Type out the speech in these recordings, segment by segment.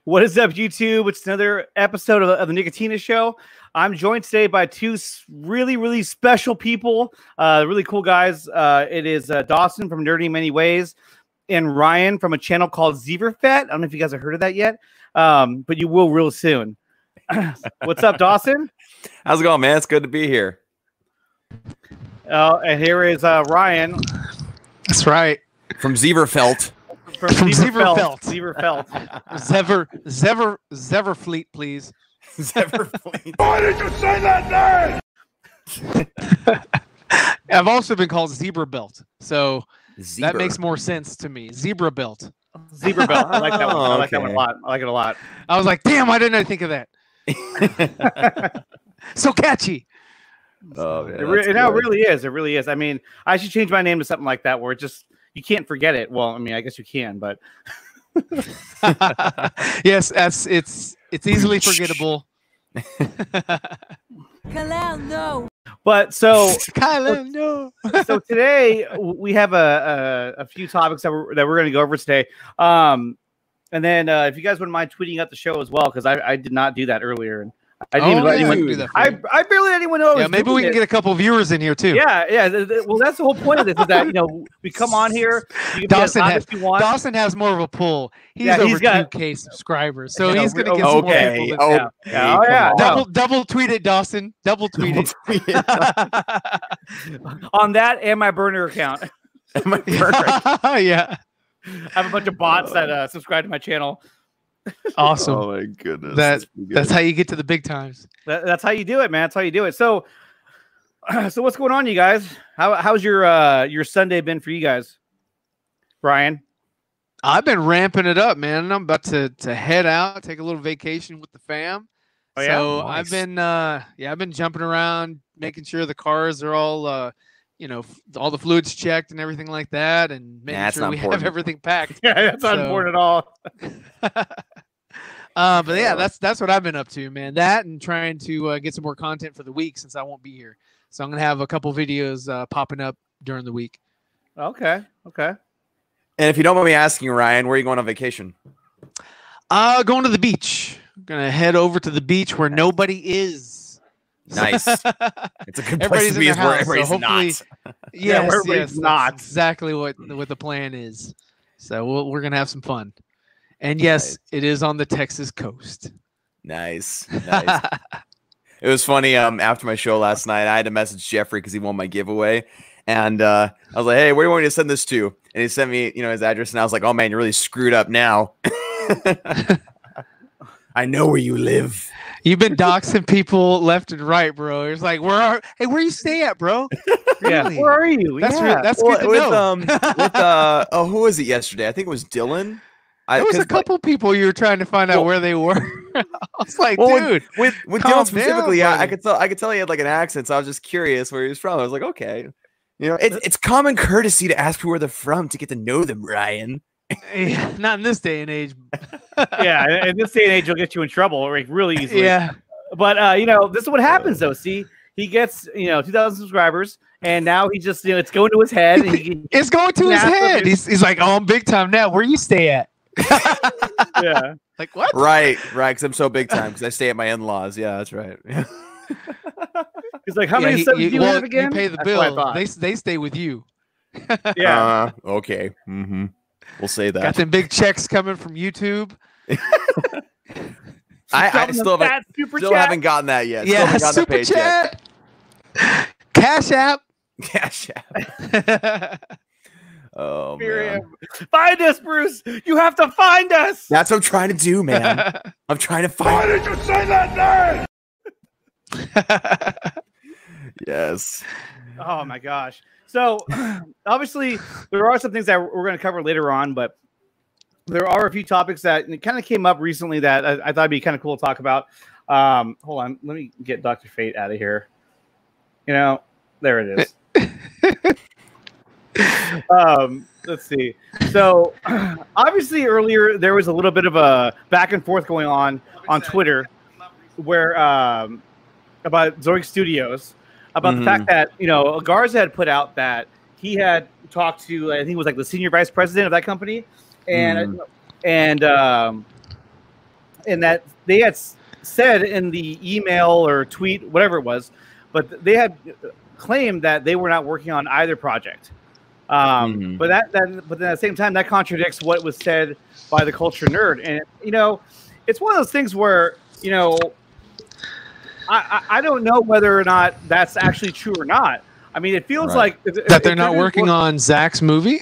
What is up, YouTube? It's another episode of the Nickatina Show. I'm joined today by two really, really special people, really cool guys. It is Dawson from Nerdy in Many Ways and Ryan from a channel called ZSJL. I don't know if you guys have heard of that yet, but you will real soon. What's up, Dawson? How's it going, man? It's good to be here. And here is Ryan. That's right. From ZSJL. From ZSJL. Zeverfleet, please. ZSJL. Why did you say that name? I've also been called Zebra Belt, so Zebra. that makes more sense to me. Zebra Belt. Zebra Belt. I like that one. I like that one a lot. I like it a lot. I was like, damn, why didn't I think of that? So catchy. Oh, man, it really is. It really is. I mean, I should change my name to something like that where it just you can't forget it. Well, I mean, I guess you can, but yes, it's easily forgettable. No. But so no. So today we have a few topics that we're going to go over today. And then if you guys wouldn't mind tweeting out the show as well, because I did not do that earlier, and I didn't even let anyone do that. I barely let anyone know. Yeah, maybe we can get a couple viewers in here too. Yeah. Well, that's the whole point of this is that we come on here. You can Dawson has more of a pull. He's over 2K subscribers, so he's going to get some more people. Double tweet it, Dawson. Double tweet it. On that and my burner account. Yeah. I have a bunch of bots that subscribe to my channel. Awesome. Oh my goodness. That's how you get to the big times. That's how you do it, man. That's how you do it. So what's going on, you guys? How's your Sunday been for you guys? Brian? I've been ramping it up, man. I'm about to head out, take a little vacation with the fam. Oh, yeah? So nice. I've been jumping around, making sure the cars are all all the fluids checked and everything like that, and making sure we have everything packed. Yeah, that's not important at all. But yeah, that's what I've been up to, man. That and trying to get some more content for the week since I won't be here. So I'm gonna have a couple videos popping up during the week. Okay. And if you don't mind me asking, Ryan, where are you going on vacation? Going to the beach. I'm gonna head over to the beach where nobody is. Nice. It's a good place to be where everybody's not. Yes, everybody's not. That's exactly what the plan is. So we're gonna have some fun. And yes, It is on the Texas coast. Nice. It was funny. After my show last night, I had to message Jeffrey because he won my giveaway, and I was like, "Hey, where do you want me to send this to?" And he sent me, his address, and I was like, "Oh man, you're really screwed up now." I know where you live. You've been doxing people left and right, bro. It's like, where you stay at, bro? Yeah, where are you? That's good to know. Who was it yesterday? I think it was Dylan. There was a couple people you were trying to find out where they were. I was like, dude, with Dylan specifically, I could tell he had like an accent, so I was just curious where he was from. I was like, okay, it's common courtesy to ask where they're from to get to know them, Ryan. Yeah, not in this day and age. Yeah, in this day and age, you'll get you in trouble really easily. Yeah, but this is what happens though. See, he gets 2,000 subscribers, and now he just it's going to his head. And it's going to his head. He's like, oh, I'm big time now. Where you stay at? Yeah, like what? Right. Because I'm so big time because I stay at my in-laws. Yeah, that's right. He's like, how many subs do you have again? You pay the bill. They stay with you. Yeah. Okay. Mm-hmm. We'll say that. Got them big checks coming from YouTube. I still haven't gotten that yet. Yeah, super chat. Cash app. Oh man. Find us, Bruce. You have to find us. That's what I'm trying to do, man. I'm trying to find. Why did you say that name? Yes. Oh my gosh. So obviously there are some things that we're going to cover later on, but there are a few topics that kind of came up recently that I thought would be kind of cool to talk about. Hold on. Let me get Dr. Fate out of here. There it is. Let's see. So obviously earlier there was a little bit of a back and forth going on Twitter where about Zoic Studios, about the fact that Garza had put out that he had talked to, I think it was like the senior vice president of that company, and and that they had said in the email or tweet, whatever it was, but they had claimed that they were not working on either project. But then at the same time, that contradicts what was said by the culture nerd. And it's one of those things where I don't know whether or not that's actually true or not. I mean, it feels like that they're not working on Zach's movie.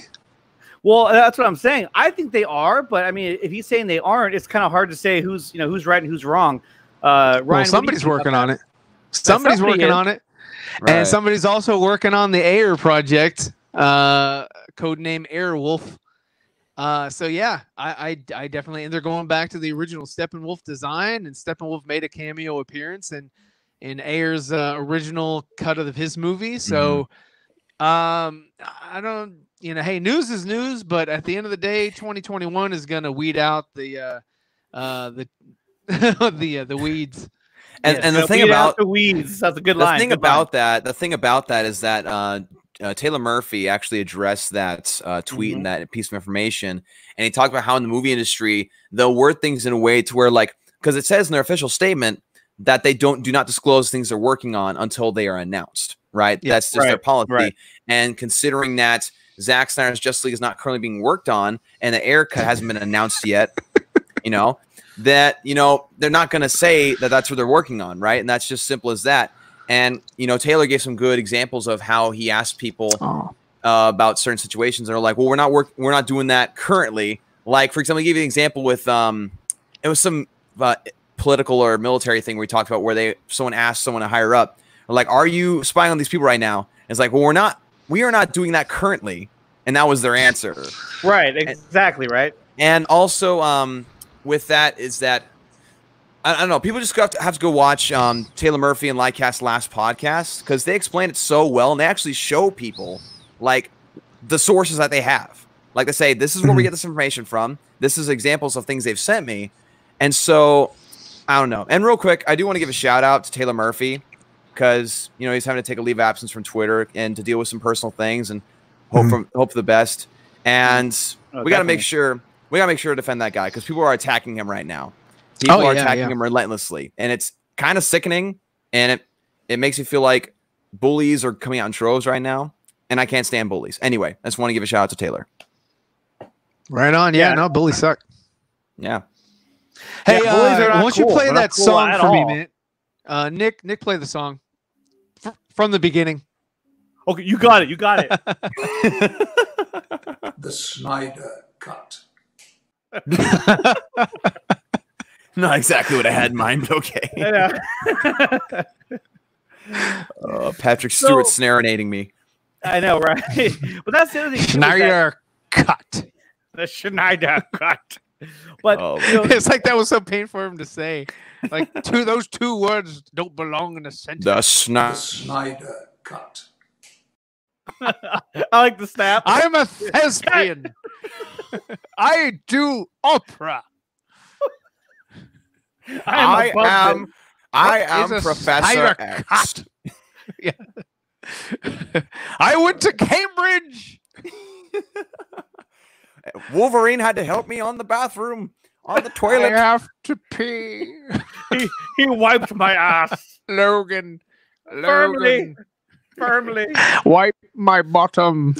Well, that's what I'm saying. I think they are, but I mean, if he's saying they aren't, it's kind of hard to say who's right and who's wrong. Ryan, well, somebody's working on it. Somebody's working on it, and somebody's also working on the Ayer project, codename Airwolf. So yeah, I definitely, and they're going back to the original Steppenwolf design, and Steppenwolf made a cameo appearance in Ayer's original cut of his movie. So I don't, hey, news is news, but at the end of the day, 2021 is gonna weed out the weeds. And the thing about the weeds, that's a good line. The thing about that is that Taylor Murphy actually addressed that tweet and that piece of information, and he talked about how in the movie industry they'll word things in a way to where, like, because it says in their official statement that they do not disclose things they're working on until they are announced. Right? Yeah, that's just their policy. Right. And considering that Zack Snyder's Justice League is not currently being worked on, and the Ayer Cut hasn't been announced yet, that they're not going to say that that's what they're working on, right? And that's just simple as that. And Taylor gave some good examples of how he asked people about certain situations that are like, well, we're not doing that currently. Like, for example, he gave you an example with it was some political or military thing where we talked about where someone asked someone to hire up, like, are you spying on these people right now? And it's like, well, we are not doing that currently, and that was their answer. Right, exactly, right. And also, with that is that I don't know. People just have to go watch Taylor Murphy and Lycast's last podcast, because they explain it so well, and they actually show people like the sources that they have. Like, they say, this is where we get this information from. This is examples of things they've sent me. And so I don't know. And real quick, I do want to give a shout out to Taylor Murphy, because he's having to take a leave of absence from Twitter and to deal with some personal things, and hope for the best. And we got to make sure to defend that guy, because people are attacking him right now. People are attacking him relentlessly, and it's kind of sickening, and it makes you feel like bullies are coming out in troves right now, and I can't stand bullies. Anyway, I just want to give a shout out to Taylor. Right on. Yeah, no, bullies suck. Yeah. Hey, why don't you play that song for me, man? Nick, play the song from the beginning. Okay, you got it. You got it. The Snyder Cut. Not exactly what I had in mind, but okay. Patrick Stewart serenading me. I know, right? But that's the other thing. Snyder Cut. The Snyder Cut. But it's like that was so painful for him to say. Like, those two words don't belong in a sentence. The Snyder Cut. I like the snap. I'm a thespian. I do opera. I am Professor X. Yeah. I went to Cambridge. Wolverine had to help me on the toilet. I have to pee. He wiped my ass. Logan. Firmly. Wipe my bottom.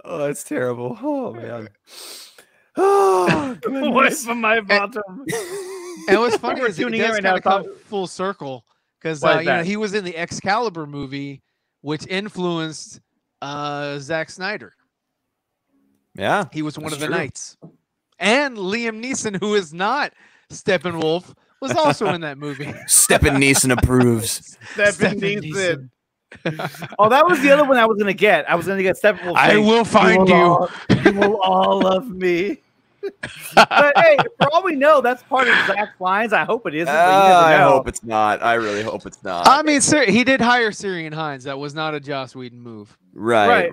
Oh, that's terrible. Oh, man. Oh, wipe my bottom. And what's funny is it does kind of come full circle, because he was in the Excalibur movie, which influenced Zack Snyder. Yeah, he was one of the knights, and Liam Neeson, who is not Steppenwolf, was also in that movie. Neeson approves. Neeson. Oh, that was the other one I was gonna get. I was gonna get Steppenwolf. I will find you. You will all love me. But hey, for all we know, that's part of Zach's lines. I hope it isn't. I hope it's not. I really hope it's not. I mean, sir, he did hire Syrian Hines. That was not a Joss Whedon move. Right.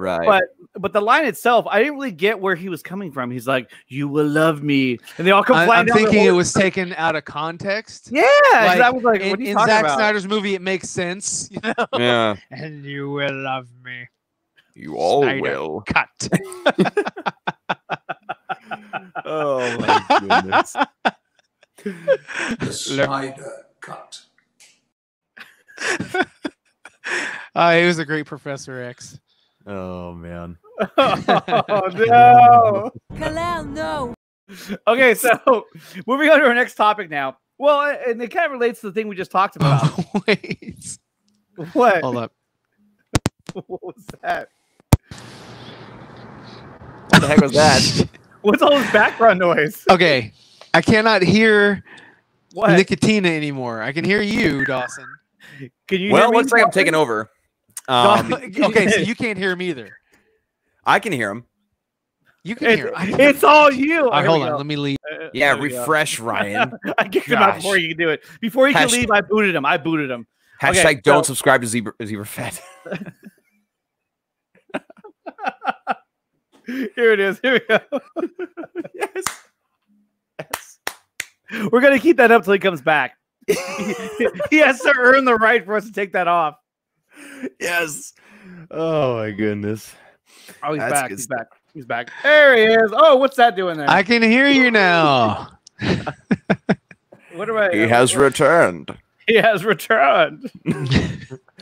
But the line itself, I didn't really get where he was coming from. He's like, "You will love me," and they all come flying down. I'm thinking it was taken out of context. Yeah, I was like, "What are you talking Zack about?" Snyder's movie, it makes sense. Yeah. And you will love me. You all Snyder will. Cut. goodness. The Snyder Cut. He was a great Professor X. Oh man. Oh no. Kalel, no. Okay, so moving on to our next topic now. Well, and it kind of relates to the thing we just talked about. Wait. What? Hold up. What was that? What the heck was that? What's all this background noise? Okay. I cannot hear What? Nickatina anymore. I can hear you, Dawson. Can you? Well, hear me, looks like I'm Dawson? taking over. Okay, so you can't hear him either. I can hear him. You can hear. It's all you. All right, Here hold we on. go. Let me leave. Yeah, There we go. refresh, Ryan. I kicked him out Gosh. before he could do it. Before he could Hashtag- leave, I booted him. Hashtag Okay, don't so- subscribe to Zebra Fett. Here it is. Here we go. Yes. We're gonna keep that up till he comes back. He has to earn the right for us to take that off. Yes. Oh my goodness. Oh, he's That's back. good He's back. He's back. There he is. Oh, what's that doing there? I can hear you now. What do I? He has returned. He has returned.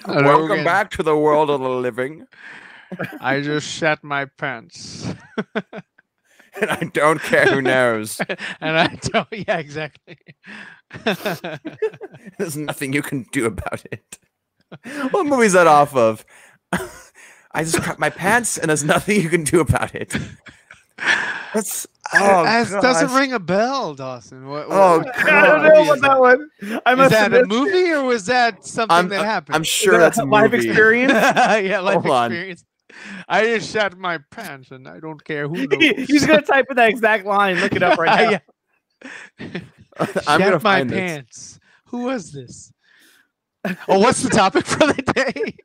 Welcome back to the world of the living. I just shat my pants. And I don't care who knows. And I don't. Yeah, exactly. There's nothing you can do about it. What movie is that off of? I just crap my pants, and there's nothing you can do about it. That's That doesn't ring a bell, Dawson. Oh, I don't know what that one. I Is must that have a movie or was that something that happened? I'm sure that's a life movie. experience. Yeah, life Hold on. experience. I just shat my pants, and I don't care who knows. He's gonna type in that exact line and look it up right now. Yeah. I'm gonna Shat my find this. pants. Who was this? Oh, what's the topic for the day?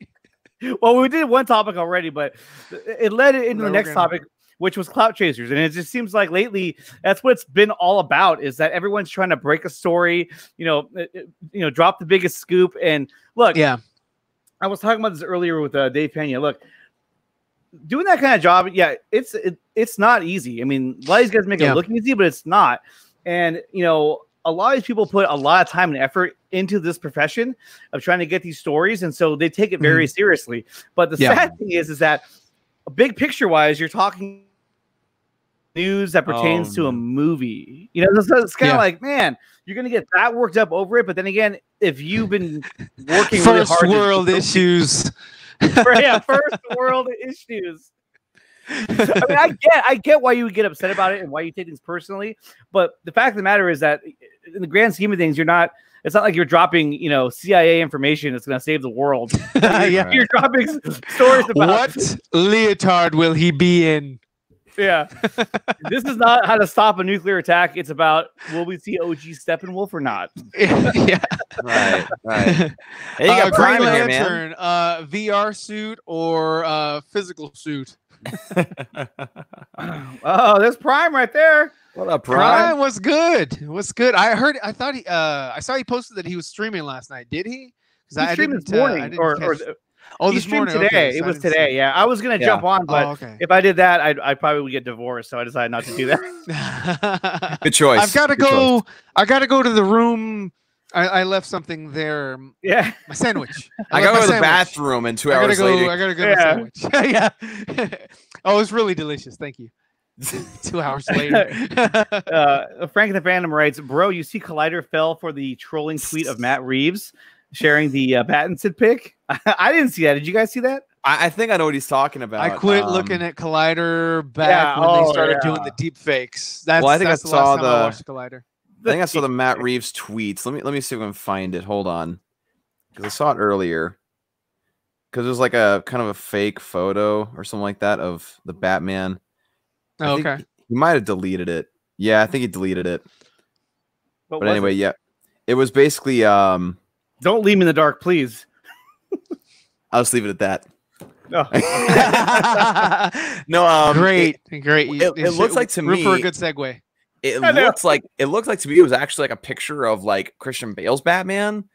Well, we did one topic already, but it led into the We're next gonna- topic, which was clout chasers. And it just seems like lately that's what it's been all about, is that everyone's trying to break a story, drop the biggest scoop. And look, Yeah. I was talking about this earlier with Dave Pena. Look, doing that kind of job, yeah, it's not easy. I mean, a lot of these guys make it look easy, but it's not. And, a lot of these people put a lot of time and effort into this profession of trying to get these stories. And so they take it very seriously. But the sad thing is that big picture wise, you're talking news that pertains to a movie. It's kind of like, man, you're going to get that worked up over it. But then again, if you've been working really First hard world issues. first world issues. I mean, I get why you would get upset about it and why you take things personally, but the fact of the matter is that in the grand scheme of things, it's not like you're dropping, CIA information that's going to save the world. Yeah. You're dropping stories about What leotard will he be in? Yeah. This is not how to stop a nuclear attack. It's about, will we see OG Steppenwolf or not? Yeah. Right. Hey, you got Green Prime in here, man. Lantern, VR suit or physical suit? Oh, there's Prime right there. What up, Prime Prime? was good. I saw he posted that he was streaming last night. Did he? He streamed this morning, Oh, he this streamed morning. today. Okay, It so I was didn't see today. Yeah, I was gonna jump on, but okay. if I did that, I probably would get divorced. So I decided not to do that. Good choice. I've got to Good go. choice. I got to go to the room. I left something there. Yeah. My sandwich. I left gotta my go to the sandwich. bathroom, and 2 I gotta hours go. later, I gotta get my sandwich. Yeah. Oh, it's really delicious. Thank you. 2 hours later. Frank the Phantom writes, "Bro, you see Collider fell for the trolling tweet of Matt Reeves sharing the Pattinson pic. I didn't see that. Did you guys see that? I think I know what he's talking about. I quit looking at Collider back when they started doing the deep fakes. That's, Well, I think that's I the last saw time I the- watched Collider. I think I saw the Matt Reeves tweets. Let me see if I can find it. Hold on, because I saw it earlier. Because it was like a kind of a fake photo or something like that of the Batman. Oh, I think okay. He might have deleted it. Yeah, I think he deleted it. But was anyway, it? yeah, it was basically. Don't leave me in the dark, please. I'll just leave it at that. No. No, Great. it looks like to room for a me- good segue. It I know. looks like to me it was actually like a picture of like Christian Bale's Batman,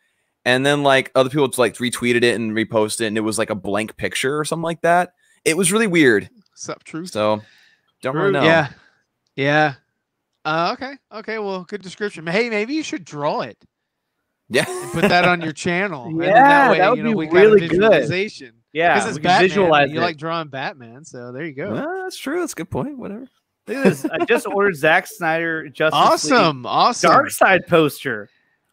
and then like other people just like retweeted it and reposted it, and it was like a blank picture or something like that. It was really weird. Sup, truth? So don't really know. Yeah. Yeah. Okay. Okay. Well, good description. Hey, maybe you should draw it. Yeah. And put that on your channel. Yeah, and then that way, that would you know, be we really got a good. visualization. Yeah, because it's we can Batman. visualize You it. like drawing Batman, so there you go. That's true. That's a good point. Whatever. Look at this. I just ordered Zack Snyder Justice League Awesome. Dark Side poster.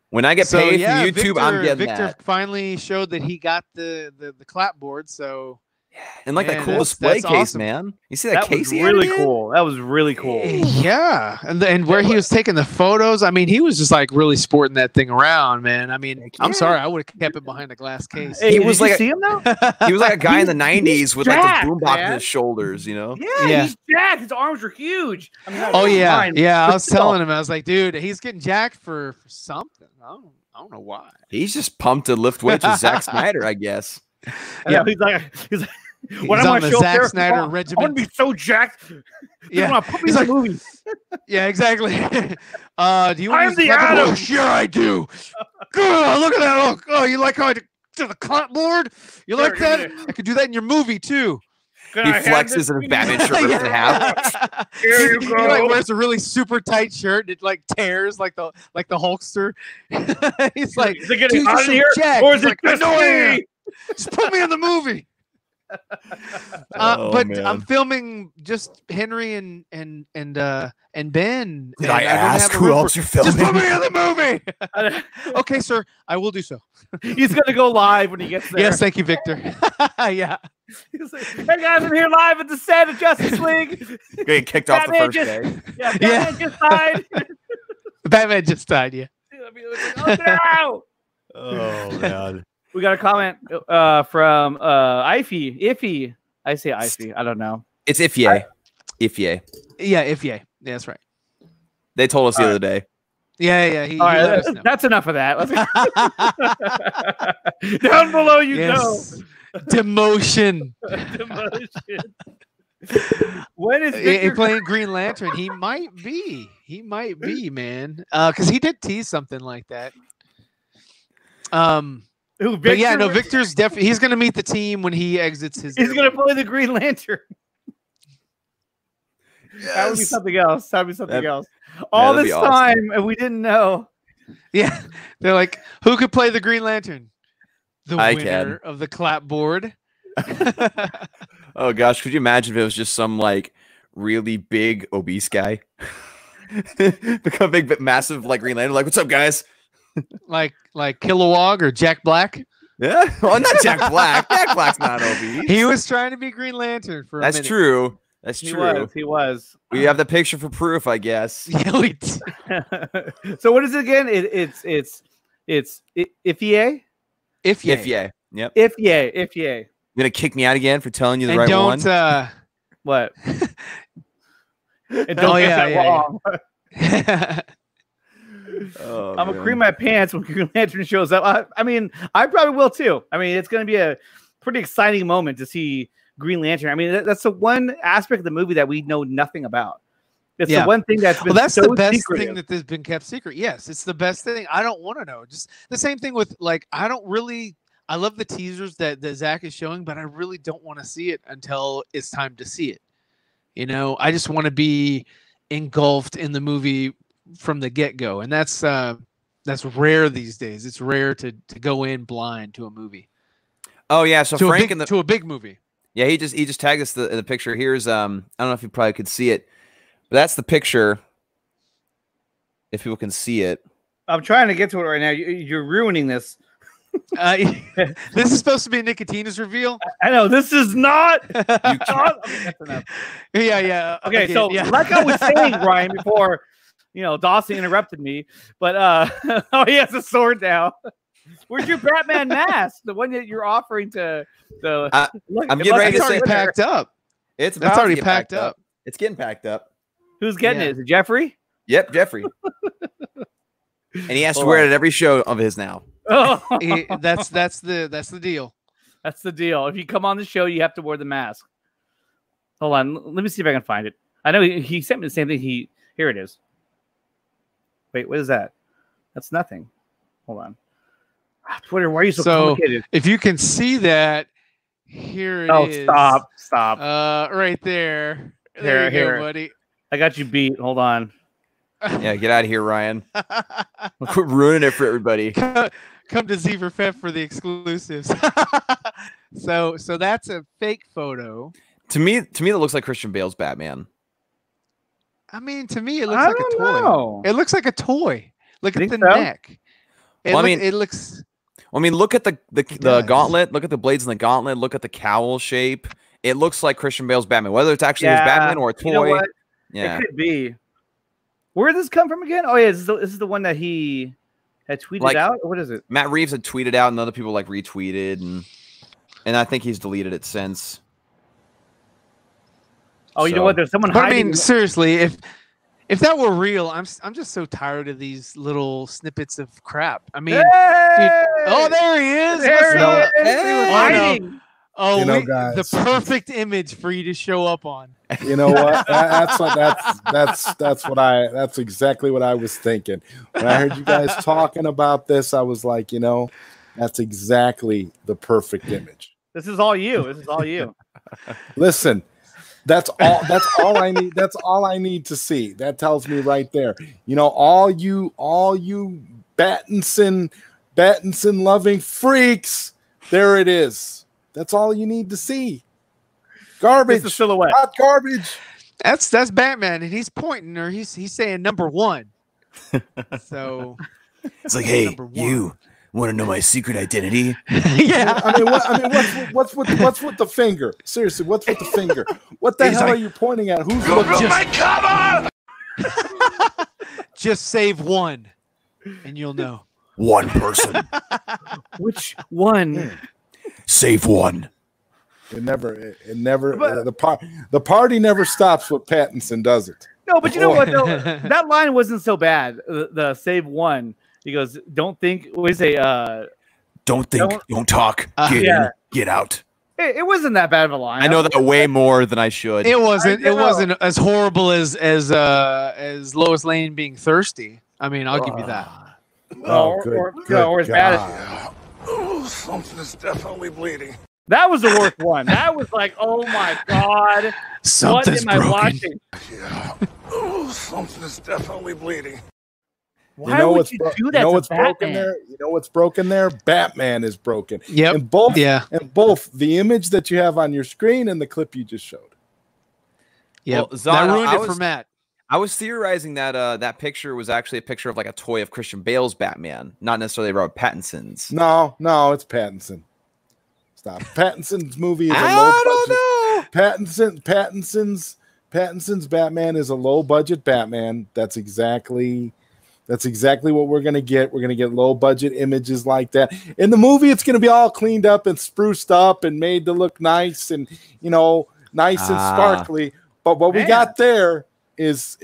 When I get paid from YouTube, I'm getting Victor that. finally showed that he got the clapboard. So And like that Man, cool that's display case, awesome. man. You see that That case? was really cool. That was really cool. yeah, and where he was taking the photos, I mean, he was just like really sporting that thing around, man. I mean, I'm sorry, I would have kept it behind a glass case. Hey, He did was you like see him though? He was like a guy in the He's 90s with like jacked, the boombox on man. his shoulders, you know? Yeah. He's jacked. His arms are huge. I mean, Oh yeah, mine, yeah. I but was still. telling him, I was like, dude, he's getting jacked for something. I don't know why. He's just pumped to lift weights with Zack Snyder, I guess. Yeah, he's like when He's I'm on on the show Zack there, Snyder I want regimen. to be so jacked. Yeah. Yeah, put me He's in like, the movie. Yeah, exactly. Do you want I'm to the use clapboard? Atom. Oh, sure I do. Good. Look at that. Look. Oh, you like how I did the clapboard? You like Here, that? here. I could do that in your movie too. Can He I have this flexes and movie? Batman shirt rips in half. Here you He go. like wears a really super tight shirt. And it like tears like the Hulkster. He's like, Is it getting dude, hot you're in so here, jacked. or is He's it like, I just know I am. me? Just put me in the movie. Oh, But man. I'm filming just Henry and Ben. Did and I don't ask have a who room else for- you're filming? Just put me in the movie. Okay, sir. I will do so. He's gonna go live when he gets there. Yes, thank you, Victor. Yeah. He's like, hey guys, I'm here live at the set of Justice League. Getting kicked off the Batman first just- day. Yeah, Yeah. Batman just died. Batman just died, yeah. I'll be like, oh no! Oh, man. We got a comment from Iffy. I say Iffy. I don't know. It's Ifye. Ifye. Yeah, yeah, that's right. They told us the other day. Yeah. He All right, let us know. that's enough of that. Down below, you Yes. Demotion. know. Demotion. When is He Victor playing Green Lantern? He might be. He might be, man. Because he did tease something like that. Who, But yeah, no, Victor? Victor's definitely. He's gonna meet the team when he exits his. He's gonna play the Green Lantern. That would be Yes. something else. That would be something That- else. All that'd this be awesome. time, and we didn't know. Yeah, they're like, who could play the Green Lantern? The I winner can. of the clapboard. Oh gosh, could you imagine if it was just some like really big obese guy? Become big, massive like Green Lantern. Like, what's up, guys? like Kilowog or Jack Black. Yeah, well, not Jack Black. Jack Black's not obese. He was trying to be Green Lantern for a That's minute. true. That's He true. was. He was. We have the picture for proof, I guess. Yeah, we did. So what is it again? It's Ifye? If you Ifye. Yep. Ifye. You're gonna kick me out again for telling you the and right don't one. What? And don't Oh, get yeah, that yeah, wrong. Oh, I'm gonna man. cream my pants when Green Lantern shows up. I mean, I probably will too. I mean, it's gonna be a pretty exciting moment to see Green Lantern. I mean, that's the one aspect of the movie that we know nothing about. It's Yeah. the one thing that's been Well, that's so the best secretive. thing that has been kept secret. Yes, it's the best thing. I don't want to know. Just the same thing with like I love the teasers that Zach is showing, but I really don't want to see it until it's time to see it. You know, I just want to be engulfed in the movie from the get-go, and that's rare these days. It's rare to go in blind to a movie. Oh yeah, so To Frank a big movie. Yeah, he just tagged us the picture. Here's I don't know if you probably could see it, but that's the picture. If people can see it. I'm trying to get to it right now. You're ruining this. This is supposed to be Nicatina's reveal. I know this is not. You Okay, that's enough. Yeah. Okay, so yeah. like I was saying, Ryan, before Dawson interrupted me, but oh, he has a sword now. Where's your Batman mask? The one that you're offering to the. I'm getting ready It's to already say packed up. It's That's about to already get packed up. It's getting packed up. Who's getting Yeah. it? Is it Jeffrey? Yep, Jeffrey. And he has to Hold wear on. it at every show of his now. Oh, That's the deal. that's the deal. If you come on the show, you have to wear the mask. Hold on. Let me see if I can find it. I know he sent me the same thing. Here it is. Wait, what is that? That's nothing. Hold on. Twitter, why are you so So, complicated? If you can see that, here it is. Oh, stop. Right there. There you Here. go, buddy. I got you beat. Hold on. Yeah, get out of here, Ryan. Quit ruining it for everybody. Come to Zebra Fest for the exclusives. So that's a fake photo. To me, that looks like Christian Bale's Batman. I mean, to me, it looks like a toy. Know. It looks like a toy. Look at the so? neck. It looks. I mean, look at the gauntlet. Look at the blades in the gauntlet. Look at the cowl shape. It looks like Christian Bale's Batman, whether it's actually his Batman or a toy. You know what? Yeah, it could be. Where did this come from again? Oh yeah, this is the one that he had tweeted out. Or what is it? Matt Reeves had tweeted out, and other people like retweeted, and I think he's deleted it since. Oh, you know what? There's someone. But hiding. I mean, seriously, if that were real, I'm just so tired of these little snippets of crap. I mean, dude, oh, there he is. There he is. He was Oh, hiding. Oh, You know, guys. the perfect image for you to show up on. You know what? That's exactly what I was thinking. When I heard you guys talking about this, I was like, you know, that's exactly the perfect image. This is all you. This is all you. Listen, that's all I need. That's all I need to see. That tells me right there. You know, all you Battinson loving freaks. There it is. That's all you need to see. Garbage. It's the silhouette. Hot garbage. That's Batman, and he's pointing, or he's saying number one. So It's like, hey, you want to know my secret identity? yeah. I mean, what's with the finger? Seriously, what's with the finger? What the hell are you pointing at? Who's looking? My cover! Just save one, and you'll know. One person. Which one? Save one. It never. The party never stops with Pattinson, does it? No, but you know what? Though? That line wasn't so bad. The save one. He goes, "Don't think." What do you say? Don't think. Don't talk. Get in. Get out. It wasn't that bad of a line. I know that way more than I should. It wasn't. It wasn't as horrible as Lois Lane being thirsty. I mean, I'll give you that. Or as bad as Oh, something is definitely bleeding. that was the worst one. That was like, oh my god, Something's what am broken. I watching? Yeah. Oh, something is definitely bleeding. Why would you do that to Batman? You know what's broken there? Batman is broken. Yep. And both, Yeah. and both the image that you have on your screen and the clip you just showed. Yeah, Well, Zon, that ruined I it was- for Matt. I was theorizing that that picture was actually a picture of like a toy of Christian Bale's Batman, not necessarily Robert Pattinson's. No, it's Pattinson. Stop. Pattinson's movie is a I low don't budget. Pattinson's Batman is a low budget Batman. That's exactly what we're gonna get. We're gonna get low budget images like that. In the movie, it's gonna be all cleaned up and spruced up and made to look nice and nice and sparkly. But what we got there is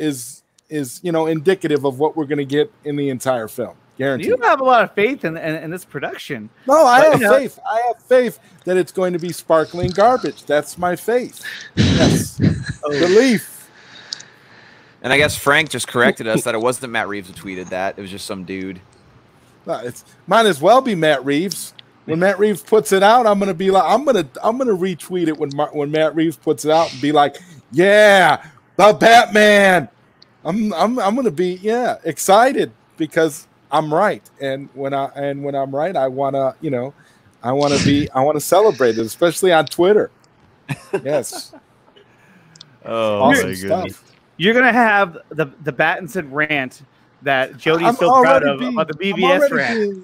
indicative of what we're gonna get in the entire film. Guaranteed. You have a lot of faith in this production. No, I have faith. I have faith that it's going to be sparkling garbage. That's my faith. Yes. Belief. And I guess Frank just corrected us that it wasn't Matt Reeves who tweeted that. It was just some dude. No, it's might as well be Matt Reeves. When Matt Reeves puts it out, I'm gonna be like, I'm gonna retweet it when Matt Reeves puts it out and be like, yeah, the Batman. I'm gonna be excited because I'm right, and when I'm right, I wanna celebrate it, especially on Twitter. Yes. Oh Awesome my stuff. goodness. You're gonna have the Battinson rant that Jody's so proud of about the BBS rant.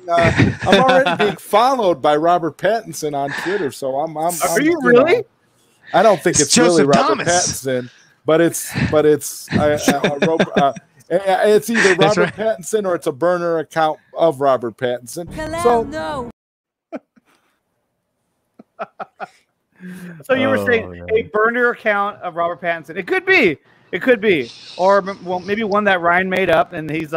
I'm already being followed by Robert Pattinson on Twitter, so I'm Are you really? I don't think it's really Joseph Robert Thomas. Pattinson, but it's it's either Robert Pattinson or it's a burner account of Robert Pattinson. So you were saying a burner account of Robert Pattinson. It could be. It could be. Or maybe one that Ryan made up and he's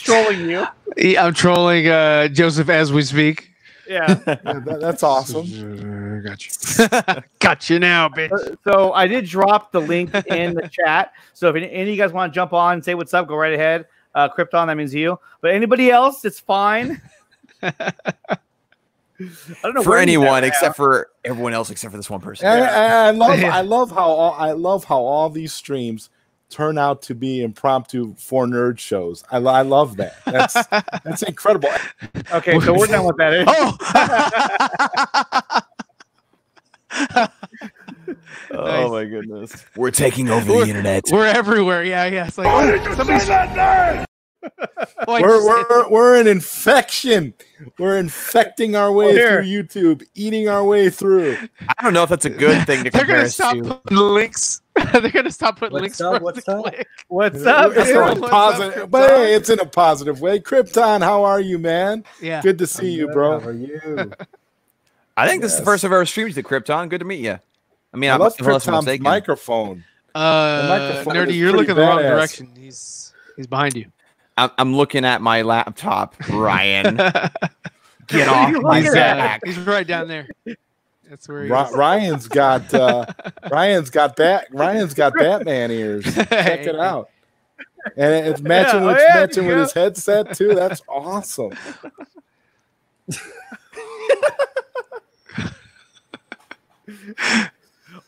trolling you. Yeah, I'm trolling Joseph as we speak. Yeah. That's awesome. Got you. Got you now, bitch. So I did drop the link in the chat. So if any of you guys want to jump on and say what's up, go right ahead. Krypton, that means you. But anybody else, it's fine. I don't know For anyone except for everyone else except for this one person. I love how all these streams turn out to be impromptu for nerd shows. I love that. That's incredible. Okay, so we're done with that. Oh my goodness. We're taking over the internet. We're everywhere. Yeah. It's like we're an infection. We're infecting our way through YouTube, eating our way through. I don't know if that's a good thing to They're compare gonna us stop to. putting links. They're gonna stop putting links for us to click. What's up? It's in a What's positive, up, but hey, it's in a positive way. Krypton, how are you, man? Yeah. Good to see you, bro. How are you? I think this is the first I've ever streamed to Krypton. Good to meet you. I mean, I love unless I'm Krypton's mistaken. microphone. microphone Nerdy, is you're pretty looking the wrong badass. direction. He's behind you. I'm looking at my laptop, Ryan. Get off You're my looking back. He's right down there. That's where he is. Ryan's got Batman ears. Check it out. And it's matching with his headset too. That's awesome.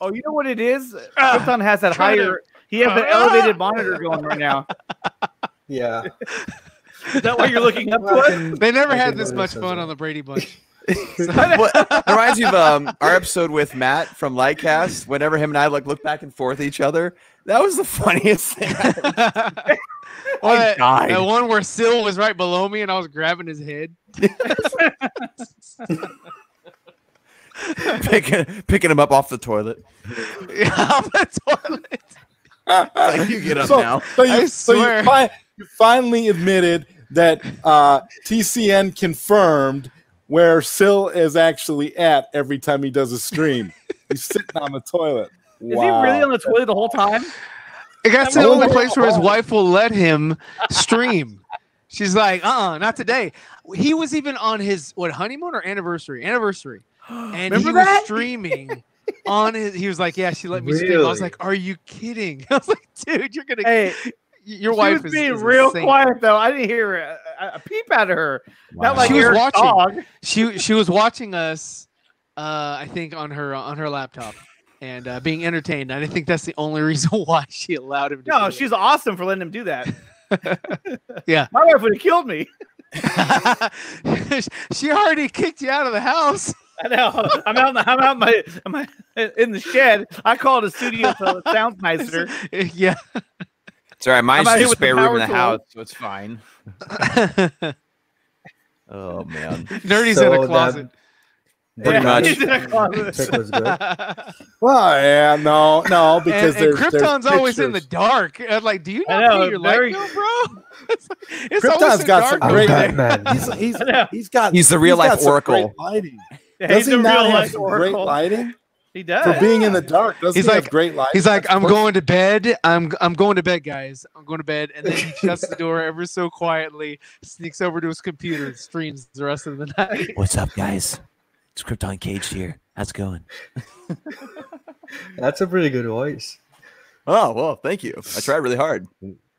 Oh, you know what it is? Krypton has that higher. He has an elevated monitor going right now. Yeah. Is that why you're looking up to us? They never I had did this much notice as fun well. on the Brady Bunch. Well, it reminds me of our episode with Matt from Lightcast. Whenever him and I look back and forth at each other, that was the funniest thing. I died. That one where Syl was right below me and I was grabbing his head. picking him up off the toilet. Yeah, off the toilet. Like, you get up now. You finally admitted that TCN confirmed where Syl is actually at every time he does a stream. He's sitting on the toilet. Is he really on the toilet the whole time? I guess the only place where his wife will let him stream. She's like, not today. He was even on his honeymoon or anniversary? Anniversary. And he was streaming on his. He was like, "Yeah, she let me stream." I was like, "Are you kidding?" I was like, "Dude, you're gonna." Hey, your wife was is being is real insane. quiet though. I didn't hear a peep out of her. Wow. Not like She was Eric's watching. dog. She was watching us. I think on her laptop and being entertained. I think that's the only reason why she allowed him to. No, do she's awesome for letting him do that. Yeah. My wife would have killed me. it. She already kicked you out of the house. I know. I'm out in the shed. I call it a studio so it sounds nicer. Yeah. It's all right. Mine's I'm out here just with the spare room in power the tool. house, so it's fine. Oh man. Nerdy's So in a closet. Pretty much. He's in a closet. Pick was good. Well, yeah, no, because and there's Krypton's always in the pictures. dark. And like, do you I not know, pay your very- light bill, bro? It's Krypton's always so got dark some I'm over great- there. Batman. He's the real got life some oracle. great lighting. Yeah, Does he's he a not real have life some great oracle. lighting He does. for being in the dark? Doesn't He's he like- have great lighting? He's like, That's I'm perfect. going to bed. I'm going to bed, guys. I'm going to bed. And then he shuts the door ever so quietly, sneaks over to his computer, and streams the rest of the night. What's up, guys? It's Krypton Caged here. How's it going? That's a pretty good voice. Oh well, thank you. I tried really hard.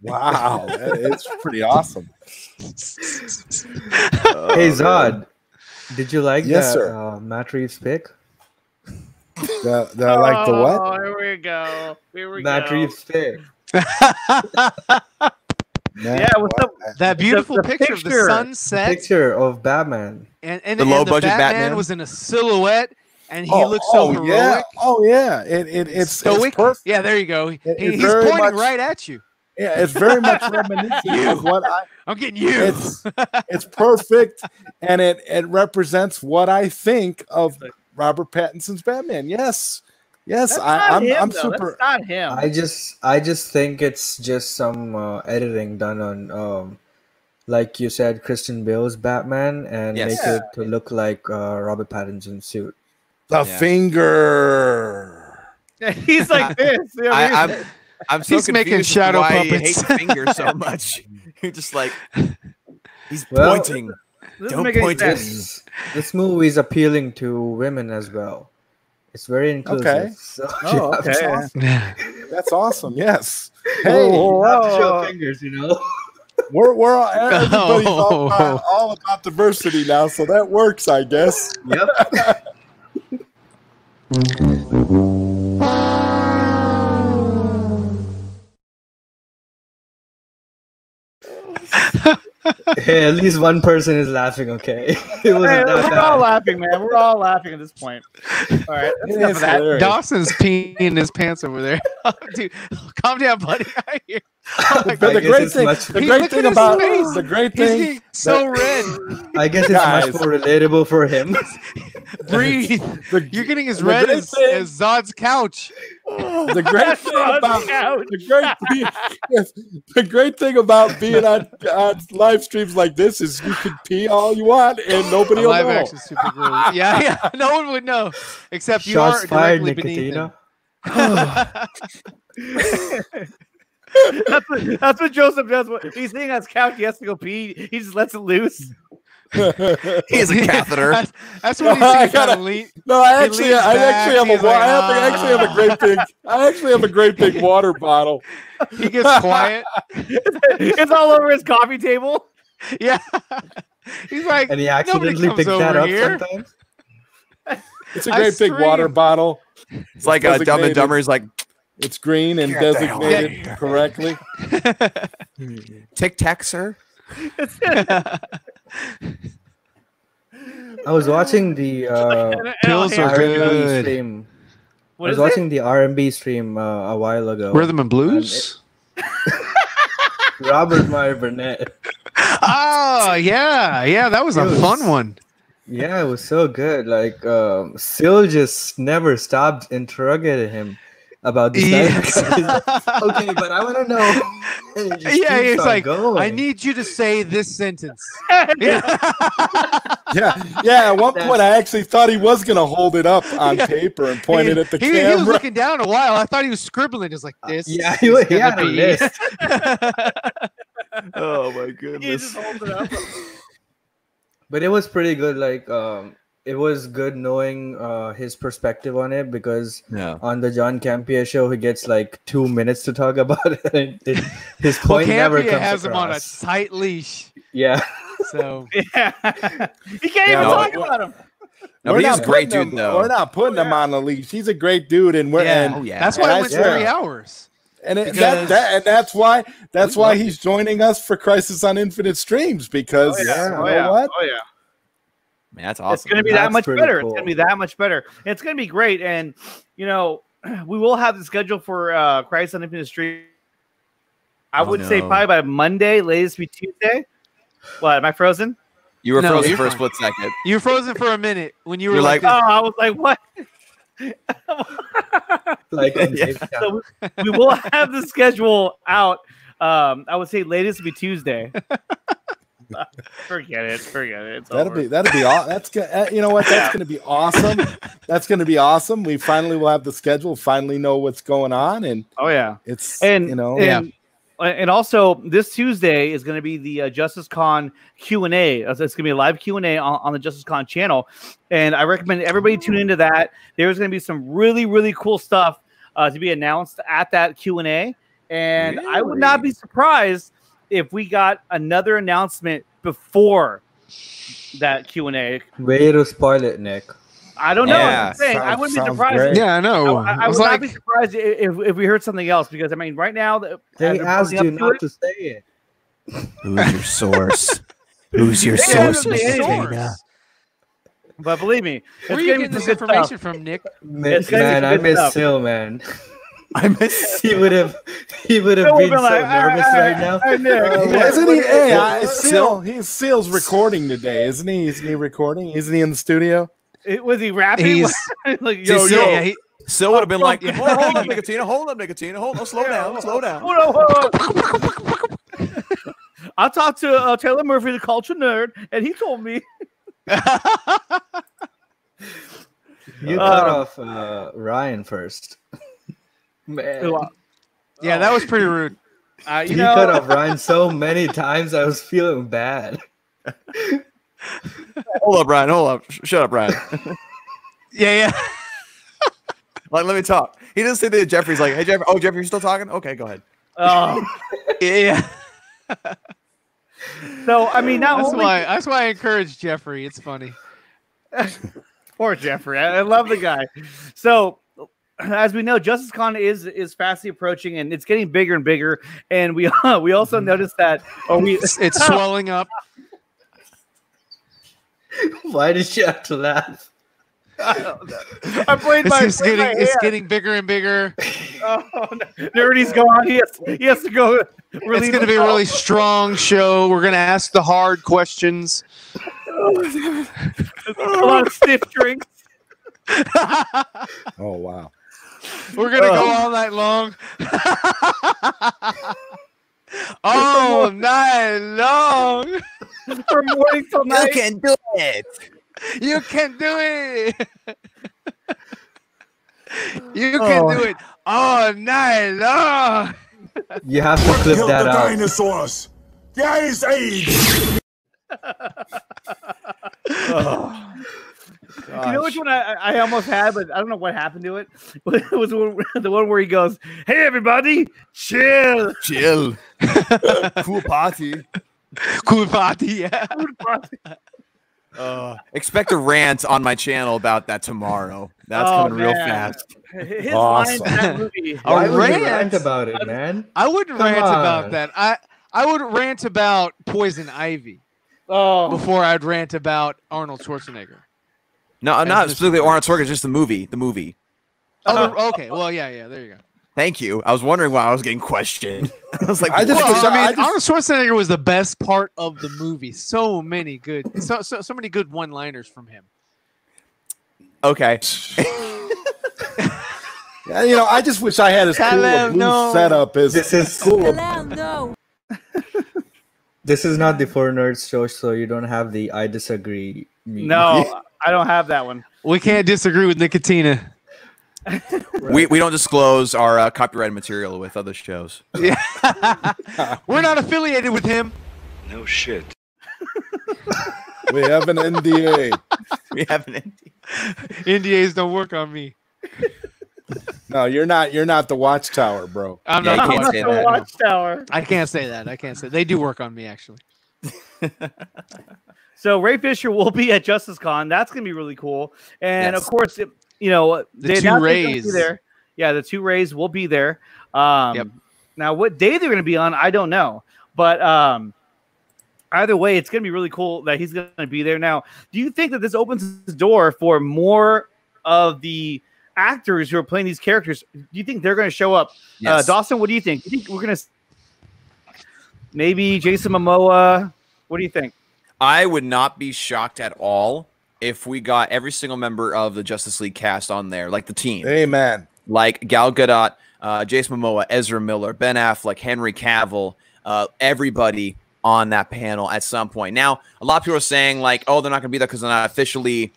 Wow, it's pretty awesome. Hey Zod, did you like Yes, that sir. Matt Reeves pick? The like the what? Oh, here we go. Here we Matt go. Reeves pick. Yeah, what's up? That beautiful the picture of the picture. sunset. Picture of Batman. And The the low-budget Batman Batman? was in a silhouette, and he looked so heroic. yeah, it's Stoic. perfect. Yeah, there you go. It's He's very pointing much- right at you. Yeah, it's very much reminiscent of what I'm getting you. it's perfect, and it represents what I think of Robert Pattinson's Batman. Yes, That's not him, I'm though. super. That's not him. I just think it's just some editing done on like you said, Christian Bale's Batman, and Yes. make it to look like Robert Pattinson's suit. The Yeah. finger. He's like this. You know, I'm so He's making confused as to shadow why you puppets. hate the finger so much. You're just like he's Well- pointing. this Don't doesn't make any point at sense. This movie is appealing to women as well. It's very inclusive. Okay. So Oh, you have to- okay. That's awesome. Yes. Hey, you have to show whoa. fingers, you know. we're everybody's Oh. all about diversity now, so that works, I guess. Yep. Hey, at least one person is laughing. Okay, it wasn't Hey, that we're all bad. laughing, man. We're all laughing at this point. All right, that's enough of that. hilarious. Dawson's peeing in his pants over there. Dude, calm down, buddy. I hear. Oh my But God. the I guess great it's thing, much- the Hey, great look thing at his about face. the great He's thing, getting so red. I guess it's Guys. much more relatable for him. Breathe. the, You're getting as the red great as, thing- as Zod's couch. the great thing on the about couch. the great thing about being on live streams like this is you can pee all you want and nobody will Live know. action super glue. Yeah, yeah. No one would know except you Shots are fired, directly beneath him. Nickatina. That's what Joseph does. He's sitting on his couch. He has to go pee. He just lets it loose. He has a catheter. That's what I he's gotta- kind of lean. No, I actually leans back, have he's a like, I actually have a great big I actually have a great big water bottle. He gets quiet. It's all over his coffee table. Yeah. He's like, And he nobody accidentally comes picked that over up here. sometimes. It's a I great big water scream. bottle. It's like Dumb and designated. Dumber. He's like, It's green and Get the hell outta designated here. correctly. Tic Tac, sir. I was watching the Pills are R&B good. stream. What I was is it? watching the R&B stream a while ago. Rhythm and blues. Robert Meyer Burnett. Oh yeah, yeah. That was a It was- fun one. Yeah, it was so good. Like Sil just never stopped interrogating him about this. Yes. Okay, but I want to know. And he just Yeah, keeps he's on like, going. I need you to say this sentence. Yeah, at one point I actually thought he was gonna hold it up on paper and point it at the he camera. was looking down a while. I thought he was scribbling, just like this. Yeah, is he gonna had a be- list. Oh my He goodness. just holds it up. But it was pretty good. Like, it was good knowing his perspective on it because Yeah. on the John Campea show, he gets like 2 minutes to talk about it. His Well, point never Campea comes has him on a across. tight leash. Yeah. So Yeah. He can't even No, talk about him. No, We're but he's not a great putting dude, him- though. We're not putting him on the leash. He's a great dude, and we're yeah, and, Oh, yeah. that's And why I it went swear- 3 hours. and it, Because- that's why love he's joining us for Crisis on Infinite Streams because Oh, yeah. you Oh, know yeah. what? Oh, yeah. Man, that's It's awesome. going to be that That's much pretty better. cool. It's going to be that much better. It's going to be great. And, you know, we will have the schedule for Christ on Infinite Stream. I would say no. probably by Monday, latest be Tuesday. What? Am I frozen? You were No, frozen you're for a fine. split second. You were frozen for a minute when you were You're like, like, Oh, I was like, what? Like, on Yeah. tape, yeah. So we will have the schedule out. I would say latest be Tuesday. Forget it. It's That'll over. be awesome. That's you know what? That's going to be awesome. That's going to be awesome. We finally will have the schedule. Finally know what's going on, and Oh yeah. it's And you know and also this Tuesday is going to be the Justice Con Q&A. It's going to be a live Q&A on the Justice Con channel, and I recommend everybody tune into that. There's going to be some really cool stuff to be announced at that Q&A, and I would not be surprised if we got another announcement before that Q&A. Way to spoil it, Nick. I don't know. Yeah, I'm saying, I wouldn't be sounds surprised. great. yeah, I know. I I was would not like, be surprised if we heard something else because I mean, right now They as they're asked building you up to not it- to say it. Who's your source? Who's your Yeah, source, that's the Nickatina? But believe me, it's where are gonna you be getting some this good information stuff. from, Nick? It's gonna be Man, some I good miss stuff. Sil, man. I miss. He would have Phil been would've so like, nervous right now. Isn't he? Hey, Sil- Seal's recording today, isn't he? Isn't he recording? Isn't he in the studio? Was he rapping? He's- like, See, yo, Sil- yo. Yeah, he, Still would have been like, Yeah. hold up, Nickatina, hold up, Nickatina, hold on, slow down, slow down. Hold on. I talked to Taylor Murphy, the culture nerd, and he told me. You cut off Ryan first. Man. yeah, that was pretty rude. You You know, cut off Ryan so many times, I was feeling bad. Hold up, Brian, hold up. Shut up, Brian. Yeah. Like, let me talk. He doesn't say that to Jeffrey's like, hey, Jeffrey. Oh, Jeffrey, you're still talking? Okay, go ahead. Yeah. so I mean, not That's only why I encourage Jeffrey. It's funny. poor Jeffrey, I love the guy. So as we know, JusticeCon is fastly approaching, and it's getting bigger and bigger. And we also noticed that, it's swelling up. Why did you have to laugh? I'm playing it's getting bigger and bigger. Oh, Nerdy's gone. He has to go. It's going to be a really strong show. We're going to ask the hard questions. A lot of stiff drinks. Oh wow. We're going to go all night long. All night long. From morning till night. You can do it. You can do it. You can do it all night long. You have to clip Killed that the out. dinosaurs. The Ice Age. You know which one I almost had, but I don't know what happened to it. It was the one where he goes, "Hey everybody, chill, Chill. Cool party. Cool party, yeah. Expect a rant on my channel about that tomorrow. That's coming real fast. His Awesome. lines in that movie. Why would you rant? rant about it, man? I wouldn't Come rant about on. that. I would rant about Poison Ivy Before I'd rant about Arnold Schwarzenegger. No, not specifically Arnold Schwarzenegger, just the movie. The movie. Oh, okay. Well, yeah. There you go. Thank you. I was wondering why I was getting questioned. I was like, I just- what? Arnold Schwarzenegger was the best part of the movie. So many good one-liners from him. Okay. Yeah, you know, I just wish I had as cool a blue setup as This is cool. This is not the For Nerds show, so you don't have the I disagree. meme. no, I don't have that one. We can't disagree with Nickatina. We don't disclose our copyrighted material with other shows. Yeah. We're not affiliated with him. No shit. we have an NDA. We have an NDAs don't work on me. No, you're not the Watchtower, bro. I'm Yeah, not you the can't say one- that. Watchtower. I can't say that. I can't say. They do work on me, actually. So Ray Fisher will be at JusticeCon. That's gonna be really cool. And Yes. of course, you know The they two announced they're gonna Rays. be there. Yeah, the two Rays will be there. Now, what day they're going to be on, I don't know. But either way, it's going to be really cool that he's going to be there. Now, do you think that this opens the door for more of the actors who are playing these characters? Do you think they're going to show up? Yes. Dawson, what do you think? Do you think we're going to maybe Jason Momoa? What do you think? I would not be shocked at all if we got every single member of the Justice League cast on there, like the team. Amen. Like Gal Gadot, Jason Momoa, Ezra Miller, Ben Affleck, Henry Cavill, everybody on that panel at some point. Now, a lot of people are saying like, oh, they're not going to be there because they're not officially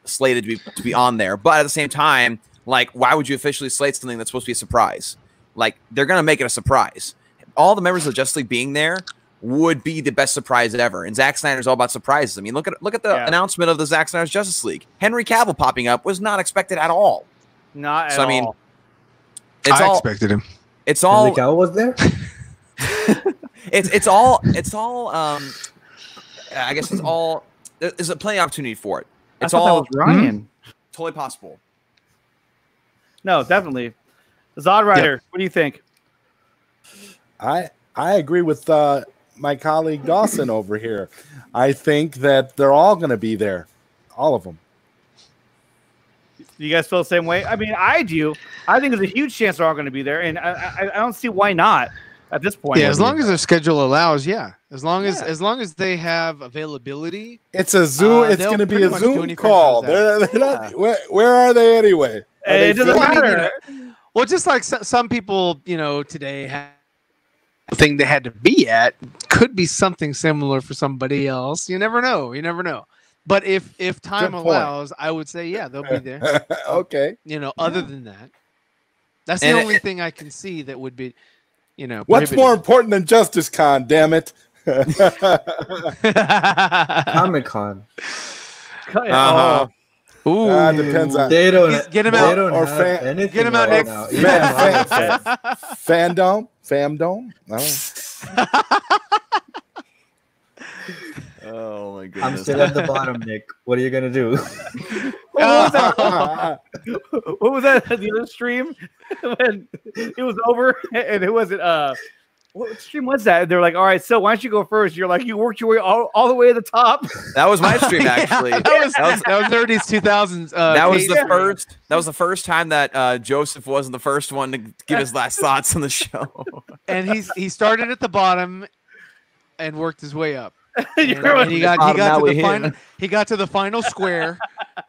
slated to be on there. But at the same time, like, why would you officially slate something that's supposed to be a surprise? Like, they're going to make it a surprise. All the members of the Justice League being there would be the best surprise ever. And Zack Snyder's all about surprises. I mean, look at the announcement of the Zack Snyder's Justice League. Henry Cavill popping up was not expected at all. Not at So I mean, all. I expected him. It's all. Henry Cavill was there. It's all. I guess it's all. There's a plenty of opportunity for it. It's I thought that all was Ryan. totally possible. No, definitely. Zod Rider, what do you think? I agree with my colleague Dawson over here. I think that they're all going to be there, all of them. You guys feel the same way? I mean, I do. I think there's a huge chance they're all going to be there, and I don't see why not at this point. Yeah, as long as their schedule allows, yeah. As long as they have availability. It's a Zoom. It's they'll going to be pretty a much do Zoom anything call. for They're not, where are they anyway? Are It doesn't filming? matter. Well, just like some people, today have the thing they had to be at could be something similar for somebody else. You never know. But if time Good point. allows, I would say, yeah, they'll be there. Okay. Other than that, that's the only thing I can see that would be, What's prohibited. more important than Justice Con? Damn it! Comic-Con. Ooh, depends on They don't. Get him they out. don't Or have anything get him out, right Nick. now. Famdome. Oh my goodness. I'm still at the bottom, Nick. What are you gonna do? What was that? What was that? The other stream when it was over, and it wasn't. What stream was that? They're like, all right, so why don't you go first? You're like, you worked your way all the way to the top. That was my stream, actually. that was 30s, 2000s. That was the first. That was the first time that Joseph wasn't the first one to give his last thoughts on the show. And he started at the bottom and worked his way up. And he got to the final square,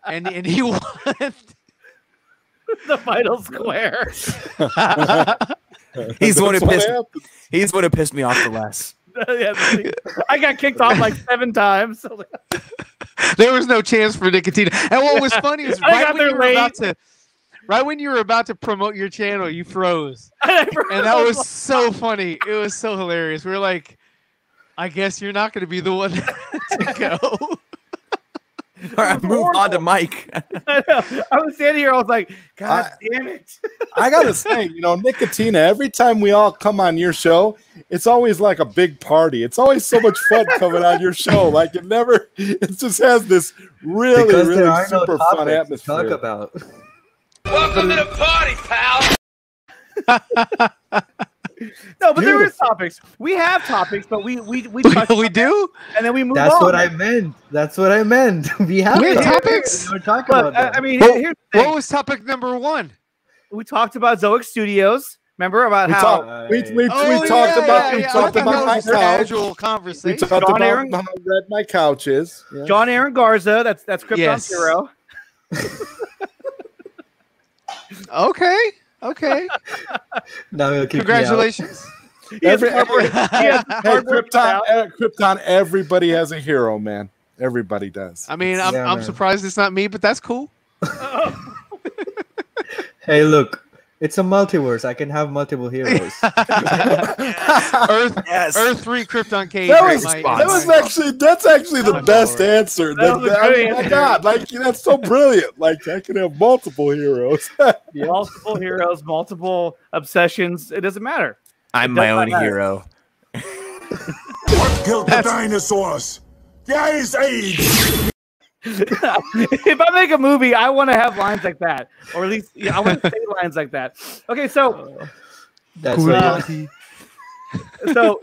and he won the final square. He's the one who pissed me off the less. Yeah, I got kicked off like 7 times. There was no chance for Nickatina. And what was funny is right when you were about to promote your channel, you froze. And that was so funny. It was so hilarious. We were like, I guess you're not going to be the one to go. All right, move on to Mike. I know. I was standing here. I was like, God damn it. I got to say, Nickatina, every time we all come on your show, it's always like a big party. It's always so much fun coming on your show. Like it just has this really, really super fun atmosphere. To talk about. Welcome to the party, pal. No, but there is topics. We have topics, but we do, and then we move That's on. what I meant. That's what I meant. We have topics. We're talking about that. I mean, here's what was topic number 1? We talked about Zoic Studios. Remember about we how we talked about my couch. Casual conversation. We talked about how red my couch is. Yeah. John Aaron Garza. That's Krypton's hero. Okay. Now congratulations. Krypton, everybody has a hero, man. Everybody does. I mean, I'm surprised it's not me, but that's cool. Hey, look. It's a multiverse. I can have multiple heroes. Earth 3 Krypton Cage. That's actually the best answer. My God, that's so brilliant. Like I can have multiple heroes. Multiple heroes, multiple obsessions. It doesn't matter. I'm my own hero. What killed the dinosaurs? The Ice Age. If I make a movie, I want to have lines like that, or at least I want to say lines like that. Okay, so that's so.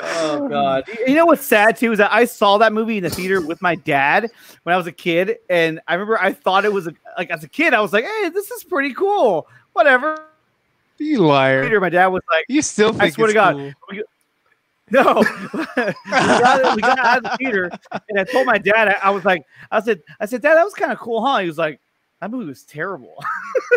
Oh God! You know what's sad too is that I saw that movie in the theater with my dad when I was a kid, and I remember I thought it was like as a kid I was like, "Hey, this is pretty cool." Whatever. You liar! My dad was like, "You still think?" I swear to God. Cool. No, we got out of the theater, and I told my dad, I said, Dad, that was kind of cool, huh? He was like, that movie was terrible.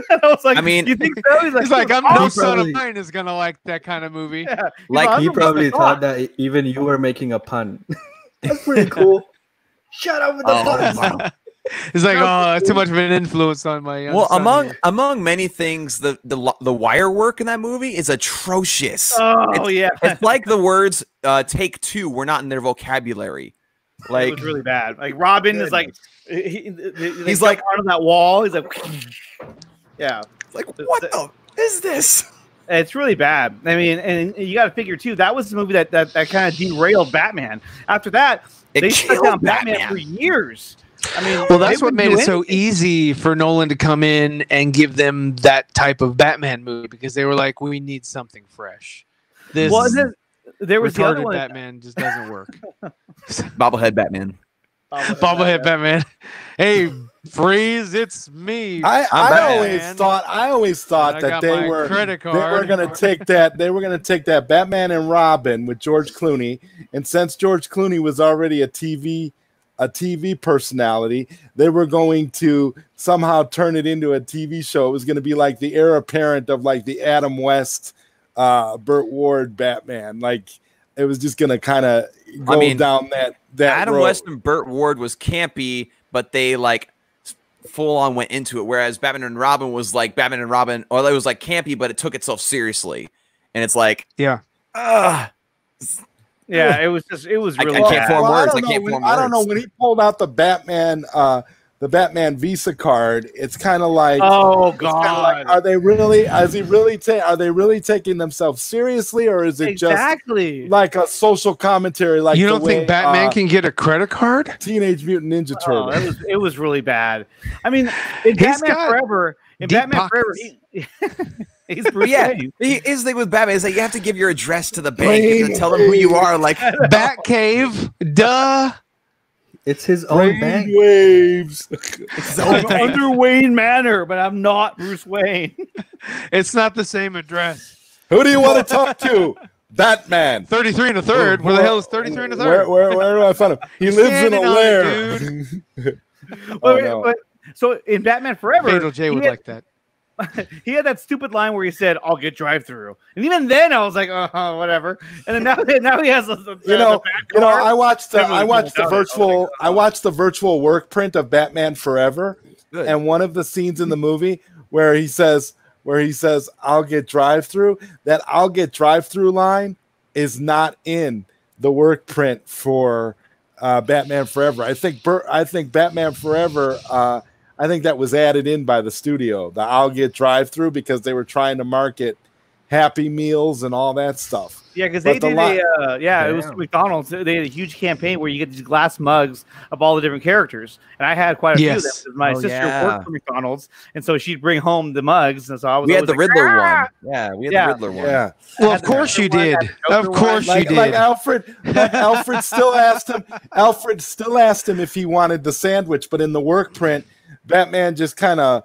And I was like, I mean, you think so? He's like, I'm no son of mine is gonna like that kind of movie. Yeah. Like he probably thought that even you were making a pun. That's pretty cool. Shut up with the puns. Wow. It's like, oh, too much of an influence on my. Well, among many things, the wire work in that movie is atrocious. Oh yeah, it's like the words "take 2" were not in their vocabulary. Like it was really bad. Like Robin is like, he's like on that wall. He's like, yeah, like what the is this? It's really bad. I mean, and you got to figure too. That was the movie that kind of derailed Batman. After that, they shut down Batman for years. I mean, well, that's what made it so easy for Nolan to come in and give them that type of Batman movie because they were like, we need something fresh. This there was the other one. Batman just doesn't work. Bobblehead Batman. Bobblehead Batman. Hey, Freeze, it's me. I always thought that they were going to take that Batman and Robin with George Clooney, and since George Clooney was already a TV personality, they were going to somehow turn it into a TV show. It was going to be like the heir apparent of like the Adam West, Burt Ward Batman. Like it was just going to kind of go down that Adam road. West and Burt Ward was campy, but they like full on went into it. Whereas Batman and Robin was like Batman and Robin, or it was like campy, but it took itself seriously. And it's like, yeah, it was really. I can't form words. I can't form words. I don't know when he pulled out the Batman the Batman Visa card, it's kind of like, oh god, are they really? Are they really taking themselves seriously, or is it just like a social commentary? Like, you don't think Batman can get a credit card? Teenage Mutant Ninja Turtles. It was really bad. I mean, in Batman Forever, he's Bruce Wayne. His thing with Batman is that you have to give your address to the bank and tell them who you are. Like Batcave, duh. It's his own bank. Waves. I'm under Wayne Manor, but I'm not Bruce Wayne. It's not the same address. Who do you want to talk to? Batman. 33 and a third. Where the hell is 33 and a third? Where do I find him? He lives in a lair. So in Batman Forever, Fatal J would like that. He had that stupid line where he said, "I'll get drive-through," and even then I was like, whatever." And then now he has I watched the virtual work print of Batman Forever. Good. And one of the scenes in the movie where he says, "I'll get drive-through," that "I'll get drive-through" line is not in the work print for Batman Forever. I think Batman Forever. I think that was added in by the studio, the "I'll get drive-through," because they were trying to market Happy Meals and all that stuff. Yeah, because it was McDonald's. They had a huge campaign where you get these glass mugs of all the different characters, and I had quite a few of them. My sister worked for McDonald's, and so she'd bring home the mugs, and so we had the Riddler one. Yeah, we had the Riddler one. Yeah. Well, of course you did. Of course you did. Like Alfred still asked him. Alfred still asked him if he wanted the sandwich, but in the work print, Batman just kind of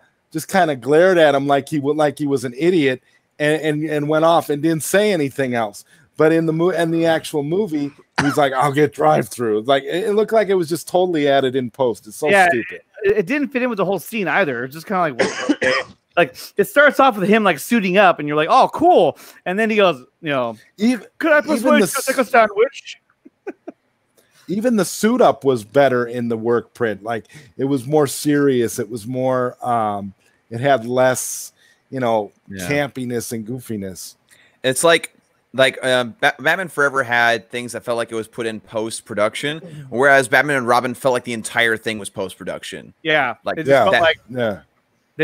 glared at him like he was an idiot and went off and didn't say anything else. But in the actual movie, he's like, "I'll get drive-through." Like it looked like it was just totally added in post. It's so stupid. It didn't fit in with the whole scene either. It's just kind of like, okay. Like it starts off with him like suiting up, and you're like, "Oh, cool," and then he goes, "Could I persuade you to take a sandwich?" Even the suit up was better in the work print. Like it was more serious. It was more. It had less, campiness and goofiness. It's like Batman Forever had things that felt like it was put in post production, whereas Batman and Robin felt like the entire thing was post production. Yeah, they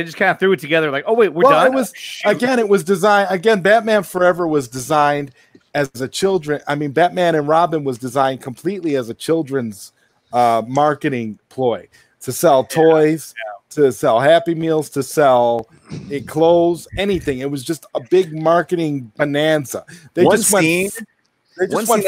just kind of threw it together. Like, oh wait, we're done. It was designed again. Batman Forever was designed as a children. I mean, Batman and Robin was designed completely as a children's marketing ploy to sell toys, to sell Happy Meals, to sell clothes, anything. It was just a big marketing bonanza. They just went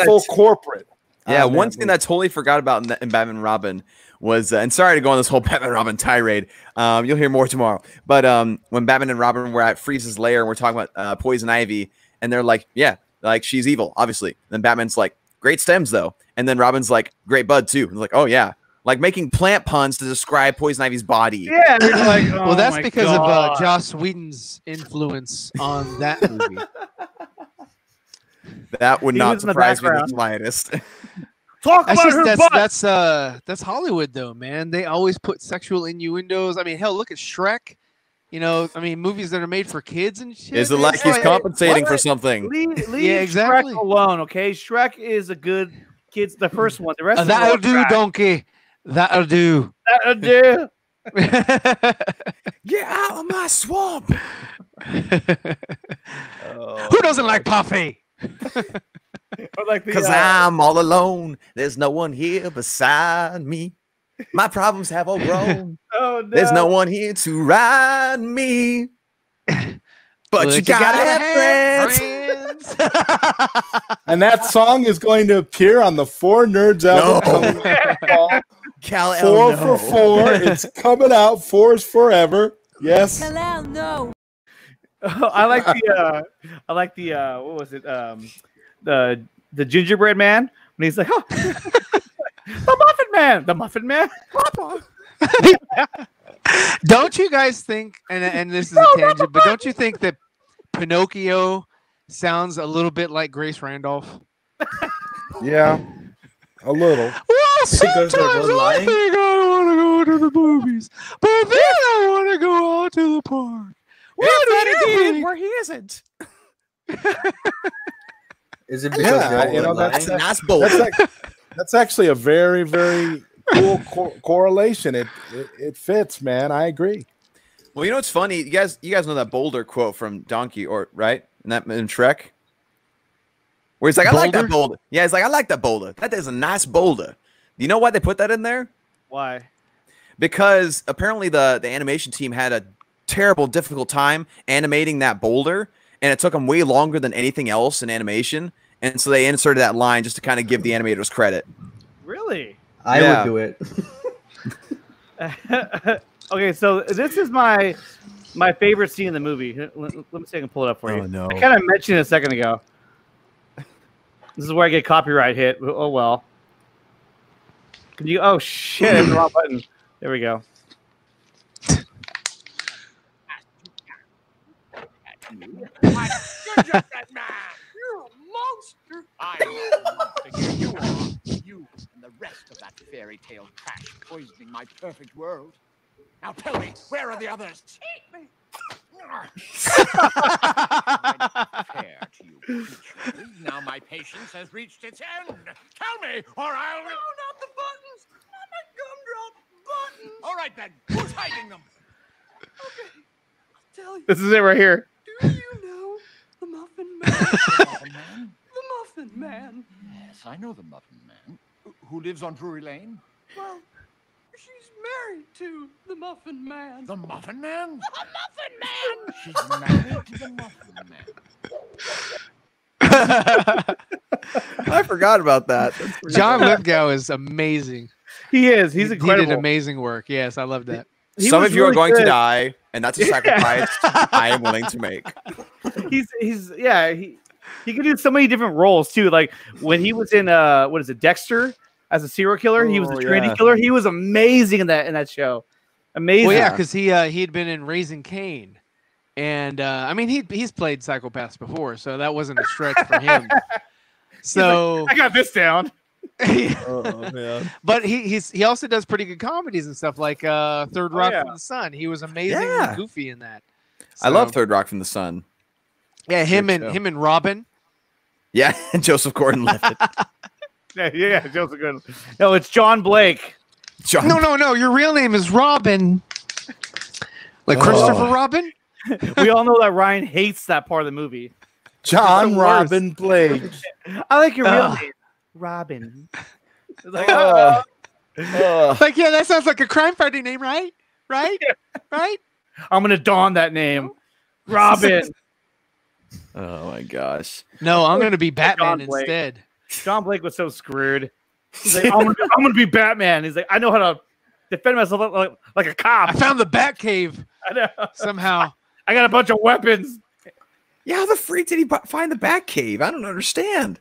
full corporate. Yeah, one thing that I totally forgot about in Batman and Robin was, and sorry to go on this whole Batman and Robin tirade. You'll hear more tomorrow. But when Batman and Robin were at Freeze's lair and we're talking about Poison Ivy, and they're like, yeah, like she's evil, obviously. And then Batman's like, great stems though. And then Robin's like, great bud too. And like, oh yeah. Like making plant puns to describe Poison Ivy's body. Yeah. Like, oh well, that's because of Joss Whedon's influence on that movie. That would not surprise me the slightest. Talk about her butt. That's Hollywood though, man. They always put sexual innuendos. I mean, hell, look at Shrek. Movies that are made for kids and shit. Is it like he's compensating for something? Leave exactly. Shrek alone, okay? Shrek is a good kids. The first one. The rest. That'll do, donkey. That'll do. That'll do. Get out of my swamp. Who doesn't like Puffy? Because I'm all alone. There's no one here beside me. My problems have all grown. Oh, no. There's no one here to ride me. But you gotta have friends. And that song is going to appear on the Four Nerds album. No. 4 for 4. It's coming out. 4 is forever. Yes. No. I like the what was it? The gingerbread man when he's like, oh, the muffin man. Don't you guys think, and this is a tangent, but don't you think that Pinocchio sounds a little bit like Grace Randolph? Yeah, a little. Well, sometimes I think I don't want to go to the movies, but then I want to go out to the park. Where he isn't. Is it because that's actually a very, very cool correlation. It fits, man. I agree. Well, you know what's funny? You guys know that Boulder quote from Donkey, or right? In Shrek? Where he's like, I like that boulder. Yeah, he's like, I like that boulder. That is a nice boulder. You know why they put that in there? Why? Because apparently the animation team had a terrible, difficult time animating that boulder, and it took them way longer than anything else in animation. And so they inserted that line just to kind of give the animators credit. Really? I would do it. Okay, so this is my favorite scene in the movie. Let me see if I can pull it up for you. Oh, no. I kind of mentioned it a second ago. This is where I get copyright hit. Oh, well. Can you? Oh, shit. It's the wrong button. There we go. You're just that man. You're a monster. I'm a monster. You are. You and the rest of that fairy tale trash poisoning my perfect world. Now tell me, where are the others? Eat me. Fair to you creatures. Now my patience has reached its end. Tell me, or I'll... No, not the buttons. Not my gumdrop buttons. All right, then. Who's hiding them? Okay, I'll tell you. This is it right here. Do you know the Muffin Man? The Muffin Man? The Muffin Man. Yes, I know the Muffin Man. Who lives on Drury Lane? Well, she's married to the Muffin Man. The Muffin Man? The Muffin Man! She's married to the Muffin Man. I forgot about that. John Lithgow is amazing. He is. He's incredible. He did amazing work. Yes, I love that. Some of you are going to die, and that's a sacrifice I am willing to make. He could do so many different roles too. Like when he was in what is it, Dexter as a serial killer? He was a tranny killer. He was amazing in that show. Amazing. Well, yeah, because he had been in Raising Cain, and I mean he's played psychopaths before, so that wasn't a stretch for him. So like, I got this down. Oh man! But he also does pretty good comedies and stuff like Third Rock from the Sun. He was amazing and goofy in that. So, I love Third Rock from the Sun. Yeah, him and Robin. Yeah, Joseph Gordon-Levitt. yeah, Joseph Gordon. No, it's John Blake. No. Your real name is Robin. Like Christopher Robin. We all know that Ryan hates that part of the movie. John Robin Blake. I like your real name. Robin. Like, yeah, that sounds like a crime fighting name, right? Right? Right? I'm gonna don that name. Robin. Oh my gosh. No, I'm gonna be Batman instead. John Blake was so screwed. He's like, I'm gonna be Batman. He's like, I know how to defend myself like a cop. I found the Batcave. I know. Somehow. I got a bunch of weapons. Yeah, how the freak did he find the Batcave? I don't understand.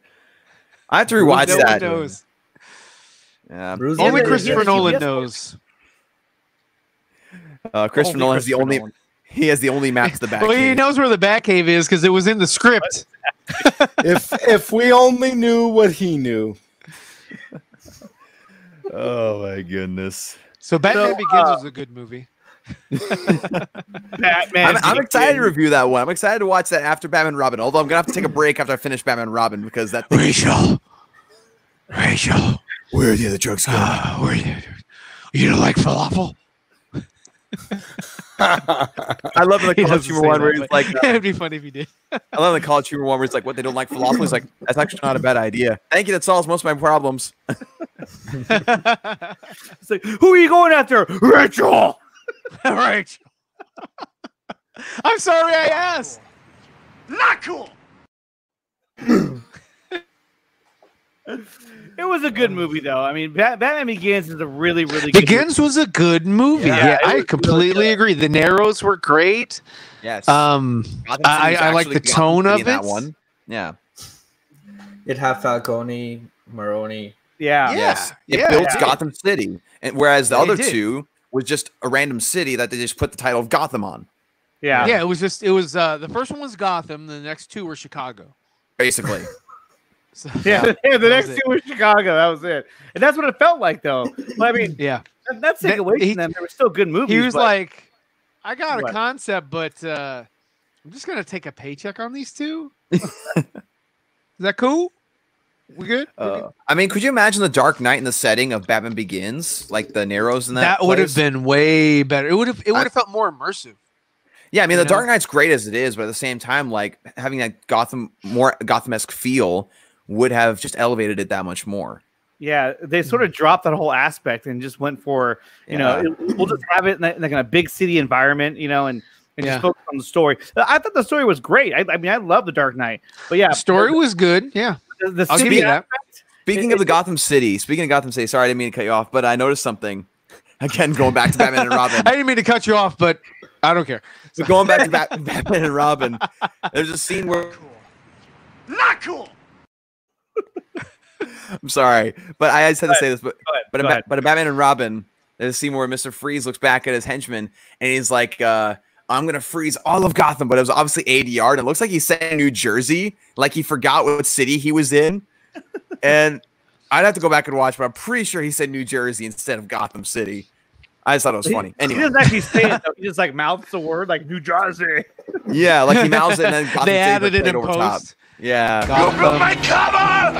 I have to rewatch that. Knows. Yeah. Only Christopher Nolan knows. Christopher Nolan has the only. He has the only map to the Batcave. Well, he knows where the Batcave is because it was in the script. If we only knew what he knew. Oh my goodness! So Batman Begins was a good movie. Batman. I'm excited to review that one. I'm excited to watch that after Batman and Robin. Although I'm gonna have to take a break after I finish Batman and Robin because that. Rachel, where are the other drugs going? Where are you don't like falafel? I love the college humor one where he's like, it'd be funny if he did. I love the college humor one where it's like, what, they don't like falafel? He's like, that's actually not a bad idea. Thank you. That solves most of my problems. It's like, who are you going after? Rachel. Rachel. I'm sorry I asked. Not cool. It was a good movie, though. I mean, Batman Begins is a really, really good Begins was a good movie. Yeah, I completely agree. The Narrows were great. Yes. I like the tone of it. That one. Yeah. It had Falcone, Maroni. Yeah. Yes. It builds Gotham City, and whereas the other two was just a random city that they just put the title of Gotham on. Yeah. Yeah. It was the first one was Gotham. The next two were Chicago. Basically. So, the next two was Chicago. That was it, and that's what it felt like, though. But, I mean, that's taken away from them. They were still good movies. He was like, "I got a concept, but I'm just gonna take a paycheck on these two." Is that cool? We good? I mean, could you imagine the Dark Knight in the setting of Batman Begins, like the Narrows in that? That would have been way better. It would have felt more immersive. Yeah, I mean, the Dark Knight's great as it is, but at the same time, like having that more Gotham-esque feel would have just elevated it that much more. Yeah, they sort of dropped that whole aspect and just went for, you know, we'll just have it in like in a big city environment, you know, and just focus on the story. I thought the story was great. I mean, I love the Dark Knight, but yeah, the story was good. Yeah, I'll give you that. Speaking of Gotham City, sorry, I didn't mean to cut you off, but I noticed something. Again, going back to Batman and Robin. I didn't mean to cut you off, but I don't care. So going back to Batman and Robin, there's a scene where Not cool. I'm sorry, but I just had to say this. But Go a Batman and Robin, there's a scene where Mr. Freeze looks back at his henchman and he's like, "I'm gonna freeze all of Gotham," but it was obviously ADR, and it looks like he said New Jersey, like he forgot what city he was in. And I'd have to go back and watch, but I'm pretty sure he said New Jersey instead of Gotham City. I just thought it was funny. Anyway. He doesn't actually say it, though. He just like mouths the word like New Jersey. Yeah, like he mouths it and then Gotham they City added it in over post. top. Yeah. Go from my cover!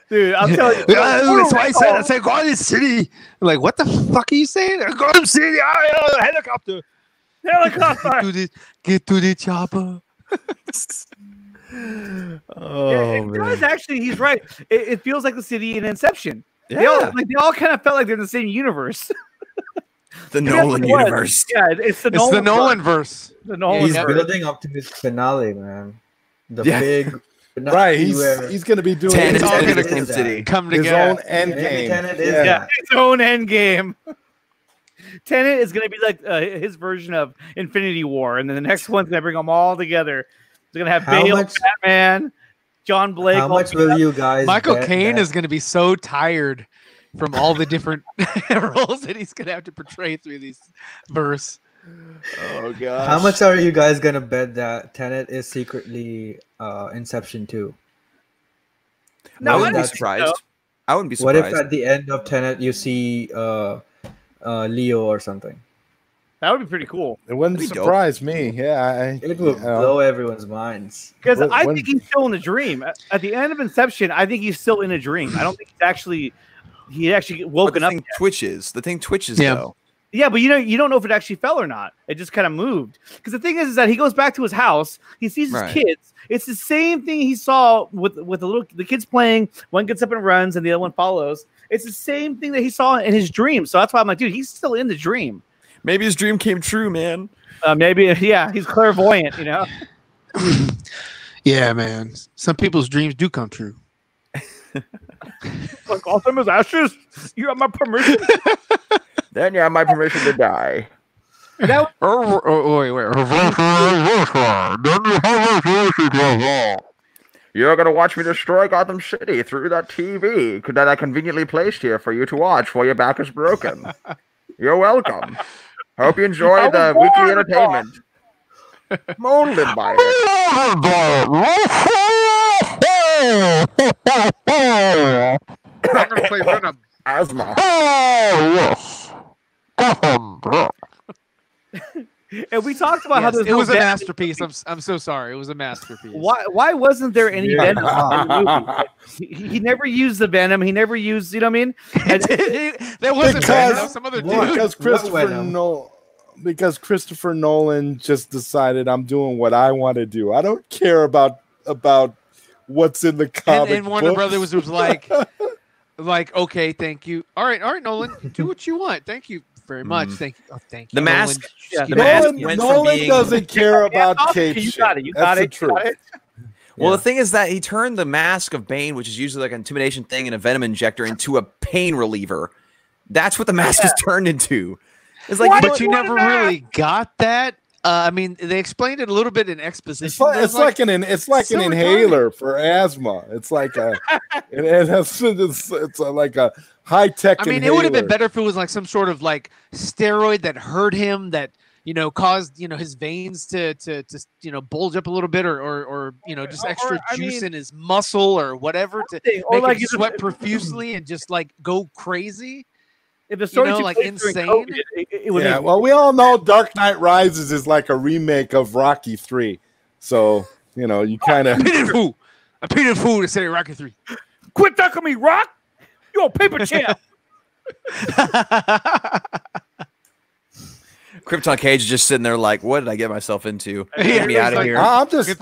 Dude, I'm telling you. That's why I said Gotham City. Like, what the fuck are you saying? Gotham City, helicopter. Get to the chopper. Actually, he's right. It feels like the city in Inception. Yeah. They all kind of felt like they're in the same universe. The Nolan universe. Yeah, it's the Nolan verse. The Nolan He's verse. building up to his finale, man. The big finale. Right, he's going to be doing Tenet's his all own- gonna come city. Come his together. own end game. Tenet is Yeah. that. Its own end game. Tenet is going to be like his version of Infinity War, and then the next one's going to bring them all together. They're going to have Bale, Batman, John Blake. How much will you guys? Michael bet Caine that- is going to be so tired from all the different roles that he's going to have to portray through these verse. Oh god. How much are you guys gonna bet that Tenet is secretly Inception 2? No, I I wouldn't be don't think surprised. so. I wouldn't be What surprised. if at the end of Tenet you see Leo or something? That would be pretty cool. It wouldn't That'd be dope. surprise me. Yeah, It will blow everyone's minds. Because When- I when- think he's still in a dream. At the end of Inception, I think he's still in a dream. I don't think he actually But woken the up. thing twitches. The thing twitches Yeah. though. Yeah, but you don't know if it actually fell or not. It just kind of moved. Because the thing is that he goes back to his house. He sees his Right. kids. It's the same thing he saw with the kids playing. One gets up and runs, and the other one follows. It's the same thing that he saw in his dream. So that's why I'm like, dude, he's still in the dream. Maybe his dream came true, man. Maybe, yeah, he's clairvoyant. You know. Yeah, man. Some people's dreams do come true. Like Gotham is ashes. You have my permission. Then you have my permission to die. That You're gonna watch me destroy Gotham City through that TV that I conveniently placed here for you to watch while your back is broken. You're welcome. Hope you enjoy the weekly entertainment. Molded by it. I'm gonna play Venom. Asthma. and we talked about how Yes, there's it was a Venom. masterpiece. I'm so sorry. It was a masterpiece. Why wasn't there any Yeah. Venom in the movie? Like, he never used the Venom. He never used, you know what I mean? There wasn't Because- Venom, some other What? dude. Because Christopher Nolan just decided I'm doing what I want to do. I don't care about what's in the comic And Warner books. Brothers was like, okay, thank you. All right, Nolan, do what you want. Thank you very much. Thank you. Oh, thank you. The mask. Yeah, The mask Nolan, went from Nolan being- doesn't care about Kate. You got it. You got That's it. the You got truth. it. Well, Yeah. the thing is that he turned the mask of Bane, which is usually like an intimidation thing and a venom injector, into a pain reliever. That's what the mask is turned into. It's like, But you never really got that. I mean, they explained it a little bit in exposition. It's like an so inhaler for asthma. It's like like a high tech. I mean, it would have been better if it was like some sort of like steroid that hurt him, that caused his veins to bulge up a little bit, or just extra juice in his muscle or whatever to Or make like him sweat profusely and just like go crazy. If the story took like place during insane. COVID, it would Well, we all know Dark Knight Rises is like a remake of Rocky 3. So You know, you kind of. I painted food instead of Rocket 3. Quit ducking me, Rock. You're a paper champ. Krypton Cage is just sitting there like, what did I get myself into? Get me out of here. I'm just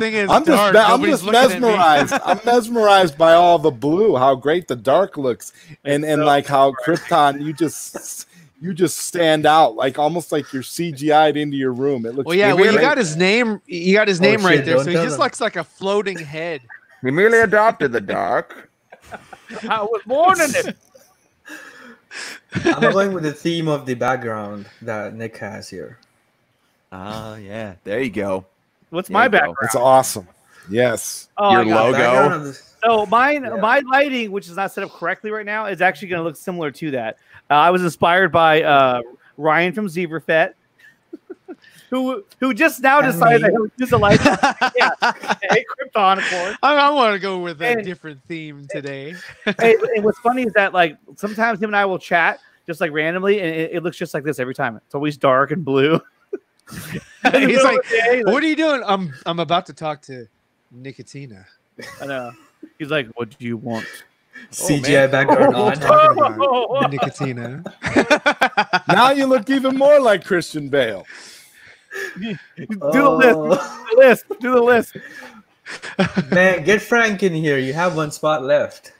mesmerized. I'm mesmerized by all the blue, how great the dark looks, and like how Krypton, you just stand out, like almost like you're CGI'd into your room. It looks you got his name. You got his name right there, so he just looks like a floating head. He merely adopted the dark. I was born in it. I'm going with the theme of the background that Nick has here. Yeah. There you go. What's my background? It's awesome. Yes. Oh, your logo. So my lighting, which is not set up correctly right now, is actually going to look similar to that. I was inspired by Ryan from Zebrafet, who just now decided that he would use the light. Yeah, hey, Krypton, of course. I want to go with a different theme today. And what's funny is that like sometimes him and I will chat just like randomly, and it looks just like this every time. It's always dark and blue. He's like, "What are you doing?" I'm about to talk to Nickatina. I know. He's like, "What do you want?" CGI background on. Nickatina. Now you look even more like Christian Bale. Do the list. Man, get Frank in here. You have one spot left.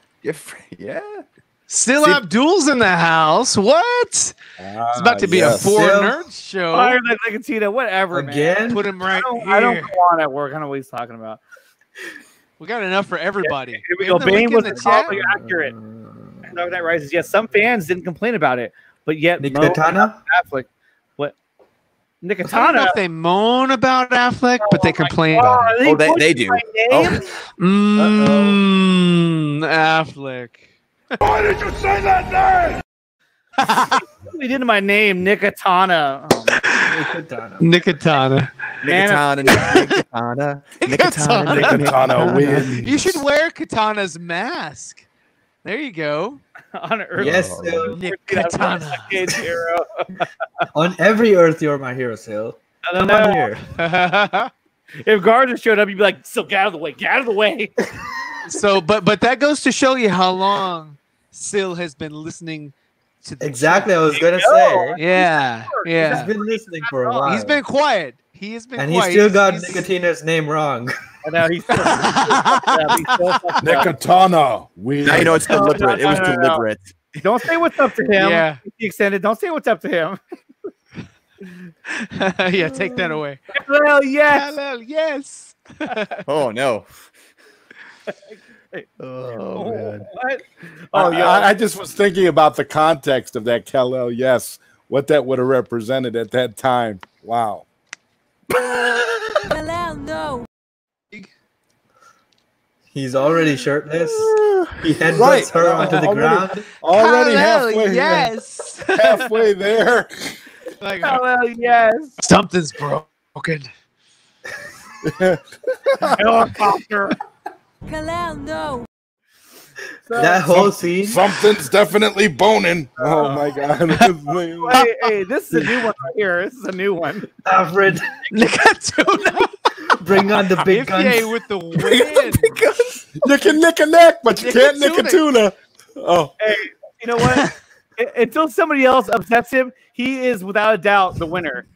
Yeah. Still Abdul's in the house. What? It's about to be a nerd show. Fire that Nickatina, whatever. Again? Man. Put him right here. I don't go on at work. I don't know what he's talking about. We got enough for everybody. Here we go. Bane was totally accurate. Dark Knight Rises. Yes, some fans didn't complain about it, but yet Nickatina? Affleck. What? I don't know Nickatina. if they moan about Affleck, but they complain about it. They do. Affleck. Why did you say that name? He did my name, Nickatina. Nickatina. Nickatina wins. You should wear Katana's mask. There you go. On Earth. Yes, Nickatina. on every Earth, you're my hero, Sil. Come on here. If Guardian showed up, you'd be like, "So get out of the way, get out of the way." So, but that goes to show you how long Sil has been listening to the Exactly, I was gonna say. Yeah. He's been listening for a while. He's been quiet. He has been and quiet. he still got Nickatina's name wrong. And now he's still Nickatina wins. Now you know it's deliberate. It was deliberate. Don't say what's up to him. Yeah. He extended. Don't say what's up to him. Yeah, take that away. Well, yes. Yes. Oh no. Oh man. What? I just was thinking about the context of that Kal-El, yes, what that would have represented at that time. Wow. Kal-El, no. He's already shirtless. He headbutts her onto the ground. Already halfway. Yes. Halfway there. Like, Kal-El, yes. something's broken. Helicopter. Kal-El, no. That whole scene. Something's definitely boning. Oh my god. Hey, this is a new one right here. This is a new one. Alfred, Nickatina. bring on the big guns. IPA with the wind. Nick and neck, but you can't nick a tuna. Oh. Hey, you know what? Until somebody else upsets him, he is without a doubt the winner.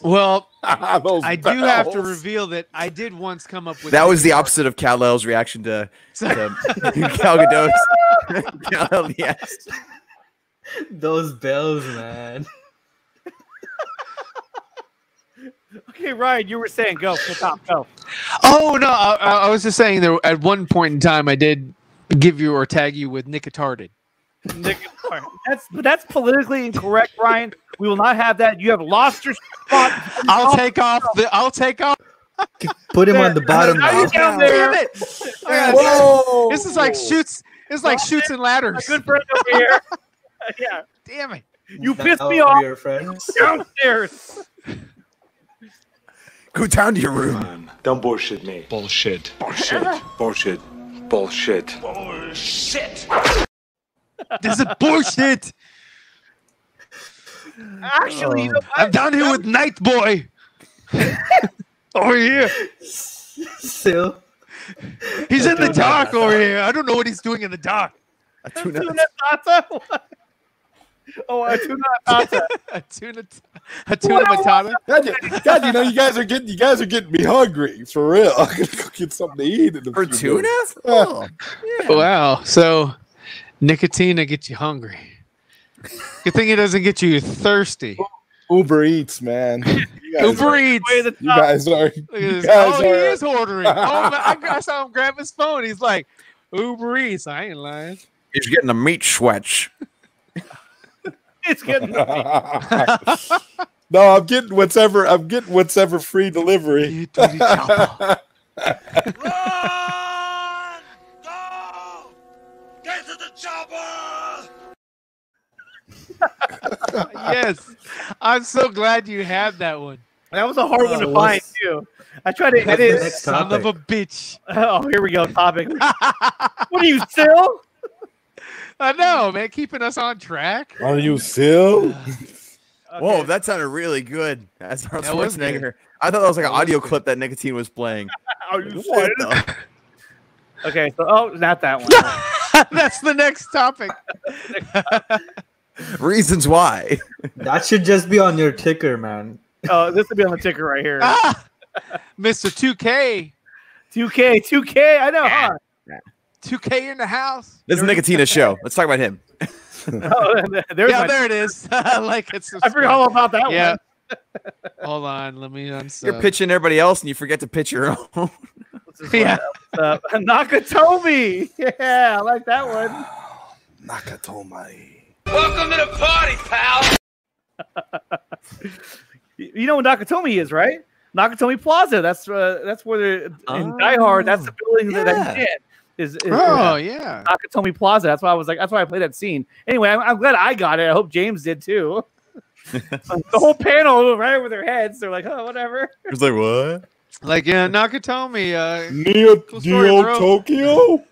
Well, Those I do have to bells. reveal that I did once come up with That was the opposite of Kal-El's reaction to Gal Gadot's. Kal-El, yes. Those bells, man. Okay, Ryan, you were saying go. Go. Oh no, I was just saying that at one point in time I did give you or tag you with Nickatarded. That's politically incorrect, Ryan. We will not have that. You have lost your spot. I'll take off. Put him on the bottom Now now. you're down there. Damn it! Whoa. This is like shoots. It's like shoots and ladders. Good friend over here. Yeah, Damn it! you Now pissed me off your friends. downstairs. Go down to your room. Don't bullshit me. Bullshit. Bullshit. Bullshit. Bullshit. Bullshit. This is bullshit. Actually, you know what? I'm down here with Night Boy. Over here. Still. He's in the dark over here. I don't know what he's doing in the dark. A tuna. Tuna. Oh, a tuna tata. a tuna matata. God, you know, you guys are getting me hungry for reil. I'm gonna go get something to eat in For a few tuna? minutes. Oh, yeah. Wow. So Nickatina gets you hungry. Good thing it doesn't get you thirsty. Uber Eats, man. Uber Eats. You guys are. Look at this. Oh, he is ordering. Oh, I saw him grab his phone. He's like, Uber Eats. I ain't lying. He's getting a meat sweats. It's getting. No, I'm getting whatever free delivery. Run! Go! Get to the chopper! Yes. I'm so glad you had that one. That was a hard one to find too. I tried to edit. Next Son topic. of a bitch. Oh, here we go. Topic. What are you still? I know, man. Keeping us on track. Are you still? Whoa, that sounded really good. That's our That was good. Schwarzenegger. I thought that was like an audio clip that Nicotine was playing. Are you What still? the? Okay, so not that one. That's the next topic. Reasons why. That should just be on your ticker, man. Oh, this will be on the ticker right here. Mr. 2K. 2K. I know, huh? 2K in the house. This is Nickatina Show. Let's talk about him. Oh, there's Yeah, my, there it is. Like it's. I forgot all about that Yeah. one. Hold on. Let me unsub. You're pitching everybody else, and you forget to pitch your own. Yeah. Nakatomi. Yeah, I like that one. Nakatomi. Welcome to the party, pal! You know what Nakatomi is, right? Nakatomi Plaza. That's where they're in Die Hard. That's the building that he did. Is Oh yeah. Nakatomi Plaza. That's why I was like. That's why I played that scene. Anyway, I'm glad I got it. I hope James did too. The whole panel right over their heads. They're like, oh, whatever. It's like, what? Like Nakatomi. Neo Cool story, bro. Tokyo.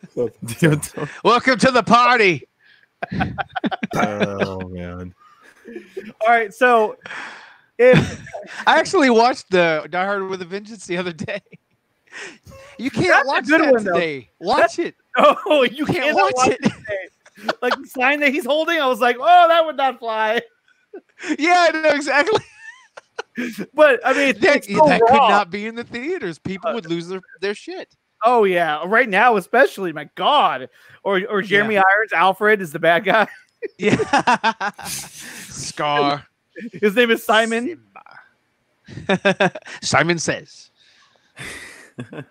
Welcome to the party. Oh man. All right, so if I actually watched the Die Hard with a Vengeance the other day. You can't That's a watch good that one, though. today. Watch it. oh, you Can't cannot watch it. today. Like the sign that he's holding, I was like, oh, that would not fly. Yeah, I know exactly. But I mean, That, it's so that could raw. not be in the theaters. People would lose their shit. Oh yeah, right now especially. My God, or Jeremy Irons, Alfred is the bad guy. Yeah. Scar. His name is Simon. Simon Says. The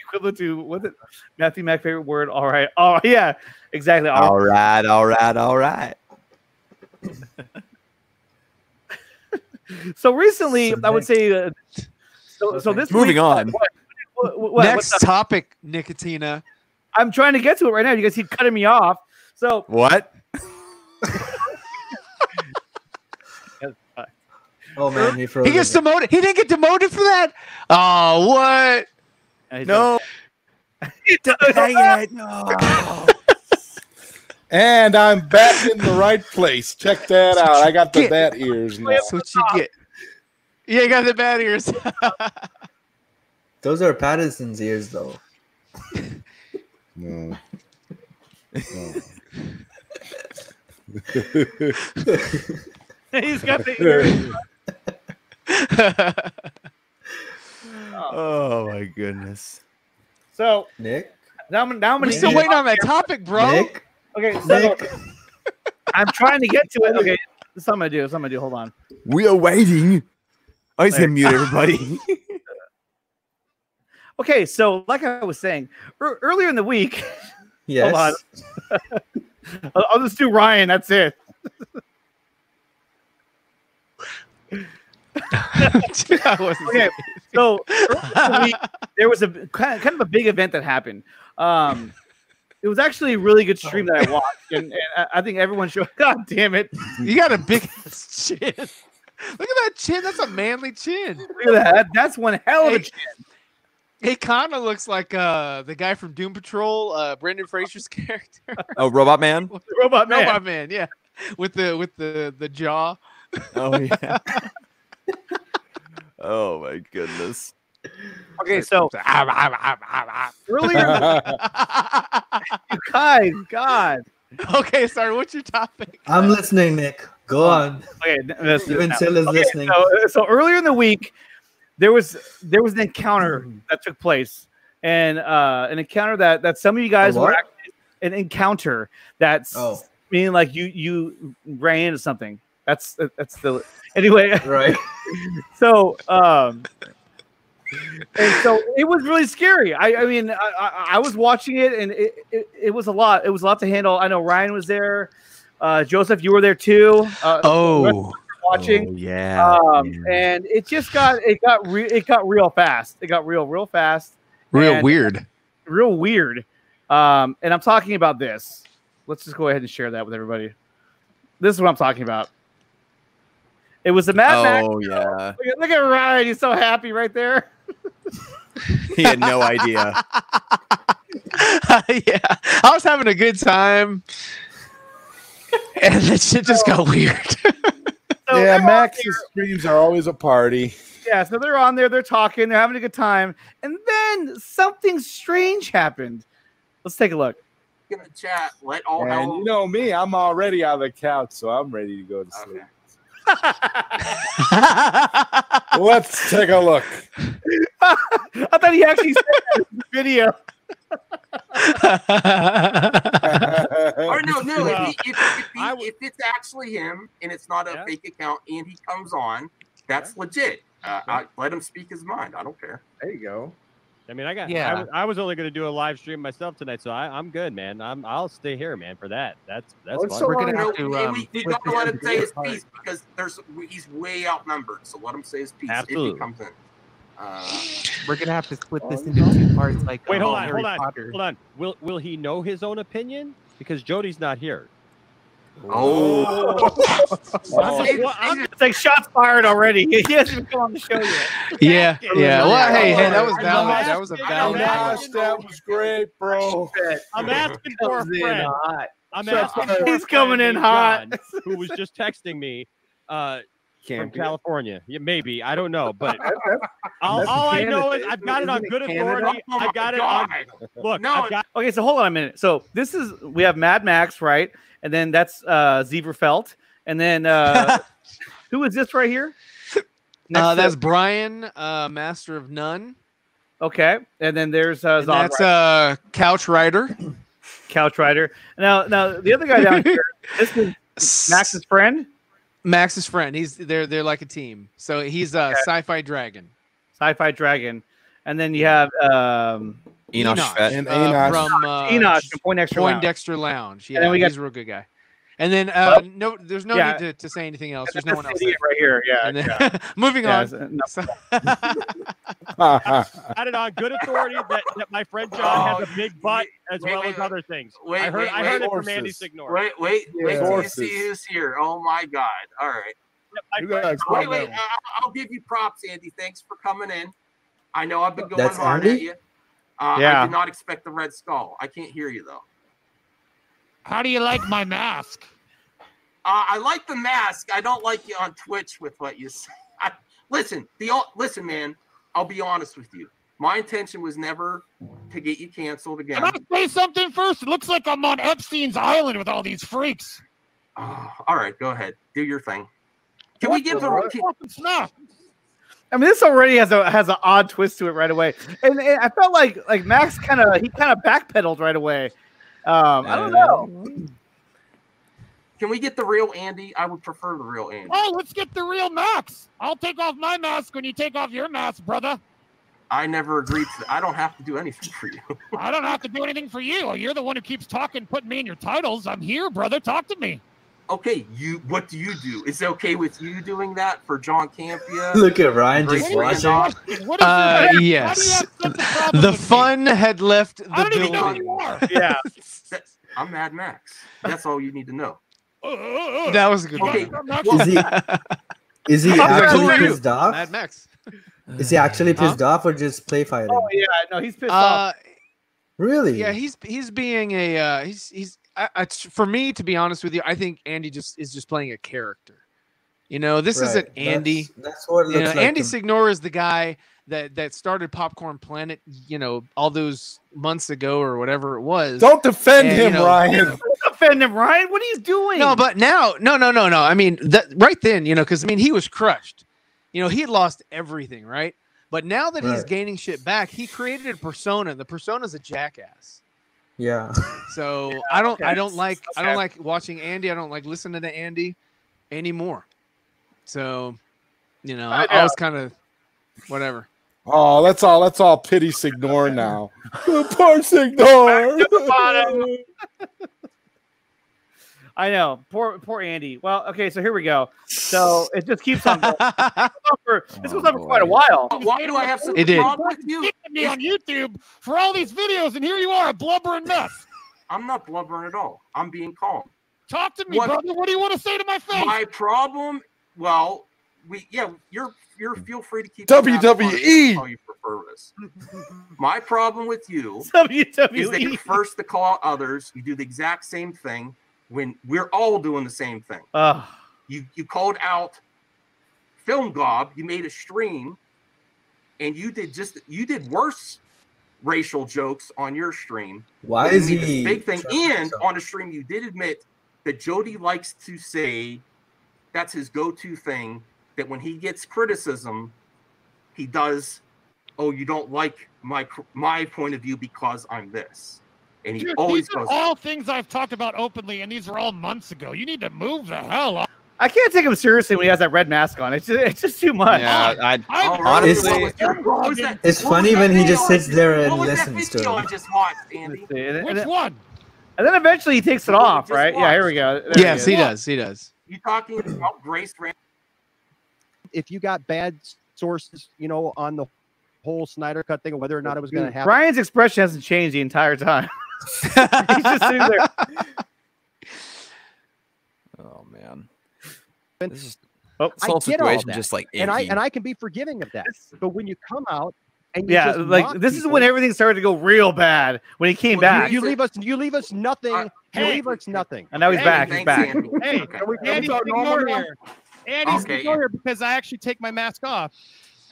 equivalent to what's it? Matthew Mac favorite word. All right. Oh yeah, exactly. All right. So recently, I would say. So this Moving week, on. What, Next topic, Nickatina. I'm trying to get to it right now. You guys keep cutting me off. So What? Oh man, he froze. He gets demoted. He didn't get demoted for that. Oh, what? No. Dang it. No. And I'm back in the right place. Check that out. I got the bat ears now. That's what you get. Yeah, you got the bad ears. Those are Patterson's ears, though. No. he's got the ear. Oh my goodness. So Nick? now I'm gonna We're still waiting on that topic, bro. Nick? Okay, so I'm trying to get to it. Okay, this is what I'm gonna do. Hold on. We are waiting. Oh, he's gonna mute everybody. Okay, so like I was saying earlier in the week. Yes. Hold on. I'll just do Ryan. That's it. Okay, so earlier in the week, there was a kind of a big event that happened. It was actually a really good stream that I watched, and I think everyone should. God damn it! You got a big chin. Look at that chin. That's a manly chin. Look at that. That's one hell of a chin. He kind of looks like the guy from Doom Patrol, Brendan Fraser's character. Oh, Robot Man. Robot Man. Robot Man, yeah, with the jaw. Oh yeah. Oh my goodness. Okay, so earlier, you guys, God. Okay, sorry. What's your topic? I'm listening, Nick. Go on. Okay, Even Sil is listening. so earlier in the week, there was an encounter that took place, and an encounter that some of you guys were actually, an encounter that's meaning like you ran into something. That's the anyway. Right. So and so it was really scary. I mean, I was watching it, and it was a lot. It was a lot to handle. I know Ryan was there. Joseph, you were there too. Watching. Oh, yeah. And it just got real fast. It got real fast. Real weird. Real weird. And I'm talking about this. Let's just go ahead and share that with everybody. This is what I'm talking about. It was the Mad Max. Oh yeah. Look at Ryan. He's so happy right there. He had no idea. Yeah, I was having a good time, and that shit just got weird. So yeah, Max's streams are always a party. Yeah, so they're on there, they're talking, they're having a good time, and then something strange happened. Let's take a look. In the chat, let all And hell. you know me, I'm already on the couch, so I'm ready to go to sleep. Okay. Let's take a look. I thought he actually said that in the video. Or no. If it's actually him and it's not a fake account and he comes on, that's legit. I let him speak his mind. I don't care. There you go. I mean, I was only going to do a live stream myself tonight, so I'm good, man. I'll stay here, man, for that. That's fun. So we're gonna have to. We gotta let him say his piece because he's way outnumbered. So let him say his piece if he comes in. We're gonna have to split this into two parts. Like, wait, hold Harry on. Potter. Will he know his own opinion? Because Jody's not here. It's like shots fired already. He hasn't even come on the show yet. Yeah. Well, hey, that was valid. That was a valid. That was great, bro. I'm asking for a friend. I'm asking for He's coming in hot. John, who was just texting me from California. Yeah, maybe. I don't know. But all I know is I've got it on good authority. I got it on. Look, okay, so hold on a minute. So we have Mad Max, right? And then that's Zeverfelt. And then who is this right here? That's Brian, Master of None. Okay. And then there's Zod. That's Couch Rider. Couch Rider. Now the other guy down here, this is Max's friend. Max's friend. They're like a team. So he's a Sci-Fi Dragon. Sci-Fi Dragon. And then you have Enosh and Enosh. Enosh from Poindexter Lounge. Yeah, and then we he's a real good guy. And then there's no need to say anything else. There's no one else there. right here. Yeah. And then, moving on. Got it on good authority that my friend John has a big butt as well as other things. I heard it from Andy Signor. Wait till you see who's here. Oh my God. All right. Wait. I'll give you props, Andy. Thanks for coming in. I know I've been going hard at you. I did not expect the red skull. I can't hear you though. How do you like my mask? I like the mask. I don't like you on Twitch with what you say. Listen, man. I'll be honest with you. My intention was never to get you canceled again. Can I say something first? It looks like I'm on Epstein's Island with all these freaks. All right, go ahead. Do your thing. Can we give the I mean, this already has an odd twist to it right away, and I felt like Max kind of backpedaled right away. I don't know. Can we get the real Andy? I would prefer the real Andy. Oh, let's get the real Max. I'll take off my mask when you take off your mask, brother. I never agreed to that. I don't have to do anything for you. I don't have to do anything for you. You're the one who keeps talking, putting me in your titles. I'm here, brother. Talk to me. Okay, what do you do? Is it okay with you doing that for John Campia? Look at Ryan just watching. Yes. The fun had left the I don't even know who building. you are. Yeah. I'm Mad Max. That's all you need to know. That was a good one. Is he actually pissed off? Mad Max. Is he actually pissed off or just play fighting? Oh yeah, no, he's pissed off. Really? Yeah, he's being he's for me, to be honest with you, I think Andy is just playing a character. You know, this isn't Andy. That's what it looks like. Andy Signore is the guy that started Popcorn Planet, you know, all those months ago or whatever it was. Don't defend him, Ryan. Don't defend him, Ryan. What are you doing? No, but now, no. I mean, that right then, you know, because I mean, he was crushed. You know, he had lost everything, right? But now that he's gaining shit back, he created a persona. The persona's a jackass. Yeah. So I don't like watching Andy. I don't like listening to Andy anymore. So, you know, I was kind of whatever. Oh, that's all pity Signore now. Poor Signore. I know. Poor Andy. Well, okay, so here we go. So it just keeps on going. This goes on for quite a while. Why do I have some It did. problem with you? Me on YouTube for all these videos, and here you are, a blubbering mess. I'm not blubbering at all. I'm being calm. Talk to me, brother. What do you want to say to my face? My problem, well, you're feel free to keep WWE. how you prefer this. My problem with you WWE is that you're first to call out others. You do the exact same thing when we're all doing the same thing. You called out Film Gob. You made a stream, and you did worse racial jokes on your stream. Why is he this big thing? And on the stream, you did admit that Jody likes to say that's his go-to thing. That when he gets criticism, he does, "Oh, you don't like my point of view because I'm this," and he always these are goes. all things I've talked about openly, and these are all months ago. You need to move the hell on. I can't take him seriously when he has that red mask on. It's just too much. Yeah, honestly, it's funny when he just sits there and listens to I it. just watched, Andy. Which one? And then eventually he takes it off, right? Yeah, here we go. There Yes, we he go. does. He does. You talking about Grace Rand? If you got bad sources, you know, on the whole Snyder Cut thing, whether or not it was going to happen. Ryan's expression hasn't changed the entire time. He's just sitting there. Oh man, this is I whole get all situation that. just like and icky. I can be forgiving of that. But when you come out and you Yeah, just like mock this is people, when everything started to go real bad when he came back. You leave us nothing. You leave us nothing. And now he's back. He's back. Hey, Andy Signore here. Andy Signore here because I actually take my mask off.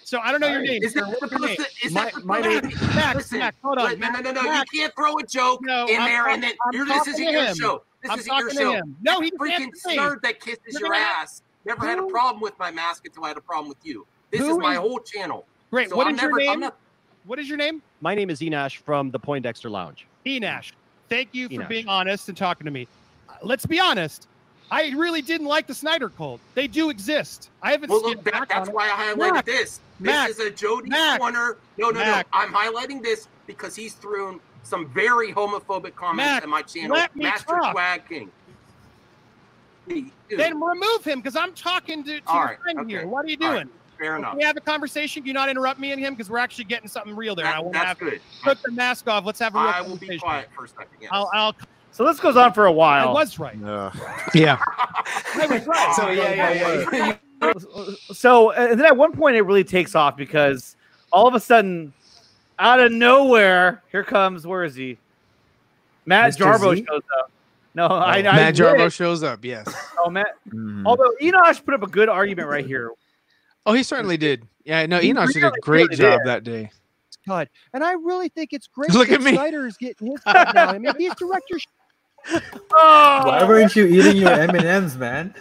So I don't know your name. Is sir. that What's your name? my name? Max. Listen, Max, hold on. No. Max. You can't throw a joke in there and then this isn't your show. This isn't your show. No, he freaking nerd that kisses your ass. Never had a problem with my mask until I had a problem with you. This is my whole channel. Great. So What is your name? What is your name? My name is Enash from the Poindexter Lounge. Enash. Thank you for Enash. being honest and talking to me. Let's be honest. I really didn't like the Snyder Cult. They do exist. I haven't. Well, look, that's why I highlighted this. This is a Jody corner. No. I'm highlighting this because he's thrown some very homophobic comments on my channel. Master Swag King. Then remove him because I'm talking to your friend here. What are you doing? Fair enough. Can we have a conversation? Can you not interrupt me and him because we're actually getting something real there. I want to That's have good. Put the mask off. Let's have a real I will conversation. be quiet for a second. Yes. I'll. So this goes on for a while. I was right. Yeah. I was right. So yeah. So and then at one point it really takes off because all of a sudden, out of nowhere, here comes, where is he? Matt Mr. Jarbo Z? shows up. No, Matt Jarbo shows up. Yes. Oh, Matt. Although Enosh put up a good argument right here. Oh, he certainly did. Yeah, no, He Enosh did a really, great really job did. that day. Cut. And I really think it's great Look that at me. Snyder is getting his cut now. I mean, these directors. Why weren't you eating your M&Ms, man?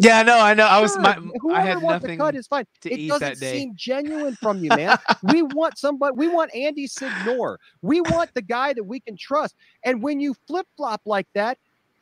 Yeah, no, I know. I was Sure, I whoever had wants nothing to cut is fine. to It eat doesn't that day. seem genuine from you, man. We want somebody. We want Andy Signore. We want the guy that we can trust. And when you flip flop like that,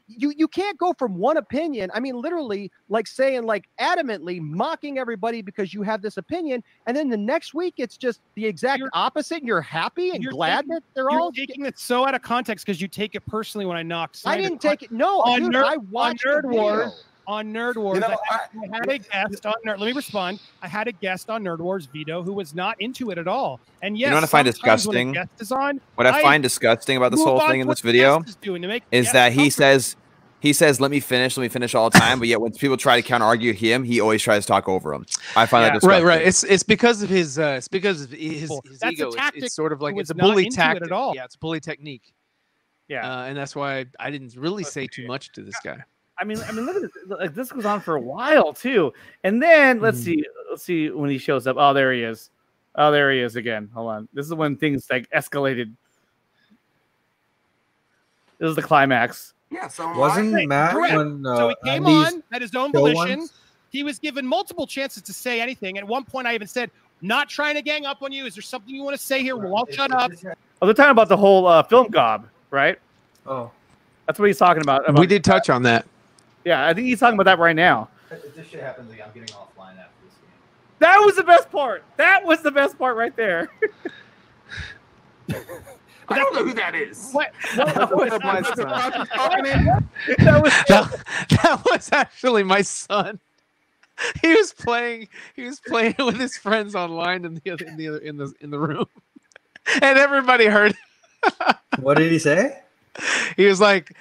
you can't go from one opinion. I mean, literally, like saying, like adamantly mocking everybody because you have this opinion, and then the next week it's just the exact opposite. And you're happy and glad that they're all taking it so out of context because you take it personally when I knock. I didn't take it. No, on dude, Nerd, I watched on Nerd the Wars. video. On Nerd Wars, You know, I had a guest on Nerd. Let me respond. I had a guest on Nerd Wars, Vito, who was not into it at all. And yes, You know what I find sometimes disgusting? When a guest is on, What I find disgusting about this move whole on thing to in what this the video guest is doing to make is guests that he comfortable. says, let me finish all the time, but yet when people try to counter argue him, he always tries to talk over them. I find that disgusting. Right. It's because of his his That's ego. a tactic It's sort of like who it's a was not bully into it tactic. at all. Yeah, it's a bully technique. Yeah. And that's why I didn't really say too much to this guy. I mean, look at this. Like, this goes on for a while too. And then let's see when he shows up. Oh, there he is. Oh, there he is again. Hold on. This is when things like escalated. This is the climax. Yeah. So Wasn't Matt Correct. on So he came Andy's on at his own show volition. once? He was given multiple chances to say anything. At one point, I even said, "Not trying to gang up on you. Is there something you want to say here? We'll all shut up." Oh, they're talking about the whole film gob, right? Oh, that's what he's talking about. We did touch on that. Yeah, I think he's talking about that right now. If this shit happens again, I'm getting offline after this game. That was the best part. That was the best part right there. I don't know who that is. That was actually my son. He was playing with his friends online in the room, and everybody heard. What did he say? He was like,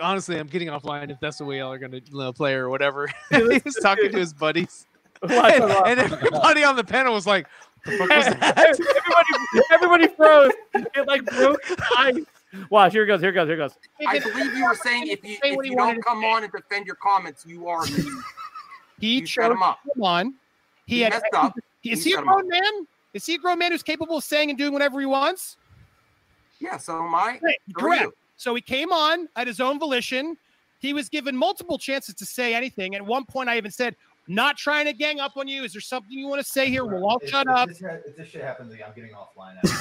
honestly, I'm getting offline if that's the way y'all are gonna play or whatever. He was talking to his buddies, and everybody on the panel was like, "The fuck was that?" Everybody froze. It like broke ice. Watch, here it goes. I believe you were saying if you don't come on and defend your comments, you are. He shut him up. Come on. He had messed up. Is he a grown man? Is he a grown man who's capable of saying and doing whatever he wants? Yeah. So am I. Correct. So he came on at his own volition. He was given multiple chances to say anything. At one point, I even said, "Not trying to gang up on you. Is there something you want to say here? We'll all shut up." If this shit happens again, I'm getting offline after.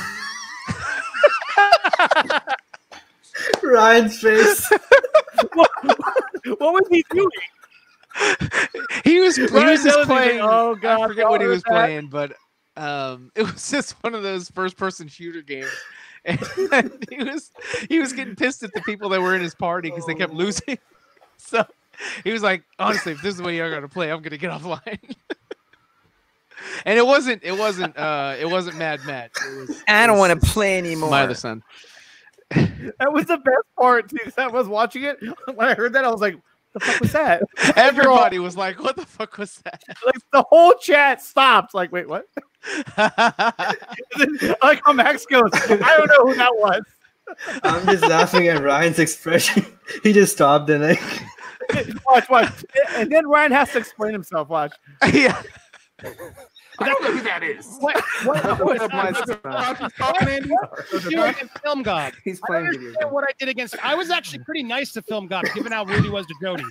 Ryan's face. What was he doing? He was just playing. Oh God, I forget what he was playing, but it was just one of those first-person shooter games. And he was getting pissed at the people that were in his party because they kept losing. So he was like, honestly, if this is the way you're gonna play, I'm gonna get offline. And it wasn't Mad Matt. I don't want to play anymore. My other son. That was the best part too. I was watching it when I heard that. I was like, "The fuck was that?" Everybody was like, "What the fuck was that?" Like the whole chat stopped. Like, wait, what? Then, like how Max goes, "I don't know who that was." I'm just laughing at Ryan's expression. He just stopped and like. Watch, and then Ryan has to explain himself. Watch. Yeah. I don't know who that is. What Film God? He's playing video games. What I did against, I was actually pretty nice to Film God, given how rude he was to Jody.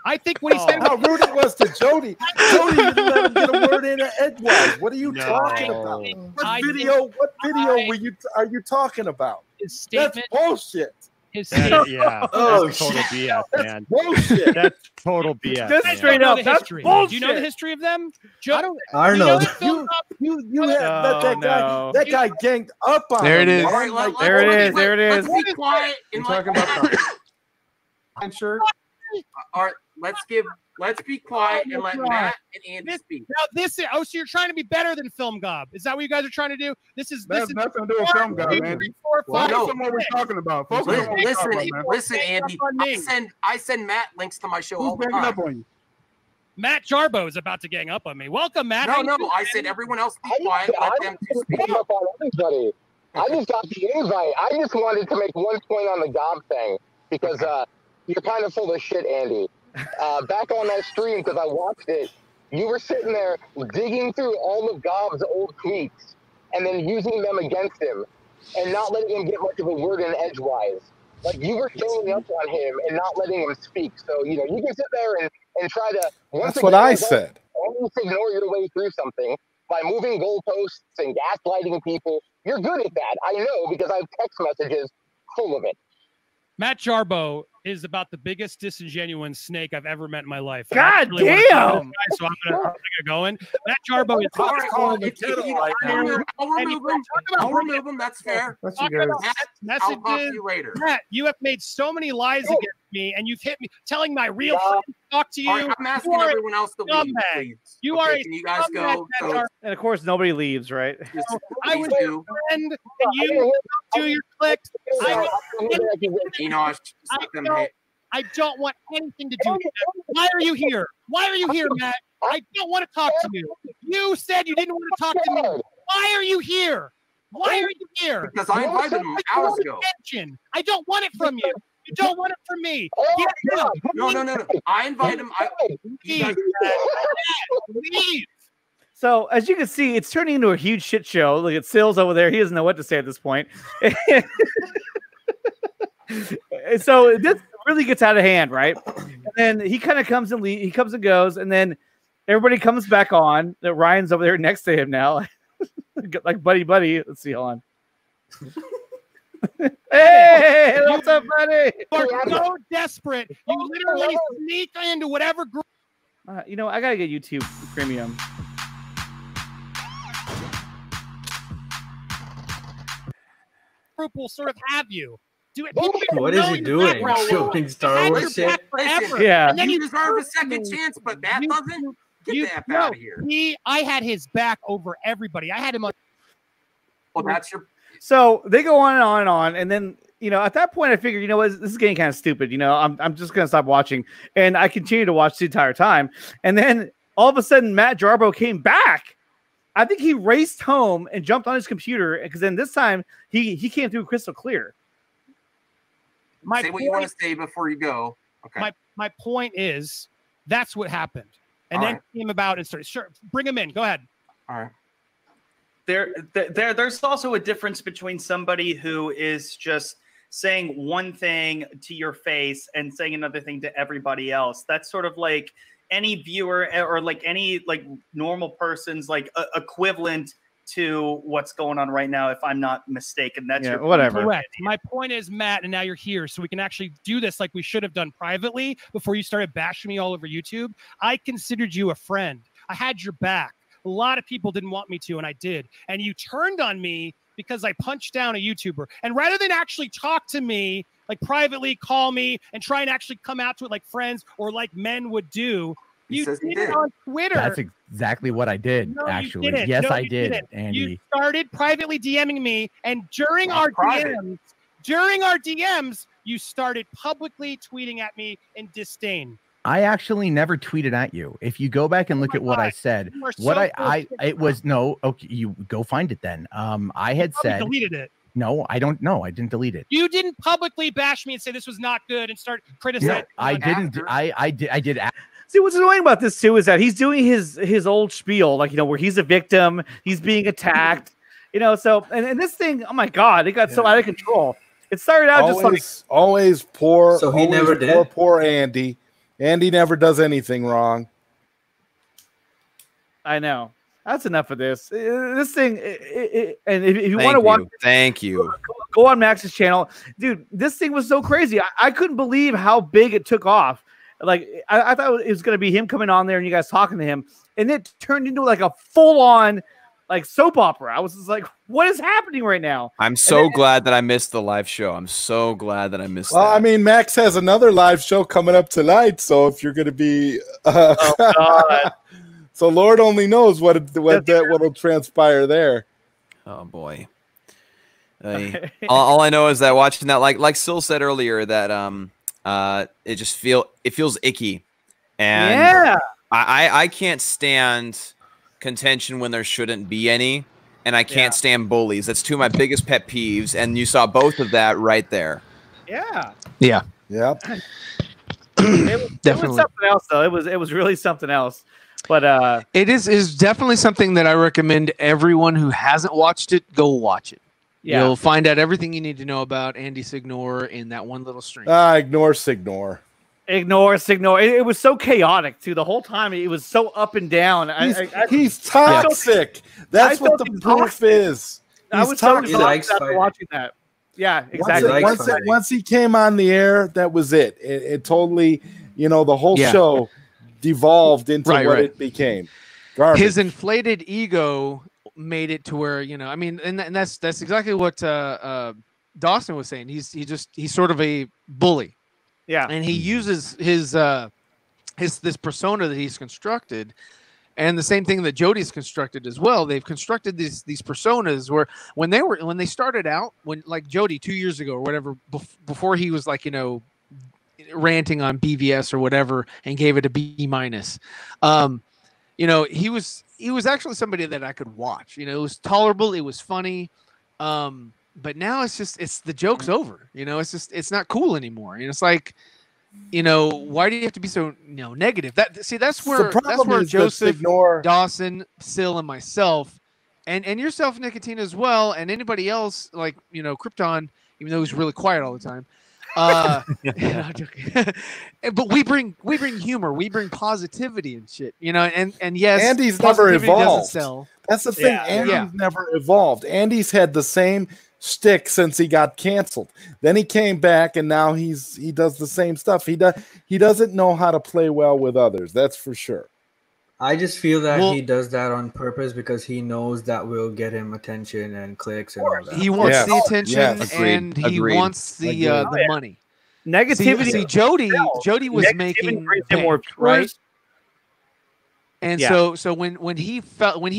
I think when he said how rude it was to Jody. Jody didn't let him get a word in edgewise. What are you talking about? What video are you talking about? His statement. That's bullshit. Yeah. Oh, that's total BS, man. Bullshit. That's total BS. Just man. straight up. That's history. bullshit. Do you know the history of them? I don't know. You had that guy ganged up on There him. it is. Right, There it is. Let's be quiet and talking about I'm sure. All right, let's be quiet and let Matt and Andy speak. Now this is so you're trying to be better than Film Gob. Is that what you guys are trying to do? This is Nothing to do with Film Gob, Andy. Focus on what we're talking about. Listen, Andy. I send Matt links to my show all the time. Up on you? Matt Jarbo is about to gang up on me. Welcome, Matt. No. I said everyone else be quiet. Let them speak. Up on everybody. I just got the invite. I just wanted to make one point on the Gob thing because you're kind of full of shit, Andy. Back on that stream, because I watched it, you were sitting there digging through all of Gob's old tweets and then using them against him and not letting him get much of a word in edgewise. Like, you were ganging up on him and not letting him speak. So, you can sit there and try to... That's what I said. Almost ignore your way through something by moving goalposts and gaslighting people. You're good at that. I know, because I have text messages full of it. Matt Jarbo is about the biggest disingenuous snake I've ever met in my life. God damn! So I'm gonna go in. Matt Jarbo is. I'll remove him. That's fair. Messages. I'll talk to you later. Matt, you have made so many lies against me, and you've hit me telling my real friends to talk to you. Right, I'm asking everyone else to leave, please. You are a can you guys go? And of course, nobody leaves, right? I was your friend, and you do your clicks. I don't want anything to do with it. Why are you here? Why are you here, Matt? I don't want to talk to you. You said you didn't want to talk to me. Why are you here? Why are you here? Because I invited him hours ago. I don't want it from you. You don't want it from me. No. I invite him. Leave. So as you can see, it's turning into a huge shit show. Look at Sills over there. He doesn't know what to say at this point. And so this really gets out of hand, right? And then he kind of comes and goes, and then everybody comes back on. That Ryan's over there next to him now, like buddy. Let's see, hold on. Hey, what's up, buddy? You are so desperate. You literally sneak into whatever group. You know, I gotta get YouTube Premium. Group will sort of have you. Do it. What is he doing? Showing Star Wars shit? Yeah. And then you deserve a second chance, but that doesn't. Get that out of here. I had his back over everybody. I had him on. Well, that's your. So they go on and on and on, and then at that point I figured, you know what, this is getting kind of stupid. I'm just gonna stop watching, and I continued to watch the entire time. And then all of a sudden, Matt Jarbo came back. I think he raced home and jumped on his computer because then this time he came through crystal clear. Say what you want to say before you go. Okay. My point is that's what happened, and then came about and started. Sure, bring him in. Go ahead. All right. There's also a difference between somebody who is just saying one thing to your face and saying another thing to everybody else. That's sort of like any viewer or like any like normal person's like equivalent to what's going on right now, if I'm not mistaken. That's your whatever. Correct. My point is, Matt, and now you're here, so we can actually do this like we should have done privately before you started bashing me all over YouTube. I considered you a friend. I had your back. A lot of people didn't want me to, and I did. And you turned on me because I punched down a YouTuber. And rather than actually talk to me, like privately call me and try and actually come out to it like friends or like men would do, you did it on Twitter. That's exactly what I did, No, actually. you didn't. Yes, No, I you did, didn't. Andy. You started privately DMing me, and during Not our private. DMs, you started publicly tweeting at me in disdain. I actually never tweeted at you. If you go back and look at what I said, You are what so it was no. Okay, you go find it then. I had Probably said deleted it. no. I don't know. I didn't delete it. You didn't publicly bash me and say this was not good and start criticizing. No, I didn't. I did. See, what's annoying about this too is that he's doing his old spiel, like where he's a victim, he's being attacked, So and this thing, oh my god, it got so out of control. It started out always poor. So he never did? Poor Andy. Andy never does anything wrong. I know. That's enough of this. This thing, and if you want to watch, thank you. Go on Max's channel, dude. This thing was so crazy. I couldn't believe how big it took off. Like I thought it was going to be him coming on there and you guys talking to him, and it turned into like a full-on like soap opera. I was just like, what is happening right now? I'm so glad that I missed the live show. I'm so glad that I missed Well, that. I mean, Max has another live show coming up tonight, so if you're going to be, oh god. So Lord only knows what'll transpire there. Oh boy. All I know is that watching that, like Sil said earlier, that it feels icky, and yeah, I can't stand contention when there shouldn't be any, and I can't stand bullies. That's two of my biggest pet peeves, and you saw both of that right there. Yeah. Yep. It was something else though. It was really something else. But it is definitely something that I recommend everyone who hasn't watched it go watch it. Yeah. You'll find out everything you need to know about Andy Signor in that one little stream. Ignore Signor. Ignore. It was so chaotic too. The whole time it was so up and down. He's toxic. That's what the proof is. I was so toxic after watching that. Yeah, exactly. Once he came on the air, that was it. It totally, the whole show devolved into what it became. Garbage. His inflated ego made it to where, I mean, and that's exactly what Dawson was saying. He's sort of a bully. Yeah. And he uses his this persona that he's constructed, and the same thing that Jody's constructed as well. They've constructed these personas where when they started out, when like Jody 2 years ago or whatever, before he was like, ranting on BVS or whatever and gave it a B-. He was actually somebody that I could watch. It was tolerable, it was funny. but now it's the joke's over. You know, it's not cool anymore. You know, it's like, you know, why do you have to be so negative? That's where Joseph, Dawson, Sil, and myself, and yourself, Nickatina, as well, and anybody else like Krypton, even though he's really quiet all the time. But we bring humor, we bring positivity and shit, and yes, Andy's never evolved. Sell. That's the thing. Andy's never evolved. Andy's had the same shtick since he got canceled. Then he came back, and now he does the same stuff. He doesn't know how to play well with others. That's for sure. I just feel that he does that on purpose because he knows that will get him attention and clicks and all that. He wants the attention and he wants the money. Negativity. See, Jody was making bank, right? And so when he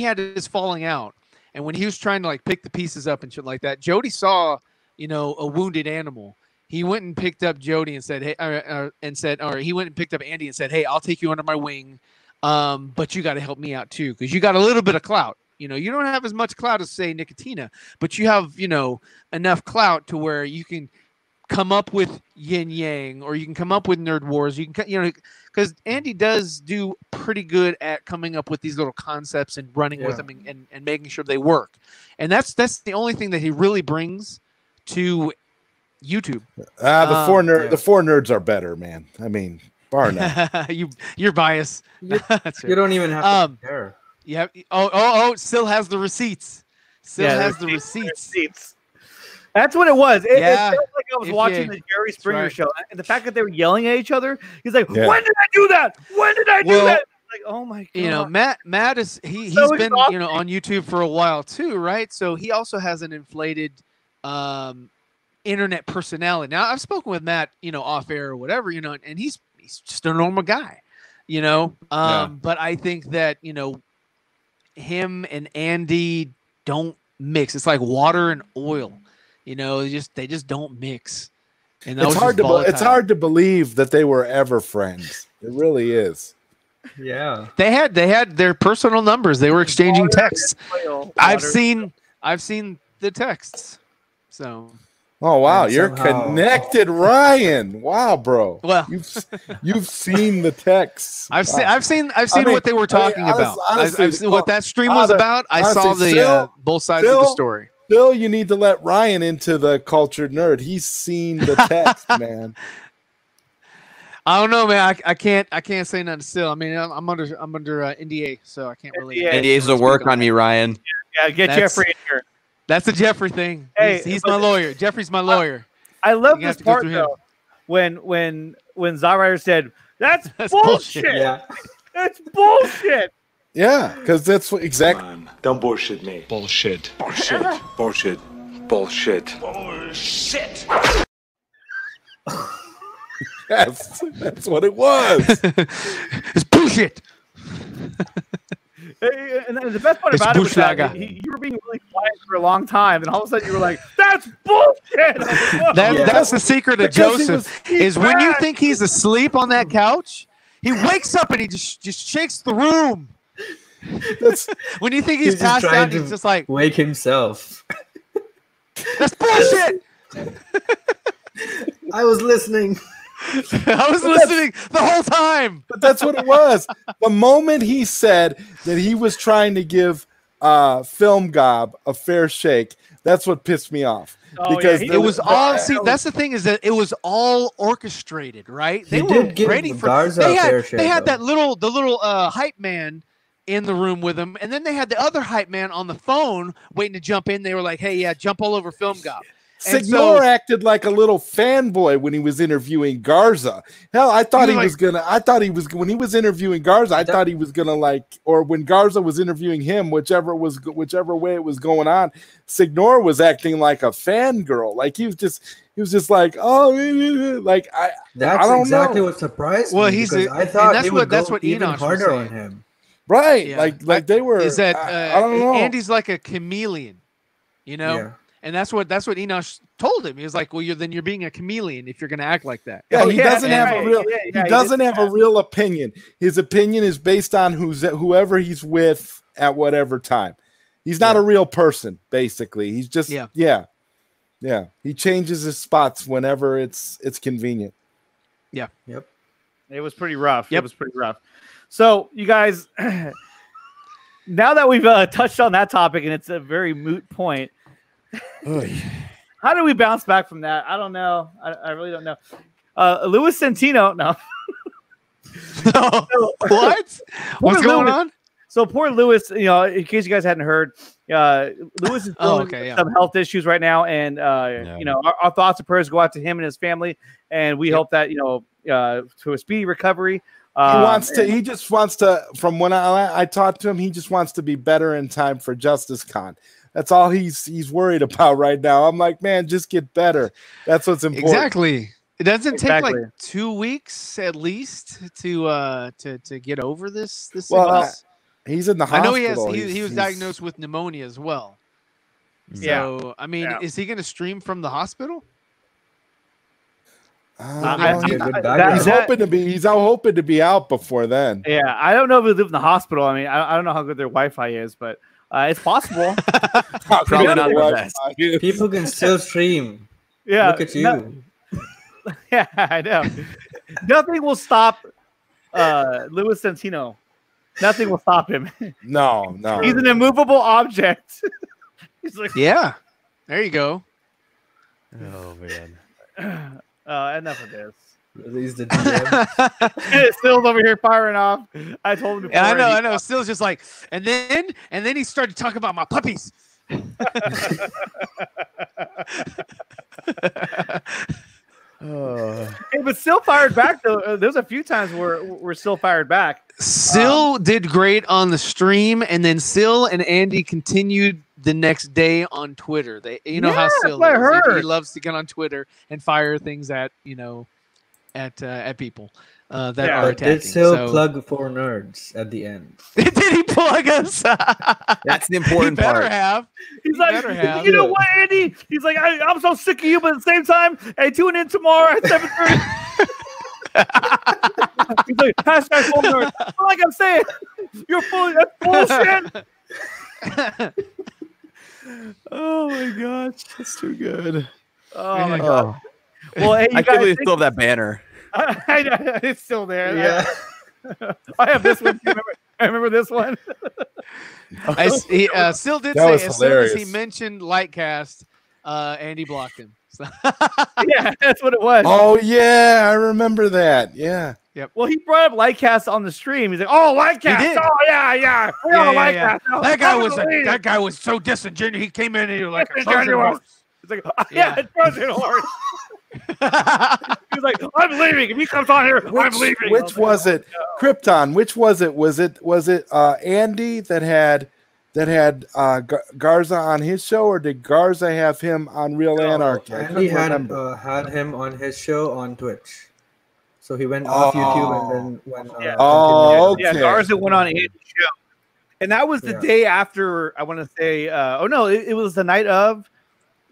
had his falling out, and when he was trying to like pick the pieces up and shit like that, Jody saw a wounded animal. He went and picked up Jody and said, "Hey," or he went and picked up Andy and said, "Hey, I'll take you under my wing, but you got to help me out too, because you got a little bit of clout. You don't have as much clout as say Nickatina, but you have enough clout to where you can come up with yin yang, or you can come up with nerd wars. You can because Andy does do pretty good at coming up with these little concepts and running with them and making sure they work. And that's the only thing that he really brings to YouTube. The four nerds are better, man. I mean, bar none. You're biased. You don't even have to compare. Yeah. Oh, still has the receipts. Has the receipts. That's what it was. It felt like I was watching the Jerry Springer show. And the fact that they were yelling at each other, he's like, when did I do that? When did I do that? Like, oh my God. Matt is he's been on YouTube for a while too, right? So he also has an inflated internet personality. Now I've spoken with Matt, off air or whatever, and he's just a normal guy, but I think that, him and Andy don't mix. It's like water and oil. They just don't mix. And it's hard to believe that they were ever friends. It really is. Yeah. They had their personal numbers. They were exchanging texts. I've seen the texts. So oh wow, you're connected, Ryan. Wow, bro. Well, you've seen the texts. I've seen what they were talking about. I've seen what that stream was about. I saw the both sides of the story. Still, you need to let Ryan into the cultured nerd. He's seen the text, man. I don't know, man. I can't say nothing still. I mean, I'm under NDA, so I can't really. NDA's will work on me, Ryan. Yeah, get Jeffrey in here. That's a Jeffrey thing. Hey, he's my lawyer. Jeffrey's my lawyer. I love this part though. When Zarider said, "That's bullshit." Yeah. That's bullshit. Yeah, because that's what exactly. Don't bullshit me. Bullshit. Bullshit. Bullshit. Bullshit. Bullshit. That's what it was. It's bullshit. And the best part about it was that you were being really quiet for a long time, and all of a sudden you were like, "That's bullshit." That's the secret of Joseph. Is when you think he's asleep on that couch, he wakes up and he just shakes the room. When you think he's passed out, he's just like wake himself. That's bullshit. I was listening. I was listening the whole time. But that's what it was. The moment he said that he was trying to give Film Gob a fair shake, that's what pissed me off. Because it was all. See, that's the thing, is that it was all orchestrated, right? They were ready for Garza. They had that little hype man in the room with him, and then they had the other hype man on the phone waiting to jump in. They were like, "Hey, yeah, jump all over Film Gob." Signor acted like a little fanboy when he was interviewing Garza. Hell, I thought when he was interviewing Garza, I thought he was gonna or when Garza was interviewing him, whichever way it was going on, Signor was acting like a fangirl. Like he was just like, oh, like I don't exactly know. what surprised me. I thought that's what even Enoch harder was on him. Right, yeah. like they were. Is that I don't know. Andy's like a chameleon, Yeah. And that's what Enoch told him. He was like, "Well, you're being a chameleon if you're going to act like that." Yeah, he doesn't have a real opinion. His opinion is based on whoever he's with at whatever time. He's not a real person, basically. He's just Yeah, he changes his spots whenever it's convenient. Yeah. Yep. It was pretty rough. Yep. It was pretty rough. So you guys, now that we've touched on that topic and it's a very moot point, how do we bounce back from that? I don't know. I really don't know. Louis Santino, no. What? What's going on? So poor Louis, you know, in case you guys hadn't heard, Louis is dealing with some health issues right now, and you know, our thoughts and prayers go out to him and his family, and we hope that, you know, to a speedy recovery. He just wants to. From when I talked to him, he just wants to be better in time for Justice Con. That's all he's worried about right now. I'm like, man, just get better. That's what's important. Exactly. It doesn't take like 2 weeks at least to get over this. Well, he's in the hospital. I know he was diagnosed with pneumonia as well. So I mean, is he going to stream from the hospital? He's hoping to be out before then. Yeah, I don't know if he lives in the hospital. I mean, I don't know how good their Wi-Fi is, but it's possible. Probably not the best. People can still stream. Yeah, look at you. Yeah, I know. Nothing will stop Louis Santino. Nothing will stop him. No. He's an immovable object. He's like, yeah. There you go. Oh man. Enough of this. Release the DM. Still's over here firing off. I told him. Yeah, I know. Still's just like, and then he started talking about my puppies. Hey, but Still fired back though. There's a few times where we're Still fired back. Still did great on the stream, and then Still and Andy continued the next day on Twitter. You know how Still is. He loves to get on Twitter and fire things at at people that are attacking. Did Still plug for nerds at the end? Did he plug us? That's the important part. He's like, you know what, Andy? He's like, I'm so sick of you, but at the same time, hey, tune in tomorrow at 7:30. He's like, hashtag full nerd. Like I'm saying, you're full. That's bullshit. Oh my gosh, that's too good. Oh my god. Well, hey, I can't believe still have that banner. It's still there. Yeah. I have this one. I remember this one. He still did That say was as soon as he hilarious. mentioned Lightcast, Andy blocked him. So Yeah, that's what it was. Oh yeah, I remember that. Yeah. Well, he brought up Lightcast on the stream. He's like, "Oh, Lightcast! He did. Oh, yeah. We all Lightcast." Oh, That guy was so disingenuous. He came in here like a Trojan horse. It's like, yeah, Trojan horse. He's like, "I'm leaving. If he comes on here, I'm leaving." Which was it? Krypton. Which was it? Was it Andy that had Garza on his show, or did Garza have him on Real Anarchy? Andy had him on his show on Twitch. So he went off YouTube and then went. Okay. Yeah, Garza went on Andy's show, and that was the day after. I want to say, it was the night of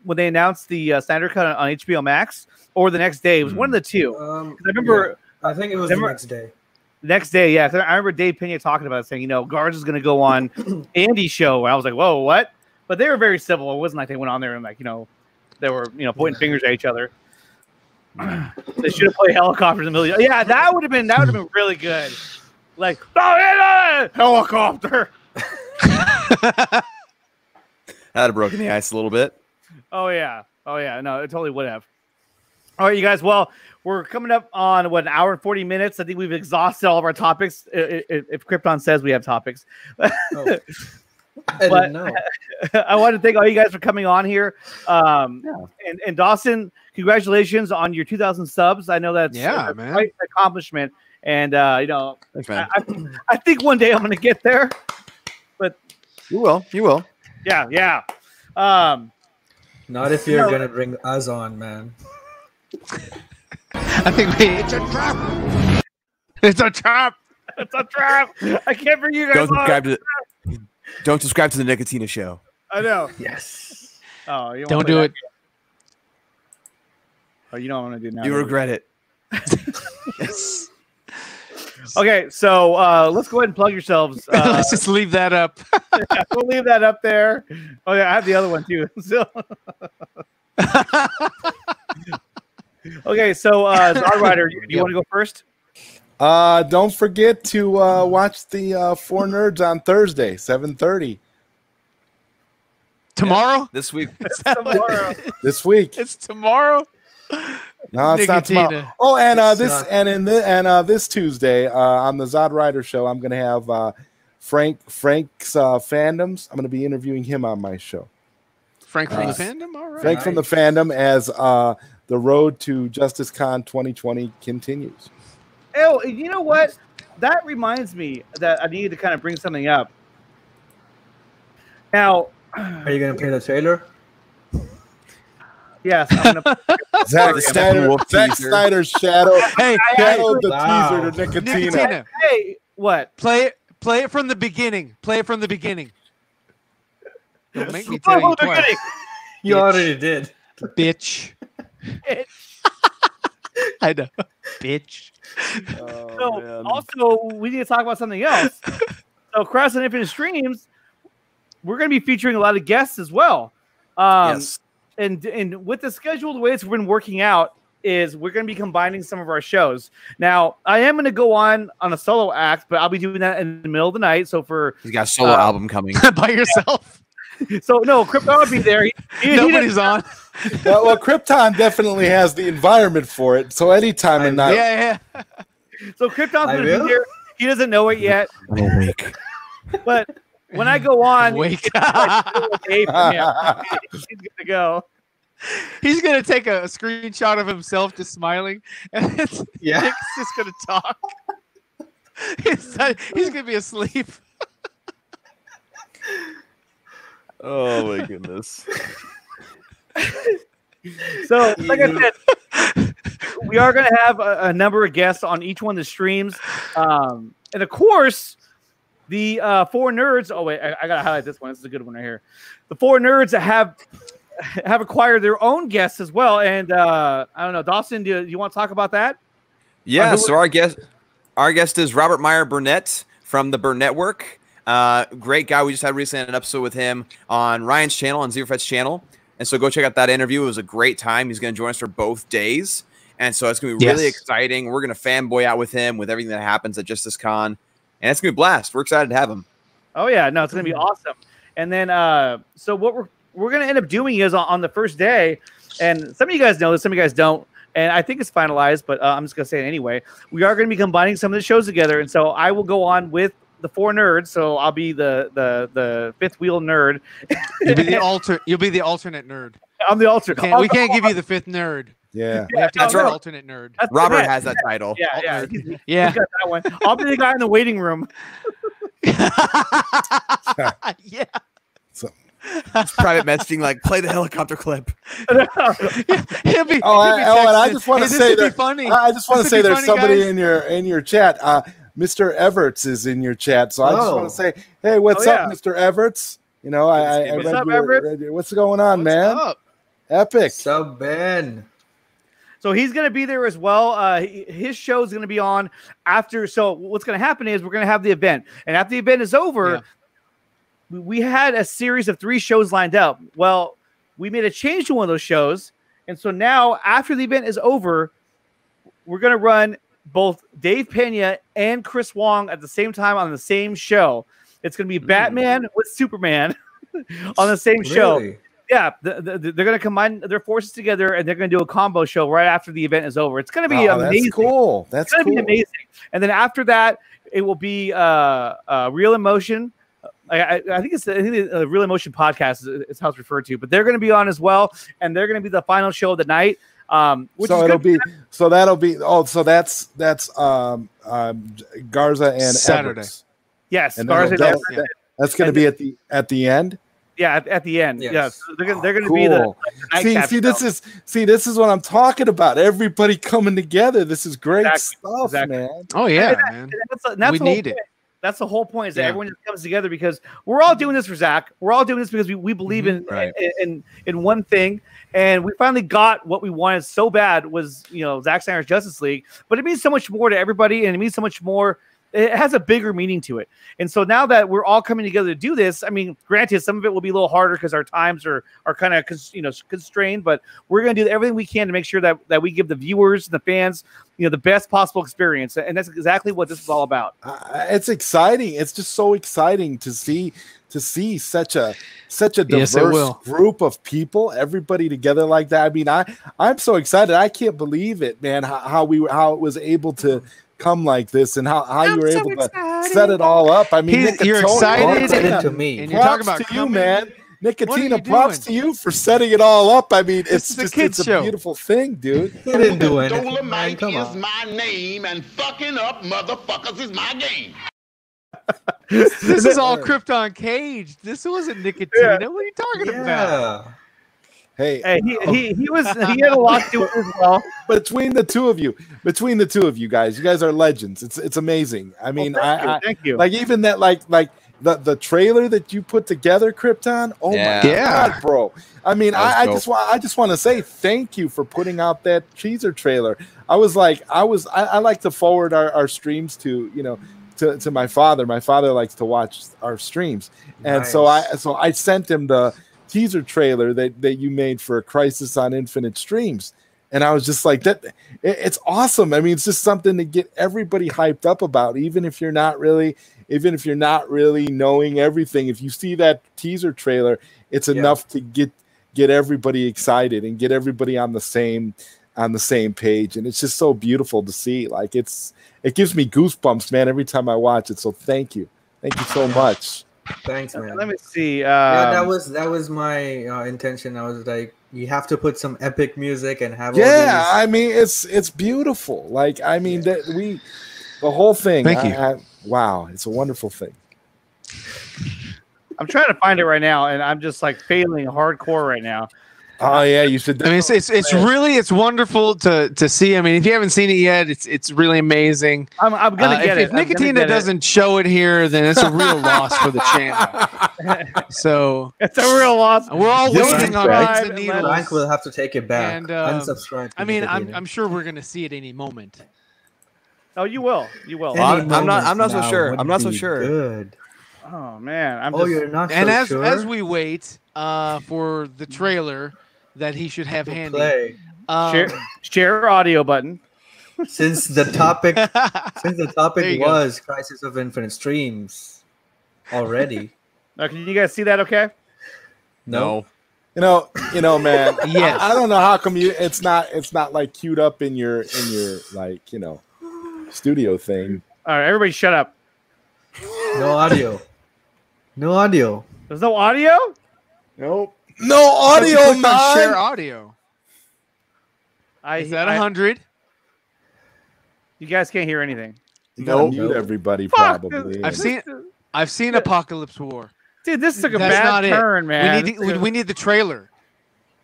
when they announced the Snyder Cut on HBO Max, or the next day. It was one of the two. I remember. Yeah, I think it was the next day. Next day, yeah. I remember Dave Pena talking about it, saying, Garza's going to go on Andy's show. And I was like, whoa, what? But they were very civil. It wasn't like they went on there and they were pointing fingers at each other. They should have played helicopters in the middle. Yeah, that would have been really good. Like, helicopter. That would have broken the ice a little bit. Oh yeah. No, it totally would have. All right, you guys. Well, we're coming up on an hour and 40 minutes. I think we've exhausted all of our topics. If Krypton says we have topics. I didn't know. I want to thank all you guys for coming on here. And Dawson, congratulations on your 2,000 subs. I know that's man. quite an accomplishment. And Thanks, man. I think one day I'm going to get there. But you will. Yeah. Not if you're gonna bring us on, man. I think it's a trap. It's a trap. It's a trap. I can't bring you guys Don't subscribe to the Nickatina Show. I know. Yes. Oh, you don't do it. Oh, you don't want to do now. You regret it. Yes. Okay, so let's go ahead and plug yourselves. Let's just leave that up. We'll leave that up there. Oh yeah, I have the other one too. So Okay, so Zodrider, do you want to go first? Don't forget to watch the Four Nerds on Thursday, 7:30. Tomorrow? This week. Tomorrow. This week. It's tomorrow. No, it's not tomorrow. Nickatina. Oh, and It's this Tuesday on the Zodrider show, I'm going to have Frank's fandoms. I'm going to be interviewing him on my show. Frank from the fandom. All right. Frank from the fandom as the road to JusticeCon 2020 continues. Oh, you know what? That reminds me that I need to kind of bring something up. Now, Are you gonna play the trailer? yes, I'm gonna. Zack Snyder's Shadow. Hey, Shadow the Wow. teaser to Nickatina. Nickatina, Hey, what? play it from the beginning. Play it from the beginning. Don't make me tell you twice. You already did. Bitch. I know. Bitch. So, also, we need to talk about something else. So, Cross and Infinite Streams, we're going to be featuring a lot of guests as well. Yes. And with the schedule, the way it's been working out is we're going to be combining some of our shows. Now, I am going to go on a solo act, but I'll be doing that in the middle of the night. So for He's got a solo album coming. By yourself. so no, Crypto will be there. Nobody's on. Well, Krypton definitely has the environment for it. So anytime and night. Yeah. So Krypton's I going to be will? here. He doesn't know it yet, Awake. but when I go on, Wake. he's going to go. He's gonna take a screenshot of himself just smiling, and Nick's just gonna talk. He's gonna be asleep. Oh my goodness. So, like I said, we are going to have a number of guests on each one of the streams. And of course, the four nerds. Oh, wait, I got to highlight this one. This is a good one right here. The four nerds have acquired their own guests as well. And I don't know, Dawson, do you want to talk about that? Yeah, so our guest is Robert Meyer Burnett from the Burn Network. Great guy. We just had recently an episode with him on Ryan's channel, on ZeroFet's channel. And so go check out that interview. It was a great time. He's going to join us for both days. And so it's going to be really exciting. We're going to fanboy out with him with everything that happens at JusticeCon. And it's going to be a blast. We're excited to have him. Oh, yeah. No, it's going to be awesome. And then so what we're going to end up doing is on the first day, and some of you guys know this, some of you guys don't, and I think it's finalized, but I'm just going to say it anyway. We are going to be combining some of the shows together. And so I will go on with the four nerds, so I'll be the fifth wheel nerd. You'll be the alternate nerd. I'm the alternate. We can't give you the fifth nerd. Yeah, we have to that's give you right. the alternate nerd. Robert has that title. Yeah. Yeah. He's got that one. I'll be the guy in the waiting room. Yeah. So, It's private messaging, like play the helicopter clip. He'll be, and I just want to say that funny. I just want to This say would be there's funny, somebody guys. in your chat. Mr. Everts is in your chat, so I just want to say, hey, what's up, Mr. Everts? You know, I What's read up, your, Everett? what's going on, man? Up? Epic. Sub Ben. So he's going to be there as well. His show is going to be on after. So what's going to happen is we're going to have the event. And after the event is over, we had a series of 3 shows lined up. Well, we made a change to one of those shows. And so now after the event is over, we're going to run both Dave Pena and Chris Wong at the same time on the same show. It's going to be Batman with Superman on the same show. Really? Yeah, they're going to combine their forces together, and they're going to do a combo show right after the event is over. It's going to be amazing. That's cool. That's going to cool. be amazing. And then after that, it will be Real Emotion. I think it's the Real Emotion podcast is how it's referred to, but they're going to be on as well, and they're going to be the final show of the night. So it'll be that's Garza and Saturday. Everts. Yes, and Garza and Everts. that's going to be at the end. Yeah, at the end. Yes. Yeah, so they're going to Cool. be the nightcap this is what I'm talking about. Everybody coming together. This is great stuff, man. Oh yeah, man. That's We the whole need it. point. That's the whole point, is that everyone just comes together because we're all doing this for Zach. We're all doing this because we believe in one thing, and we finally got what we wanted so bad was Zack Snyder's Justice League. But it means so much more to everybody, and it means so much more it has a bigger meaning to it. And so now that we're all coming together to do this, I mean, granted, some of it will be a little harder because our times are kind of constrained, but we're going to do everything we can to make sure that we give the viewers and the fans, the best possible experience. And that's exactly what this is all about. It's exciting. It's just so exciting to see such a diverse group of people, everybody together like that. I mean, I'm so excited. I can't believe it, man, how it was able to come like this, and how you were able to set it all up. I mean, you're excited to me. And you're talking about to you, man. Nickatina, props to you for setting it all up. I mean, it's a beautiful thing, dude. He didn't do it. Dolomite is my name, and fucking up motherfuckers is my game. This is all Krypton Cage. This wasn't Nickatina. What are you talking about? Hey, he had a lot to do it as well. Between the two of you guys, you guys are legends. It's amazing. I mean, thank you. Like even that, like the trailer that you put together, Krypton. Oh my God, bro. I mean, I just want to say thank you for putting out that teaser trailer. I like to forward our streams to to my father. My father likes to watch our streams, and so I sent him the teaser trailer that you made for Crisis on Infinite Streams, and I was just like, it's awesome. I mean, it's just something to get everybody hyped up about, even if you're not really knowing everything. If you see that teaser trailer, it's enough to get everybody excited and get everybody on the same page, and it's just so beautiful to see. Like it gives me goosebumps, man, every time I watch it. So thank you so much. Thanks, man. Let me see. That was my intention. I was like, you have to put some epic music and have. I mean, it's beautiful. Like, I mean, the whole thing. Thank you. Wow, it's a wonderful thing. I'm trying to find it right now, and I'm just like failing hardcore right now. Oh yeah, you should. I mean, it's wonderful to see. I mean, if you haven't seen it yet, it's really amazing. I'm gonna get it. If Nickatina doesn't show it here, then it's a real loss for the channel. So it's a real loss. We're all waiting on pins and needles. Frank will have to take it back and unsubscribe. I mean, I'm sure we're gonna see it any moment. Oh, you will. You will. I'm not so sure. I'm not so sure. Good. Oh man, you're not. And so sure? as we wait for the trailer that he should have handy, share audio button. Since the topic was Crisis of Infinite Streams already. Can you guys see that? Okay. No. You know, man. Yes. I don't know how come it's not like queued up in your like studio thing. All right, everybody, shut up. No audio. No audio. There's no audio. Nope. No audio, man. Share audio. Is that 100? You guys can't hear anything. You gotta mute everybody, probably. I've seen Apocalypse War. Dude, this took a bad turn, man. We need the trailer.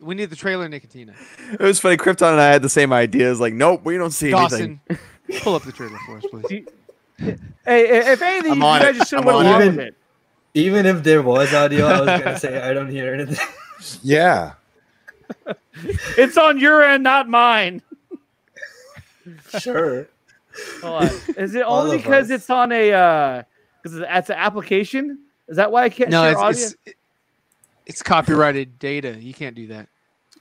We need the trailer, Nickatina. It was funny. Krypton and I had the same ideas. Like, nope, we don't see anything. Dawson, pull up the trailer for us, please. Hey, if anything, you guys just should have went along with it. Even if there was audio, I was gonna say I don't hear anything. Yeah. It's on your end, not mine. Sure. Hold on. Is it only because it's on a because it's an application? Is that why I can't share audio? It's copyrighted data. You can't do that.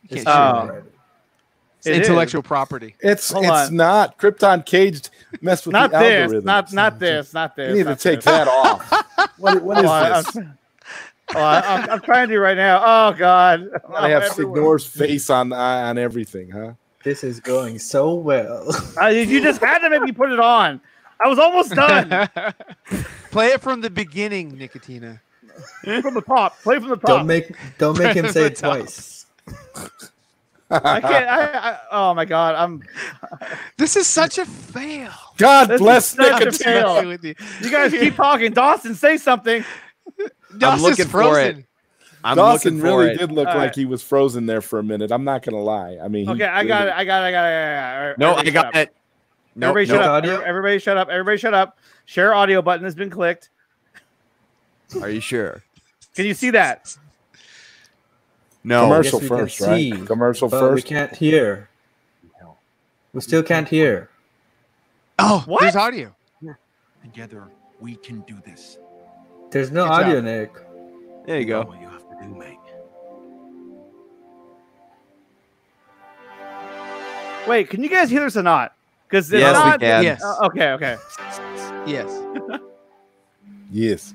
You can't share it. It's It intellectual property. It's not. Krypton Caged messed with not the this, algorithm. Not this. You need to take that off. What is this? I'm trying to right now. Oh God! I have Signor's face on everything, huh? This is going so well. You just had to make me put it on. I was almost done. Play it from the beginning, Nickatina. From the top. Play from the top. Don't make him say it twice. I can't. Oh my God! This is such a fail. God bless Nickatina. You guys keep talking. Dawson, say something. I'm looking for it. Dawson really did look like he was frozen there for a minute. I'm not gonna lie. I mean, okay, I got it. No, I got it. No, everybody shut up. Everybody shut up. Everybody shut up. Share audio button has been clicked. Are you sure? Can you see that? No. Commercial first, right? Commercial first. We can't hear. We still can't hear. Oh, what? There's audio. Together, we can do this. There's no Good audio, job. Nick. There you Know go. what you have to do, mate. Wait, can you guys hear this or not? Because Yes, we not. can. Yes. Okay. Okay. Yes. Yes.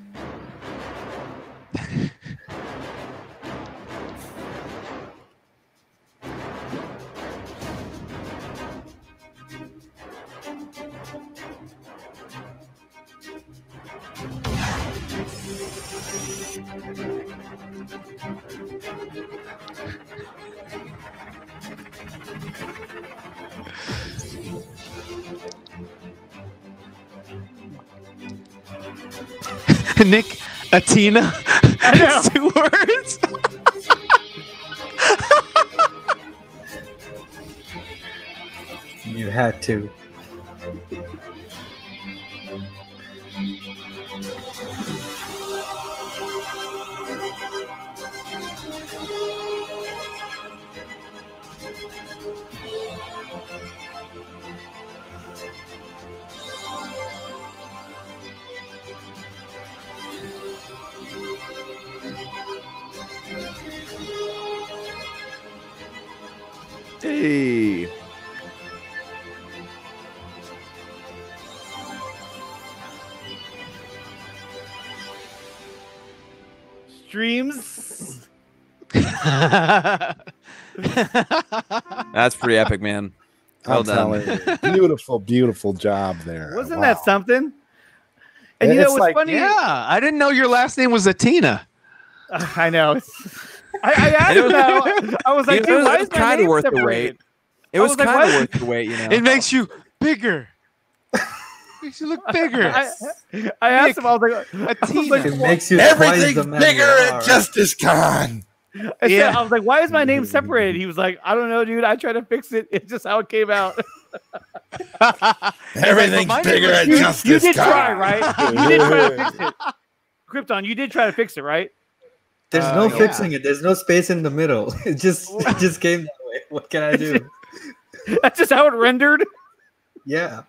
Nickatina. It's 2 words. You had to. Hey. Streams. That's pretty epic, man. Well I'm telling done. you, beautiful, beautiful job there. Wasn't Wow. that something? And you know It's what's like- funny? Yeah, I didn't know your last name was Atina. I know. I asked him that. I was like, It dude, was why is my kind of name worth the separated? wait. It I was was like, kind why of is- worth the wait, you know. It makes you bigger. Makes you look bigger. I asked him. I was like, Atina. It makes you twice Everything's the man bigger you at are. Justice Con. I was like, why is my name separated? He was like, I don't know, dude. I tried to fix it. It's just how it came out. Everything's mine bigger was- at you Justice did Con. try, right? You did try to fix it. Krypton, you did try to fix it, right? There's no yeah. fixing it. There's no space in the middle. It just came that way. What can I do? That's just how it rendered. Yeah.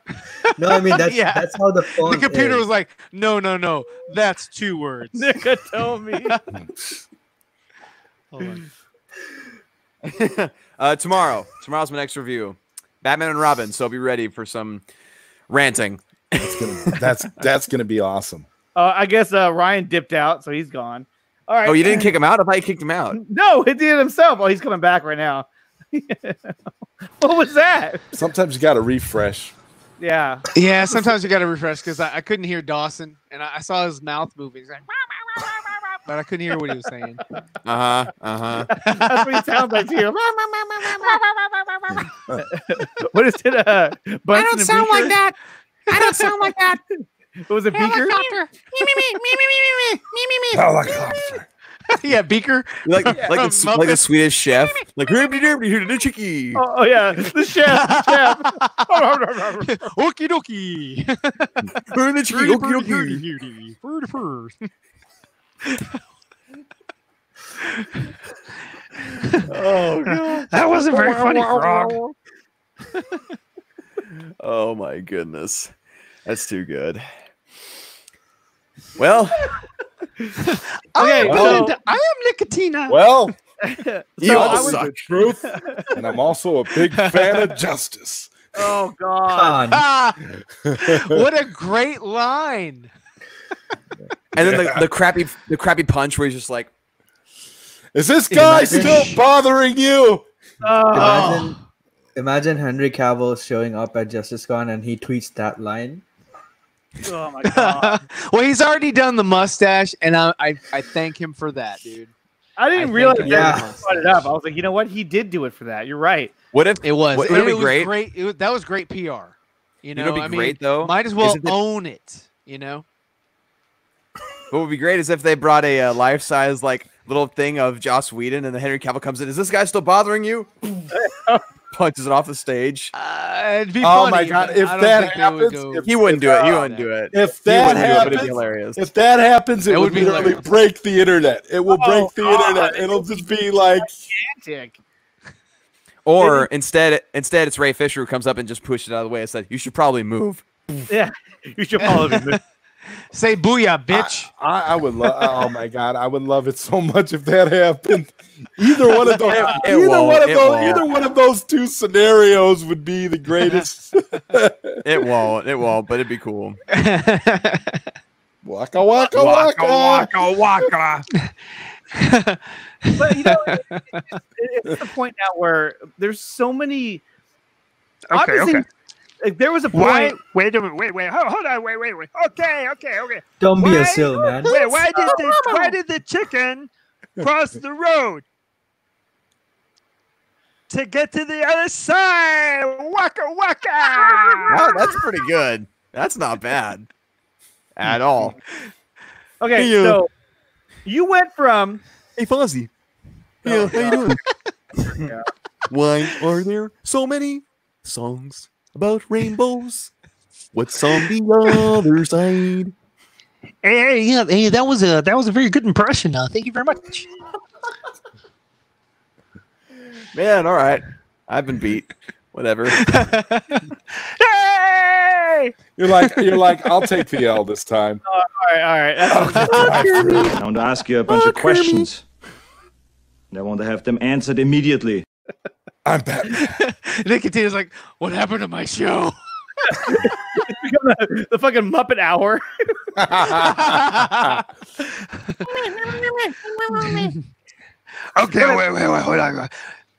No, I mean that's Yeah. that's how the The font computer is. was like, no, that's 2 words. Nicka told me. Hold on. Tomorrow's my next review. Batman and Robin. So be ready for some ranting. That's gonna be awesome. I guess Ryan dipped out, so he's gone. All right. Oh, you didn't kick him out? I thought you kicked him out. No, he did it himself. Oh, he's coming back right now. What was that? Sometimes you got to refresh. Yeah. Yeah, sometimes you got to refresh because I couldn't hear Dawson, and I saw his mouth moving, like, but I couldn't hear what he was saying. That's what he sounds like to you. What is it? I don't sound like that. I don't sound like that. Was it Beaker? Helicopter. Helicopter. Yeah, Beaker. Like Yeah. like a Swedish chef. Like the chicky. Oh yeah, the chef. Okie dokie. The chicky. Okie dokie. Oh god, that wasn't very funny, Frog. Oh my goodness. That's too good. Well, okay. Well, I am Nickatina. Well, you all was suck. the truth, and I'm also a big fan of justice. Oh god. What a great line. And then the crappy punch where he's just like, "Is this guy still bothering you?" Imagine Henry Cavill showing up at JusticeCon and he tweets that line. Oh my god. Well, he's already done the mustache, and I thank him for that, dude. I didn't I realize think that it he brought it up. I was like, you know what? He did do it for that. You're right. what if It was. Would And it be was great? That was great PR. You know, It'd be I mean, great though. might as well Isn't it- own it. You know. What would be great is if they brought a life-size like little thing of Joss Whedon, and then Henry Cavill comes in. Is this guy still bothering you? Punches it off the stage. It'd be Oh funny, my god! but If I don't that think they would happens, go- if, He wouldn't do it. He wouldn't do it. If He that wouldn't do it, but it'd be happens, hilarious. if that happens, it That would would be literally hilarious. break the internet. It will break the God. internet. It'll just be like, Gigantic. Or instead it's Ray Fisher who comes up and just pushes it out of the way and said, "You should probably move." Yeah, you should follow me. Say booyah, bitch. I would love. Oh my god, I would love it so much if that happened. Either one of those. Either one of those two scenarios would be the greatest. It won't. But it'd be cool. Waka waka waka waka waka. But you know, it's the point now where there's so many. Okay. Like, there was a point. Wait a minute. Wait. Hold on. Wait. Okay. Don't be a sill, man. Wait. Why did the chicken cross the road to get to the other side? Waka waka. Wow, that's pretty good. That's not bad at all. Okay, Hey, so you went from Hey Fozzie. Yeah, how you doing? Yeah. Why are there so many songs about rainbows? What's on the other side? Hey, that was a very good impression. Thank you very much. Man, all right. I've been beat. Whatever. Hey! You're like, I'll take the L this time. All right. I want to ask you a bunch of questions. And I want to have them answered immediately. I'm Batman. Nickatina's like, what happened to my show? It's become the fucking Muppet Hour. Okay, wait, hold on.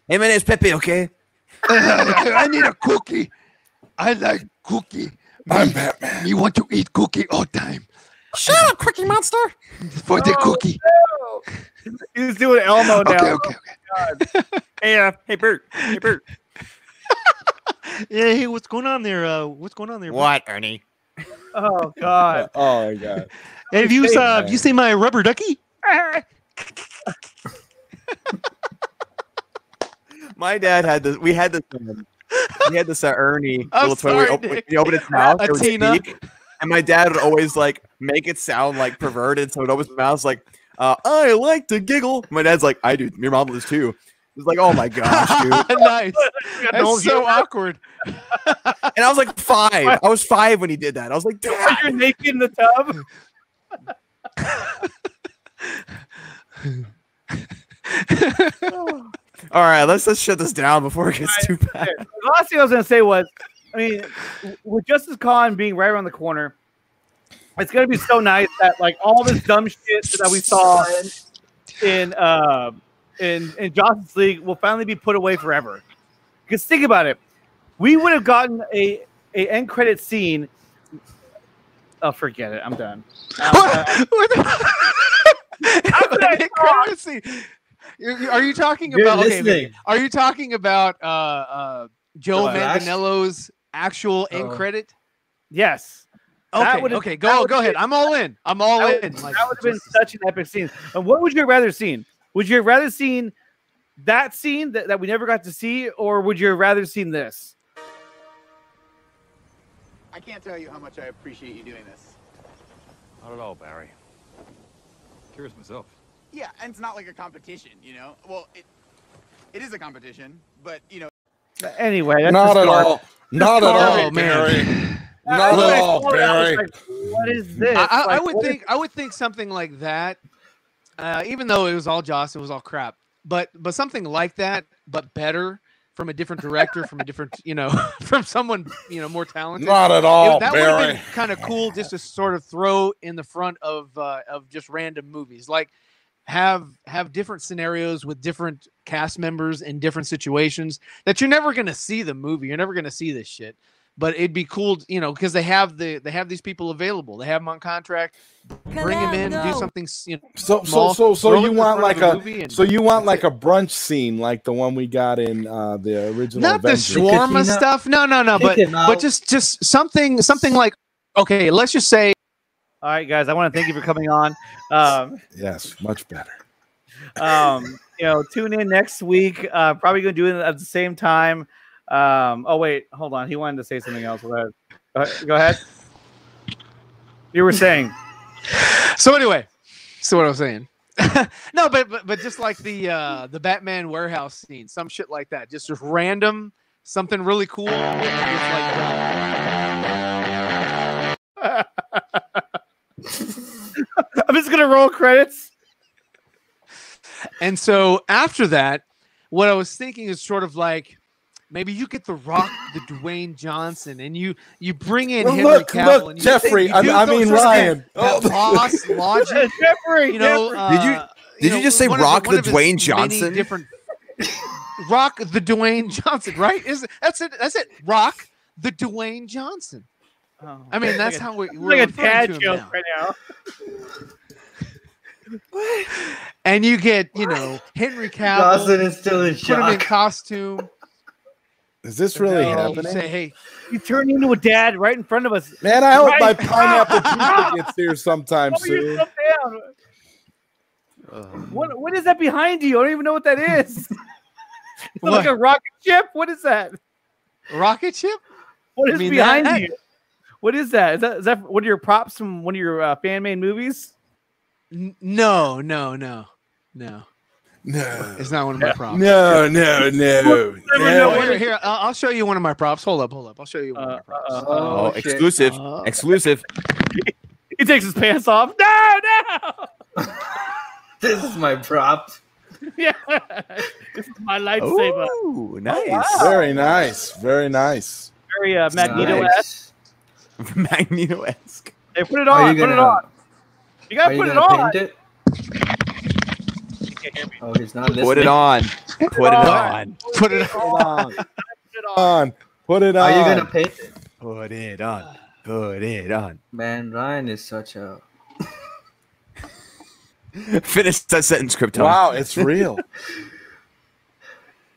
Hey, my name's Pepe, okay? I need a cookie. I like cookie. I'm Batman. You want to eat cookie all time. Shut up, Cookie Monster. For the cookie. No. He's doing Elmo now. Okay. Hey, Bert. Yeah, hey, what's going on there? What, Ernie? Oh God. Oh my god. Have you seen my rubber ducky? My dad had this. We had this. We had this Ernie I'm little toy. sorry, He opened his mouth. A it would Tina. speak, and my dad would always like make it sound like perverted. So it opens his mouth like, I like to giggle. My dad's like, I do. Your mom does too. It's like, oh my gosh, dude. Nice. That's so awkward. And I was like 5. I was 5 when he did that. I was like, Dad. You're naked in the tub. All right, let's shut this down before it gets too bad. The last thing I was gonna say was, I mean, with Justice Con being right around the corner, it's gonna be so nice that like all this dumb shit that we saw in Justice League will finally be put away forever. Because think about it, we would have gotten a end credit scene. Oh, forget it. I'm done. Are you talking about? Okay, are you talking about Joe Manganiello's actual end credit? Yes. Okay. Go ahead. I'm all in. That would have been such an epic scene. And what would you have rather seen? Would you have rather seen that scene that we never got to see, or would you have rather seen this? I can't tell you how much I appreciate you doing this. Not at all, Barry. Curious myself. Yeah, and it's not like a competition, you know? Well, it is a competition, but, you know... Anyway, that's not at start. all. Not at all, Barry. Not at all, Barry. Like, what is this? I would think something like that. Even though it was all Joss, it was all crap. But something like that, but better, from a different director, from a different, from someone, more talented. Not at all, that would have Barry. been kind of cool just to sort of throw in the front of just random movies. Like have different scenarios with different cast members in different situations that you're never going to see the movie. You're never going to see this shit. But it'd be cool, because they have these people available. They have them on contract. Bring them in, do something, small. So you want like a brunch scene like the one we got in the original. Not Avengers. the shawarma stuff. No. But just something like, okay, let's just say. All right, guys, I want to thank you for coming on. Yes, much better. Tune in next week. Probably going to do it at the same time. Oh wait, hold on. He wanted to say something else. Go ahead. You were saying. So anyway, what I was saying. No, but just like the Batman warehouse scene, some shit like that. Just random, something really cool. Just like I'm just gonna roll credits. And so after that, what I was thinking is sort of like maybe you get The Rock, the Dwayne Johnson, and you bring in Henry Cavill. And you Jeffrey. I mean Ryan. Boss logic. Jeffrey. You know, Did you just say Rock the Dwayne Johnson? Different Rock the Dwayne Johnson, right? That's it. Rock the Dwayne Johnson. Oh, I mean, that's how we're like a referring dad to him joke now. right now. And you get, Henry Cavill. Dawson is still in Put him in shock. costume. Is this really happening? You say, hey, you turn into a dad right in front of us. Man, I hope Right. my pineapple pizza gets here sometime Pull soon. yourself down. What is that behind you? I don't even know what that is. It's like a rocket ship. What is that? Rocket ship? What is I mean, behind that- you? What is that? Is that one of your props from one of your fan-made movies? No. No. It's not one of my props. No. Here, I'll show you one of my props. Hold up. I'll show you one of my props. Oh, exclusive. Exclusive. He takes his pants off. No. This is my prop. Yeah. This is my lightsaber. Ooh, nice. wow. Very nice. Very nice. Very Magneto-esque. Magneto-esque. Hey, put it on. Put it on. You gotta put it on. Paint it? Oh, he's not listening. Put it on. Put it on. Put it on. Put it on. Are you gonna paint it? Put it on. Put it on. Man, Ryan is such a. Finish that sentence, Krypton. Wow, it's real.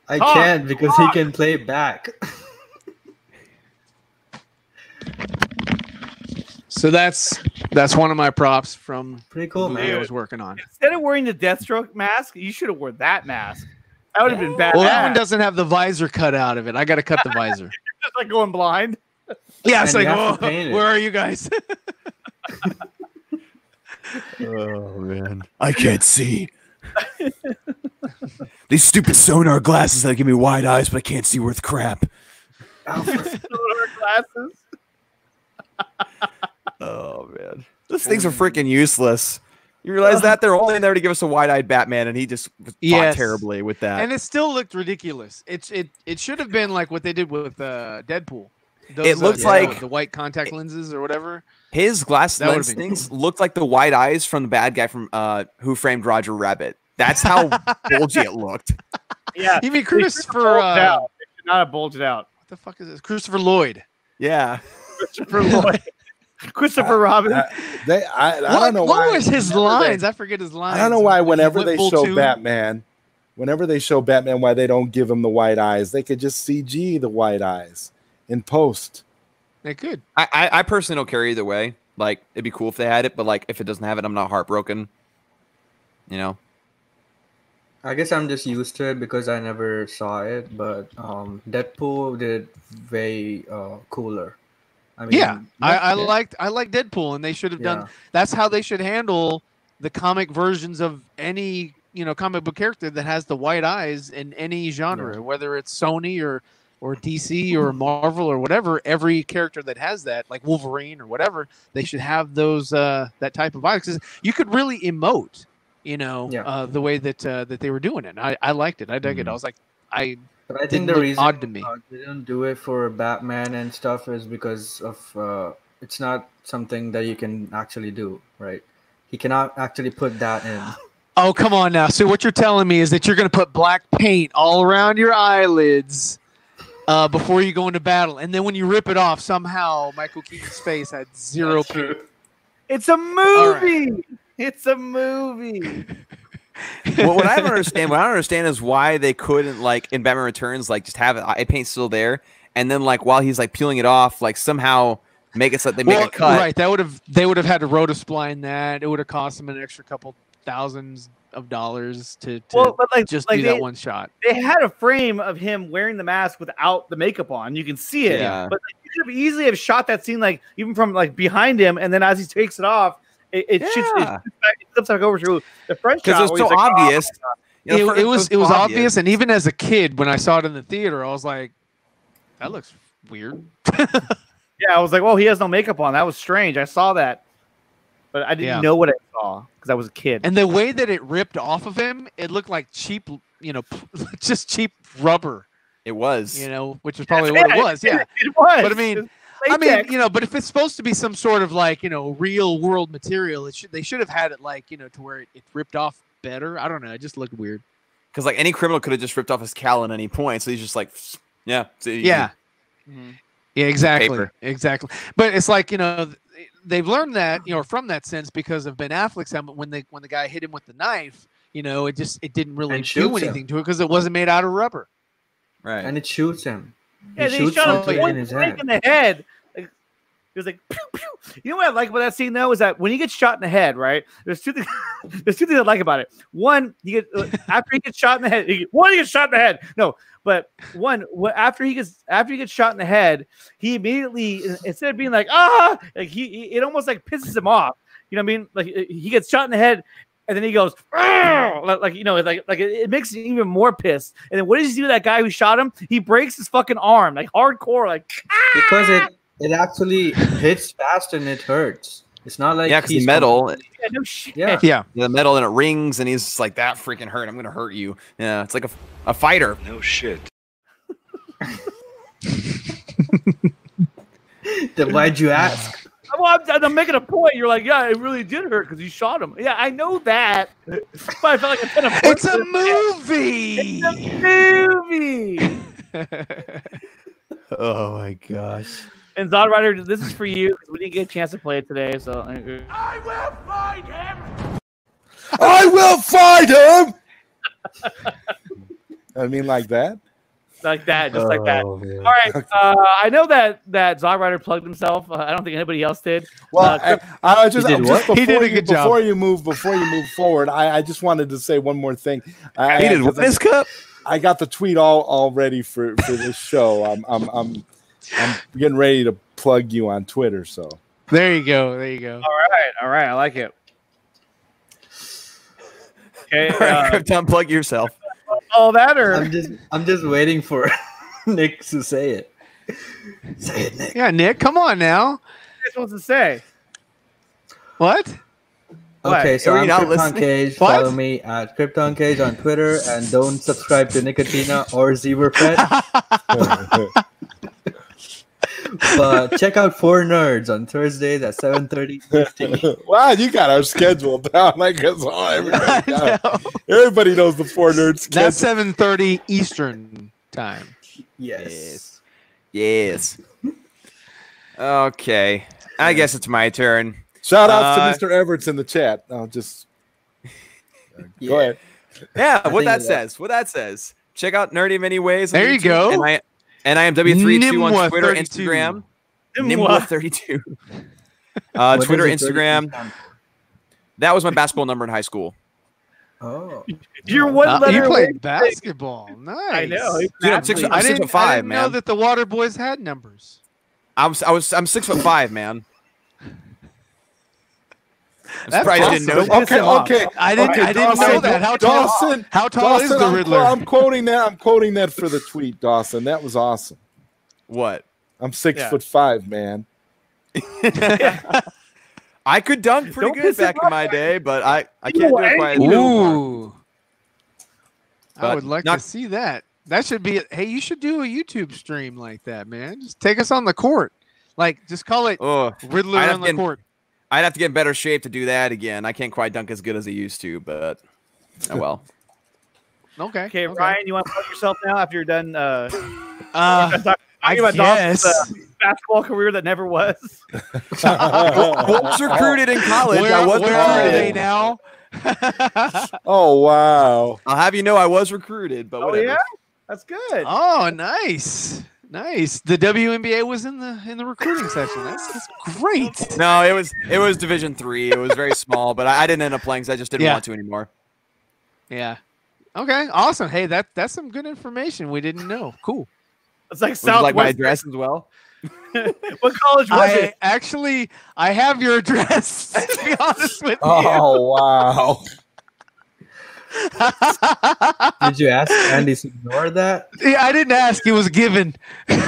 I can't because he can play back. So that's one of my props from pretty cool, the man. movie I was working on. Instead of wearing the Deathstroke mask, you should have worn that mask. That would have been bad. Well, that one doesn't have the visor cut out of it. I got to cut the visor. Just like going blind. Yeah, it's And like, you have to oh, paint it. where are you guys? Oh, man. I can't see. These stupid sonar glasses that give me wide eyes, but I can't see worth crap. Glasses. Oh, man. Those things are freaking useless. You realize that? They're only in there to give us a wide-eyed Batman, and he just fought terribly with that. And it still looked ridiculous. It should have been like what they did with Deadpool. Those, It looks like the white contact lenses or whatever. His glass That lens would've been things looked like the wide eyes from the bad guy from Who Framed Roger Rabbit. That's how bulgy it looked. Yeah. You mean They Christopher? should not have bulged it out. What the fuck is this? Christopher Lloyd. Yeah. Christopher Lloyd. Christopher Robin. I don't know what why. was his lines? I forget his lines. I don't know why whenever they Flipbull show 2? Batman, why they don't give him the white eyes. They could just CG the white eyes in post. They could. I personally don't care either way. Like, it'd be cool if they had it, but like if it doesn't have it, I'm not heartbroken. You know? I guess I'm just used to it because I never saw it, but Deadpool did it way cooler. I mean, Yeah, I liked Deadpool, and they should have done. Yeah. That's how they should handle the comic versions of any comic book character that has the white eyes in any genre, whether it's Sony or DC or Marvel or whatever. Every character that has that, like Wolverine or whatever, they should have those that type of eyes. 'Cause you could really emote, the way that they were doing it. And I liked it. I dug it. I was like, But I think didn't the look reason odd to me. they didn't do it for Batman and stuff is because of it's not something that you can actually do, right? He cannot actually put that in. Oh, come on now. So what you're telling me is that you're going to put black paint all around your eyelids before you go into battle, and then when you rip it off, somehow Michael Keaton's face had zero paint. It's a movie. It's a movie. Well, what I don't understand is why they couldn't, like, in Batman Returns, like, just have eye paint still there, and then, like, while he's like peeling it off, like, somehow make it so that they make a cut. Right. They would have had to rotospline that. It would have cost them an extra couple thousands of dollars to just do that one shot. They had a frame of him wearing the mask without the makeup on. You can see it. Yeah. But you could have easily have shot that scene, like, even from like behind him, and then as he takes it off, it flips back over to the front shot. Because it's so obvious. It was obvious, and even as a kid, when I saw it in the theater, I was like, "That looks weird." Yeah, I was like, "Well, he has no makeup on. That was strange." I saw that, but I didn't know what I saw because I was a kid. And the way that it ripped off of him, it looked like cheap, just cheap rubber. It was, which is probably what it was. Yeah, it was. But but if it's supposed to be some sort of real world material, they should have had it to where it ripped off better. I don't know. It just looked weird. Because any criminal could have just ripped off his cowl at any point. So he's just like, yeah. So yeah, exactly. Paper. Exactly. But it's they've learned that, from that sense because of Ben Affleck's helmet when the guy hit him with the knife, it didn't really do anything to it because it wasn't made out of rubber. Right. And it shoots him. Yeah, they shot him in the head. It was like, pew, pew. You know what I like about that scene though is that when he gets shot in the head, right? There's two things. There's two things I like about it. One, after he gets shot in the head. He gets shot in the head. No, but after he gets shot in the head, he immediately, instead of being like it almost pisses him off. You know what I mean? Like he gets shot in the head. And then he goes, it makes him even more pissed. And then what does he do to that guy who shot him? He breaks his fucking arm, hardcore, because it actually hits fast and it hurts. It's not like because metal. Yeah, no shit. Yeah, the metal and it rings, and he's just like, that freaking hurt. I'm gonna hurt you. Yeah, it's like a fighter. No shit. Then why'd you ask? Well, I'm making a point. You're like, yeah, it really did hurt because you shot him. Yeah, I know that. But I felt like I said it's a movie. It's a movie. Oh my gosh. And Zod Rider, this is for you because we didn't get a chance to play it today. So I will find him. I will find him. I mean, like that. Like that, just like that. Man. All right. I know that Zod Rider plugged himself. I don't think anybody else did. Well, I just he did a good job. Before you move forward, I just wanted to say one more thing. He did this cup. I got the tweet all ready for this show. I'm getting ready to plug you on Twitter. So there you go. All right. I like it. Okay. Krypton, plug yourself. All that, or I'm just waiting for Nick to say it. Say it, Nick. Yeah, Nick, come on now. What are you supposed to say? What? Okay, so I'm Krypton Cage. Follow me at Krypton Cage on Twitter, and don't subscribe to Nickatina or Zebrapet. But check out 4 Nerds on Thursdays at 7:30. Wow, you got our schedule down. I guess everybody knows the 4 Nerds schedule. That's 7:30 Eastern time. Yes. Okay, I guess it's my turn. Shout out to Mr. Everett's in the chat. I'll just go ahead. Yeah, what that says. Check out Nerdy Many Ways. There you go. And I am W32 on Nimwa Twitter, 32. Instagram. Nimwa32. Twitter, Instagram. That was my basketball number in high school. Oh, you're one letter. You played basketball. Nice. I know. Dude, I'm 6'5", I didn't man. know that the Water Boys had numbers. I'm 6'5", man. That's I didn't know. Okay. I didn't know that. How tall is the Riddler? I'm quoting that for the tweet, Dawson. That was awesome. What? I'm 6'5", man. I could dunk pretty good back in my day, but I can't do it quite. Ooh. I would like to see that. That should be hey, you should do a YouTube stream like that, man. Just take us on the court. Just call it Riddler on the court. I'd have to get in better shape to do that again. I can't quite dunk as good as I used to, but oh well. Okay, Ryan, you want to plug yourself now after you're done? I guess basketball career that never was. Was recruited in college. Where are they now? Oh wow! I'll have you know I was recruited, but whatever. Yeah, that's good. Oh, nice. The WNBA was in the recruiting section. That's great. No, it was Division III. It was very small, but I didn't end up playing because I just didn't want to anymore. Yeah. Okay. Awesome. Hey, that's some good information we didn't know. Cool. It's like Southwest. Like my address as well. What college was it? Actually, I have your address. To be honest with you. Oh wow. Did you ask Andy to ignore that? Yeah, I didn't ask. It was given.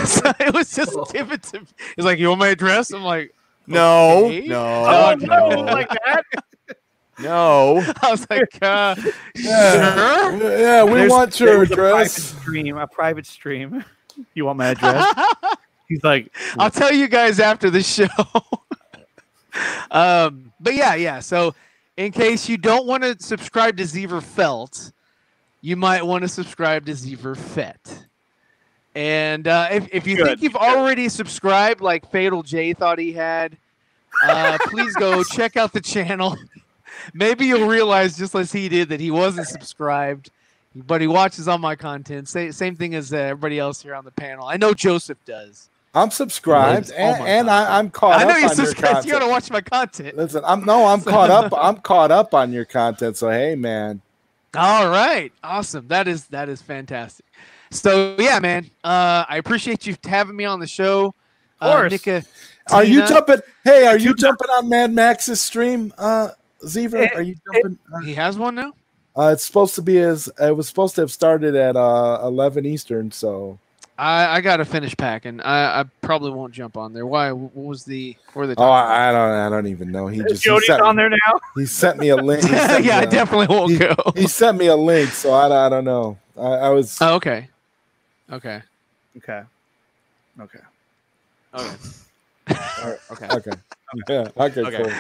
So it was just given to me. He's like, "You want my address?" I'm like, No, Okay. no, no. Like that. No. I was like, yeah, sure? yeah, we want your address. A private stream. You want my address? He's like, I'll tell you guys after the show. But yeah. So, in case you don't want to subscribe to Zever Felt, you might want to subscribe to Zever Fet. And if you think you've already subscribed, like Fatal J thought he had, please go check out the channel. Maybe you'll realize, just as he did, that he wasn't subscribed, but he watches all my content. Same thing as everybody else here on the panel. I know Joseph does. I'm subscribed, and I'm caught up. I know you're on your subscribed. content. You gotta watch my content. Listen, I'm caught up. I'm caught up on your content. So hey, man. All right, awesome. That is fantastic. So yeah, man. I appreciate you having me on the show. Of course. Nickatina. Are you jumping? Hey, are you jumping on Mad Max's stream, Zever? Are you jumping? He has one now. It's supposed to be it was supposed to have started at 11 Eastern. So I got to finish packing. I probably won't jump on there. Why? What was the? Where the? Oh, I don't even know. He just Jody's on there now. He sent me a link. Yeah, I definitely won't go. He sent me a link, so I don't know. I was. Oh, okay. Okay. Okay. Okay. Okay. Okay. Okay. Yeah. Okay. Okay. Cool.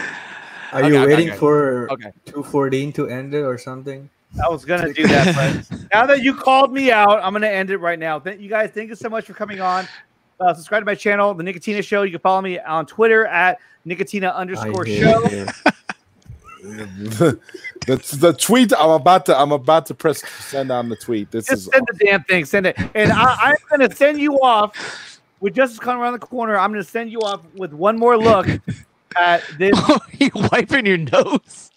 Are you waiting for Okay. 2:14 to end it or something? I was gonna do that, but now that you called me out, I'm gonna end it right now. Thank you guys. Thank you so much for coming on. Subscribe to my channel, The Nickatina Show. You can follow me on Twitter at Nickatina_show. That's the tweet. I'm about to press send on the tweet. This Just is send the damn thing. Send it, and I'm gonna send you off with Justice coming around the corner. I'm gonna send you off with one more look at this. You wiping your nose?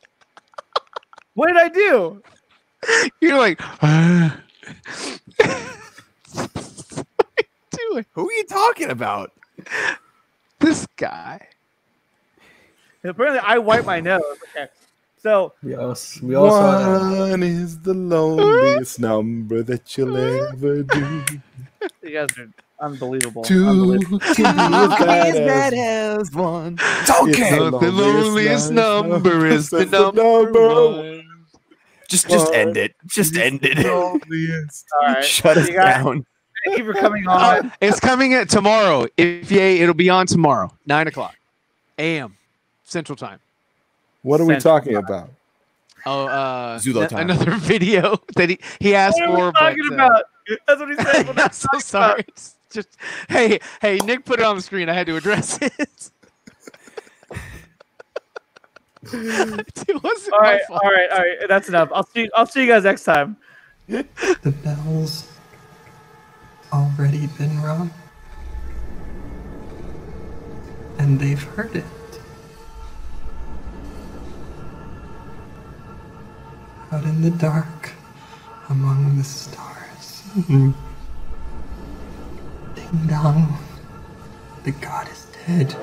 What did I do? You're like, what doing? Who are you talking about? This guy. Apparently, I wipe my nose. Okay, so we all saw that. one is the loneliest number that you'll ever do. you guys are unbelievable. Two That has one. It's okay. The loneliest number is the number one. Just end it. Just end it. All right, Shut us you guys- down. Thank you for coming on. It's coming at tomorrow. It'll be on tomorrow, 9:00 a.m. Central Time. What are we talking about? Oh, Zulo time. another video that he asked What are we for. talking about? That's what he said. I'm so sorry. It's just hey, Nick put it on the screen. I had to address it. It wasn't All my right, fault. all right. That's enough. I'll see you guys next time. The bell's already been rung, and they've heard it. Out in the dark, among the stars. Ding dong, the god is dead.